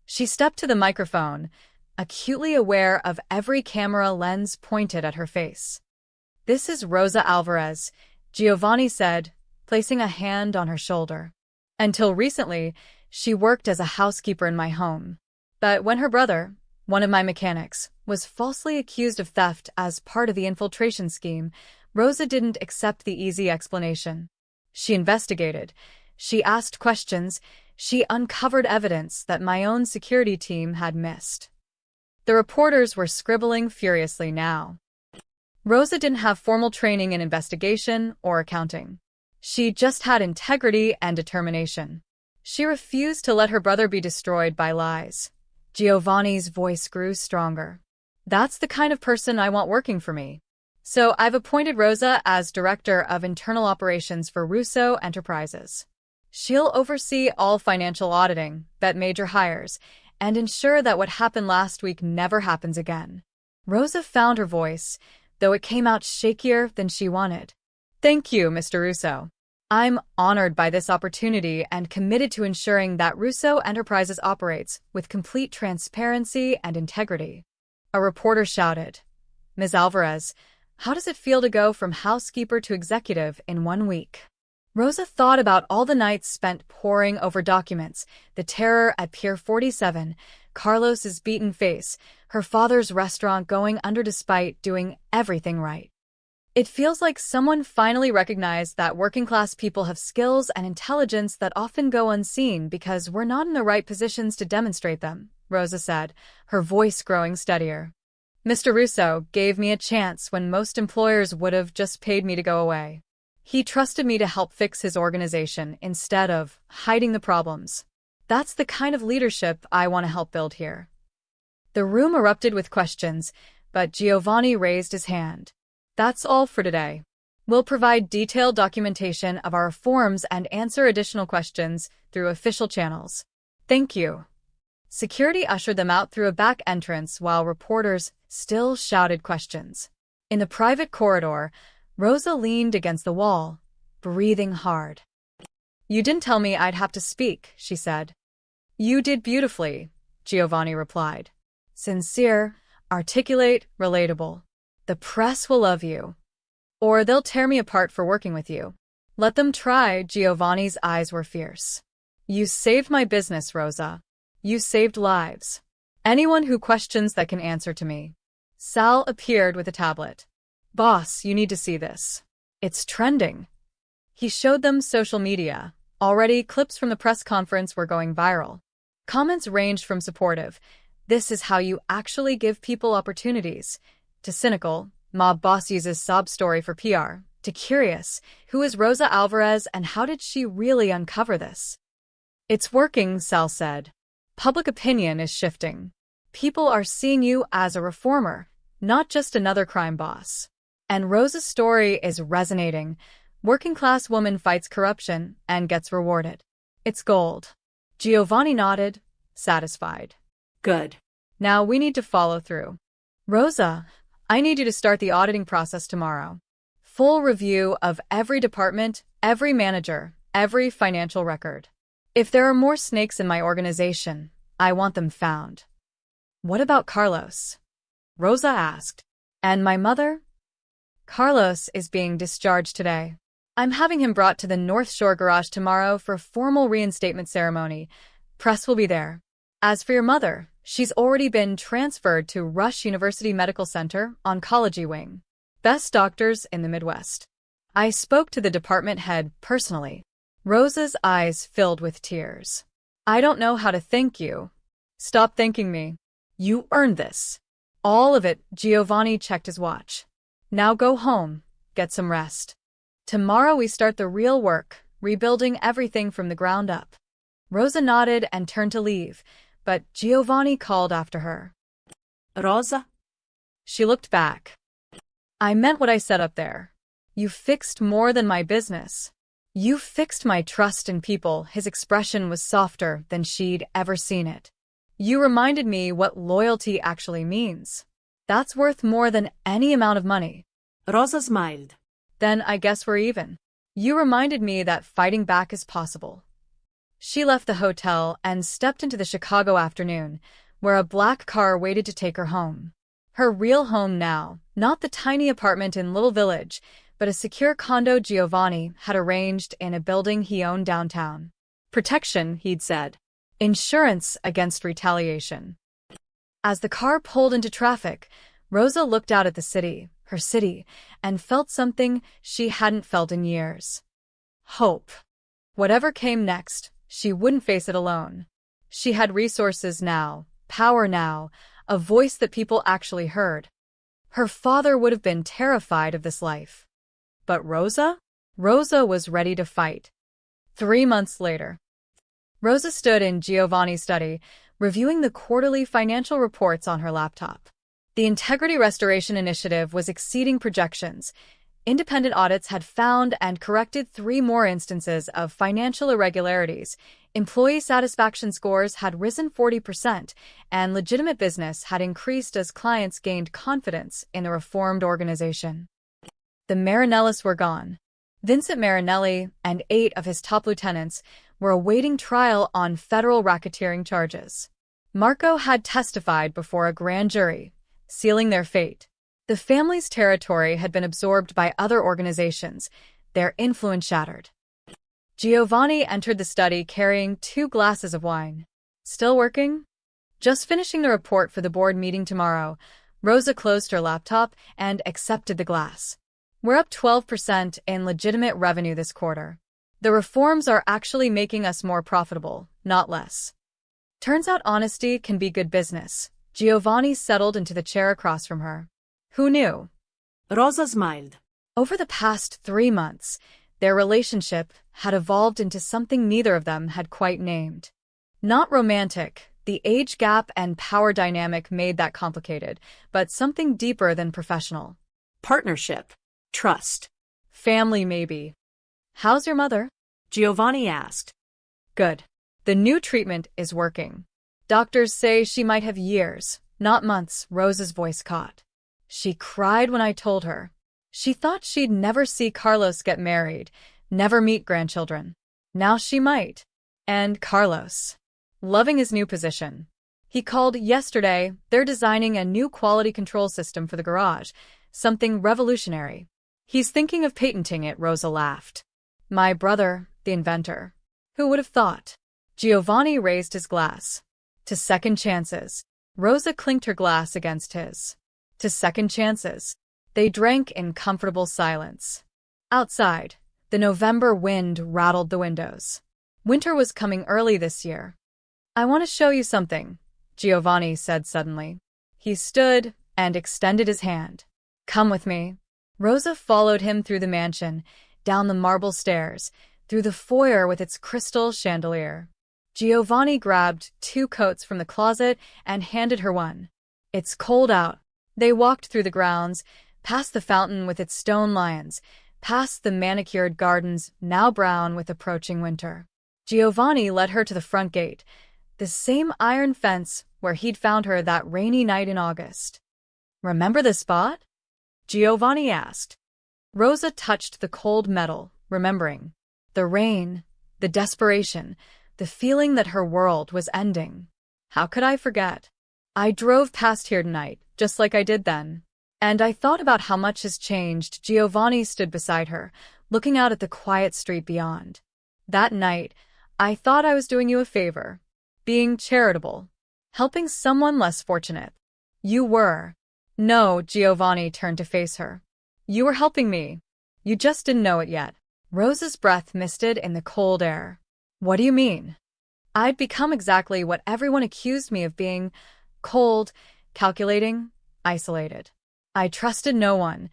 She stepped to the microphone, acutely aware of every camera lens pointed at her face. This is Rosa Alvarez, Giovanni said, placing a hand on her shoulder. Until recently, she worked as a housekeeper in my home. But when her brother, one of my mechanics, was falsely accused of theft as part of the infiltration scheme, Rosa didn't accept the easy explanation. She investigated. She asked questions. She uncovered evidence that my own security team had missed. The reporters were scribbling furiously now. Rosa didn't have formal training in investigation or accounting. She just had integrity and determination. She refused to let her brother be destroyed by lies. Giovanni's voice grew stronger. That's the kind of person I want working for me. So I've appointed Rosa as Director of Internal Operations for Russo Enterprises. She'll oversee all financial auditing, vet major hires, and ensure that what happened last week never happens again. Rosa found her voice, though it came out shakier than she wanted. Thank you, Mr. Russo. I'm honored by this opportunity and committed to ensuring that Russo Enterprises operates with complete transparency and integrity. A reporter shouted, Ms. Alvarez, how does it feel to go from housekeeper to executive in 1 week? Rosa thought about all the nights spent poring over documents, the terror at Pier 47, Carlos's beaten face, her father's restaurant going under despite doing everything right. It feels like someone finally recognized that working-class people have skills and intelligence that often go unseen because we're not in the right positions to demonstrate them, Rosa said, her voice growing steadier. Mr. Russo gave me a chance when most employers would have just paid me to go away. He trusted me to help fix his organization instead of hiding the problems. That's the kind of leadership I want to help build here. The room erupted with questions, but Giovanni raised his hand. That's all for today. We'll provide detailed documentation of our reforms and answer additional questions through official channels. Thank you. Security ushered them out through a back entrance while reporters still shouted questions. In the private corridor, Rosa leaned against the wall, breathing hard. You didn't tell me I'd have to speak, she said. You did beautifully, Giovanni replied. Sincere, articulate, relatable. The press will love you. Or they'll tear me apart for working with you. Let them try, Giovanni's eyes were fierce. You saved my business, Rosa. You saved lives. Anyone who questions that can answer to me. Sal appeared with a tablet. Boss, you need to see this. It's trending. He showed them social media. Already, clips from the press conference were going viral. Comments ranged from supportive, "This is how you actually give people opportunities," to cynical, Mob boss uses sob story for PR. To curious, who is Rosa Alvarez and how did she really uncover this? It's working, Sal said. Public opinion is shifting. People are seeing you as a reformer, not just another crime boss. And Rosa's story is resonating. Working-class woman fights corruption and gets rewarded. It's gold. Giovanni nodded, satisfied. Good. Now we need to follow through. Rosa, I need you to start the auditing process tomorrow. Full review of every department, every manager, every financial record. If there are more snakes in my organization, I want them found. What about Carlos? Rosa asked. And my mother? Carlos is being discharged today. I'm having him brought to the North Shore garage tomorrow for a formal reinstatement ceremony. Press will be there. As for your mother, she's already been transferred to Rush University Medical Center, Oncology Wing. Best doctors in the Midwest. I spoke to the department head personally. Rosa's eyes filled with tears. I don't know how to thank you. Stop thanking me. You earned this. All of it. Giovanni checked his watch. Now go home, get some rest. Tomorrow we start the real work, rebuilding everything from the ground up. Rosa nodded and turned to leave, but Giovanni called after her. Rosa? She looked back. I meant what I said up there. You fixed more than my business. You fixed my trust in people. His expression was softer than she'd ever seen it. You reminded me what loyalty actually means. That's worth more than any amount of money. Rosa smiled. Then I guess we're even. You reminded me that fighting back is possible. She left the hotel and stepped into the Chicago afternoon, where a black car waited to take her home. Her real home now, not the tiny apartment in Little Village, but a secure condo Giovanni had arranged in a building he owned downtown. Protection, he'd said. Insurance against retaliation. As the car pulled into traffic, Rosa looked out at the city, her city, and felt something she hadn't felt in years. Hope. Whatever came next, she wouldn't face it alone. She had resources now, power now, a voice that people actually heard. Her father would have been terrified of this life. But Rosa? Rosa was ready to fight. 3 months later. Rosa stood in Giovanni's study, reviewing the quarterly financial reports on her laptop. The Integrity Restoration Initiative was exceeding projections. Independent audits had found and corrected 3 more instances of financial irregularities. Employee satisfaction scores had risen 40%, and legitimate business had increased as clients gained confidence in the reformed organization. The Marinellis were gone. Vincent Marinelli and 8 of his top lieutenants were awaiting trial on federal racketeering charges. Marco had testified before a grand jury, sealing their fate. The family's territory had been absorbed by other organizations, their influence shattered. Giovanni entered the study carrying 2 glasses of wine. Still working? Just finishing the report for the board meeting tomorrow. Rosa closed her laptop and accepted the glass. We're up 12% in legitimate revenue this quarter. The reforms are actually making us more profitable, not less. Turns out honesty can be good business. Giovanni settled into the chair across from her. Who knew? Rosa smiled. Over the past 3 months, their relationship had evolved into something neither of them had quite named. Not romantic, the age gap and power dynamic made that complicated, but something deeper than professional. Partnership. Trust. Family, maybe. How's your mother? Giovanni asked. Good. The new treatment is working. Doctors say she might have years, not months. Rosa's voice caught. She cried when I told her. She thought she'd never see Carlos get married, never meet grandchildren. Now she might. And Carlos. Loving his new position. He called yesterday. They're designing a new quality control system for the garage, something revolutionary. He's thinking of patenting it, Rosa laughed. My brother, the inventor. Who would have thought? Giovanni raised his glass. To second chances. Rosa clinked her glass against his. To second chances. They drank in comfortable silence. Outside, the November wind rattled the windows. Winter was coming early this year. I want to show you something, Giovanni said suddenly. He stood and extended his hand. Come with me. Rosa followed him through the mansion, down the marble stairs, through the foyer with its crystal chandelier. Giovanni grabbed 2 coats from the closet and handed her one. It's cold out. They walked through the grounds, past the fountain with its stone lions, past the manicured gardens now brown with approaching winter. Giovanni led her to the front gate, the same iron fence where he'd found her that rainy night in August. Remember the spot? Giovanni asked. Rosa touched the cold metal, remembering. The rain, the desperation, the feeling that her world was ending. How could I forget? I drove past here tonight, just like I did then. And I thought about how much has changed. Giovanni stood beside her, looking out at the quiet street beyond. That night, I thought I was doing you a favor. Being charitable. Helping someone less fortunate. You were. No, Giovanni turned to face her. You were helping me. You just didn't know it yet. Rosa's breath misted in the cold air. What do you mean? I'd become exactly what everyone accused me of being: cold, calculating, isolated. I trusted no one,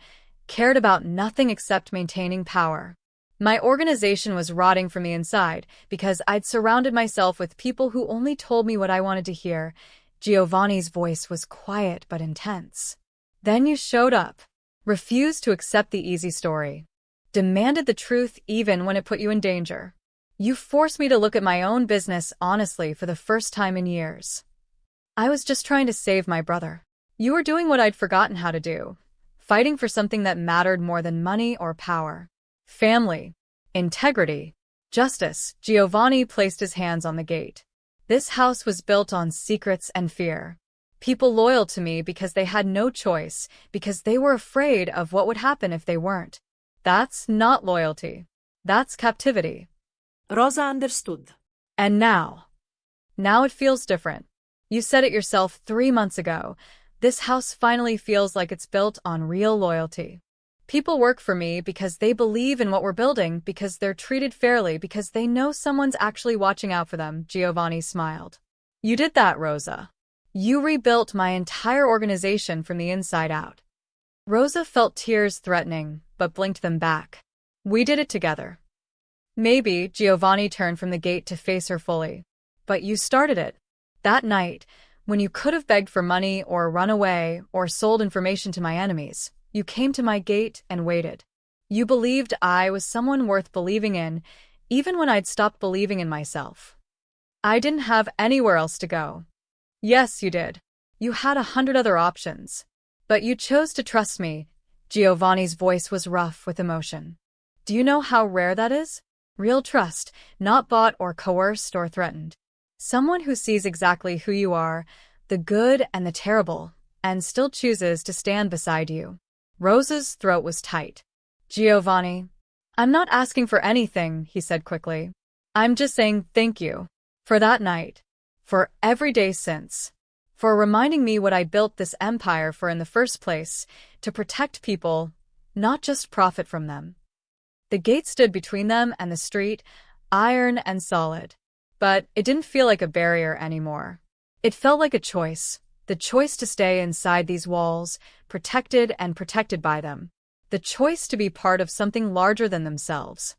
cared about nothing except maintaining power. My organization was rotting from the inside because I'd surrounded myself with people who only told me what I wanted to hear. Giovanni's voice was quiet but intense. Then you showed up, refused to accept the easy story, demanded the truth even when it put you in danger. You forced me to look at my own business honestly for the first time in years. I was just trying to save my brother. You were doing what I'd forgotten how to do, fighting for something that mattered more than money or power. Family, integrity, justice. Giovanni placed his hands on the gate. This house was built on secrets and fear. People loyal to me because they had no choice, because they were afraid of what would happen if they weren't. That's not loyalty. That's captivity. Rosa understood. And now it feels different. You said it yourself 3 months ago. This house finally feels like it's built on real loyalty. People work for me because they believe in what we're building, because they're treated fairly, because they know someone's actually watching out for them. Giovanni smiled. You did that, Rosa. You rebuilt my entire organization from the inside out. Rosa felt tears threatening, but blinked them back. We did it together. Maybe. Giovanni turned from the gate to face her fully. But you started it. That night, when you could have begged for money or run away or sold information to my enemies, you came to my gate and waited. You believed I was someone worth believing in, even when I'd stopped believing in myself. I didn't have anywhere else to go. Yes, you did. You had 100 other options. But you chose to trust me. Giovanni's voice was rough with emotion. Do you know how rare that is? Real trust, not bought or coerced or threatened. Someone who sees exactly who you are, the good and the terrible, and still chooses to stand beside you. Rosa's throat was tight. Giovanni, I'm not asking for anything, he said quickly. I'm just saying thank you. For that night. For every day since. For reminding me what I built this empire for in the first place, to protect people, not just profit from them. The gate stood between them and the street, iron and solid. But it didn't feel like a barrier anymore. It felt like a choice. The choice to stay inside these walls, protected and protected by them. The choice to be part of something larger than themselves.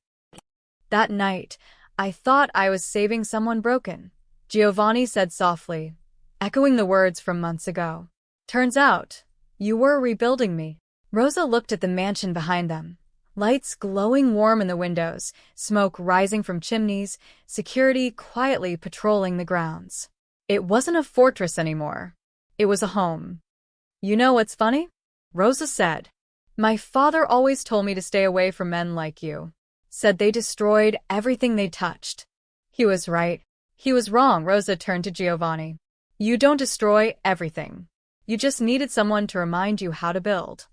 That night, I thought I was saving someone broken, Giovanni said softly, echoing the words from months ago. Turns out, you were rebuilding me. Rosa looked at the mansion behind them. Lights glowing warm in the windows, smoke rising from chimneys, security quietly patrolling the grounds. It wasn't a fortress anymore. It was a home. You know what's funny? Rosa said. My father always told me to stay away from men like you. Said they destroyed everything they touched. He was right. He was wrong. Rosa turned to Giovanni. You don't destroy everything. You just needed someone to remind you how to build.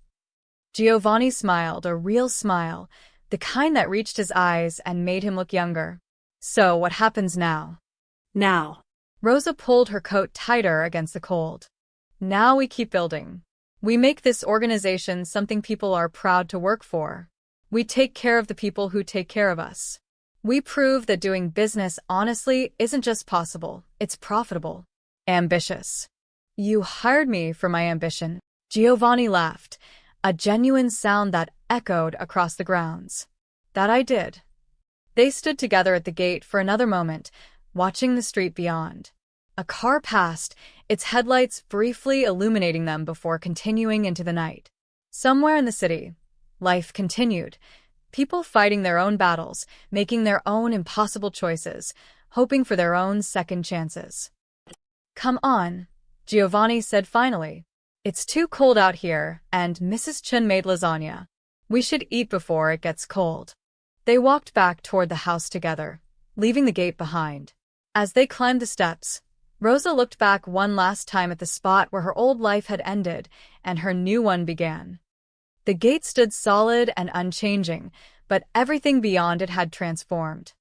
Giovanni smiled, a real smile, the kind that reached his eyes and made him look younger. So what happens now? Now. Rosa pulled her coat tighter against the cold. Now we keep building. We make this organization something people are proud to work for. We take care of the people who take care of us. We prove that doing business honestly isn't just possible, it's profitable. Ambitious. You hired me for my ambition. Giovanni laughed, a genuine sound that echoed across the grounds. That I did. They stood together at the gate for another moment, watching the street beyond. A car passed, its headlights briefly illuminating them before continuing into the night. Somewhere in the city, life continued. People fighting their own battles, making their own impossible choices, hoping for their own second chances. "Come on," Giovanni said finally. "It's too cold out here, and Mrs. Chen made lasagna. We should eat before it gets cold." They walked back toward the house together, leaving the gate behind. As they climbed the steps, Rosa looked back one last time at the spot where her old life had ended and her new one began. The gate stood solid and unchanging, but everything beyond it had transformed.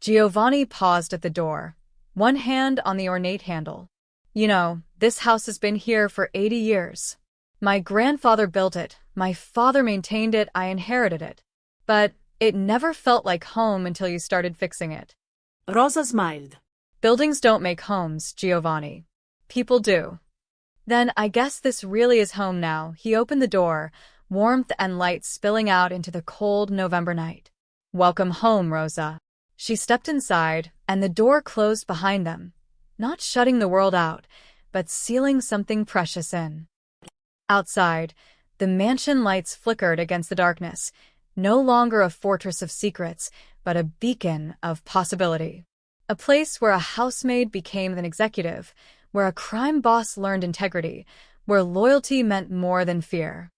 Giovanni paused at the door, one hand on the ornate handle. "You know, this house has been here for 80 years. My grandfather built it, my father maintained it, I inherited it. But it never felt like home until you started fixing it." Rosa smiled. "Buildings don't make homes, Giovanni. People do." "Then I guess this really is home now." He opened the door, warmth and light spilling out into the cold November night. "Welcome home, Rosa." She stepped inside, and the door closed behind them, not shutting the world out, but sealing something precious in. Outside, the mansion lights flickered against the darkness, no longer a fortress of secrets, but a beacon of possibility. A place where a housemaid became an executive, where a crime boss learned integrity, where loyalty meant more than fear.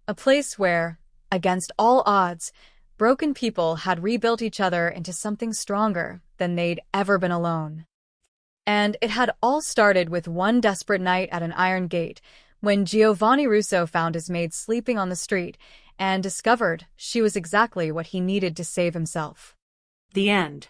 A place where, against all odds, broken people had rebuilt each other into something stronger than they'd ever been alone. And it had all started with one desperate night at an iron gate, when Giovanni Russo found his maid sleeping on the street and discovered she was exactly what he needed to save himself. The end.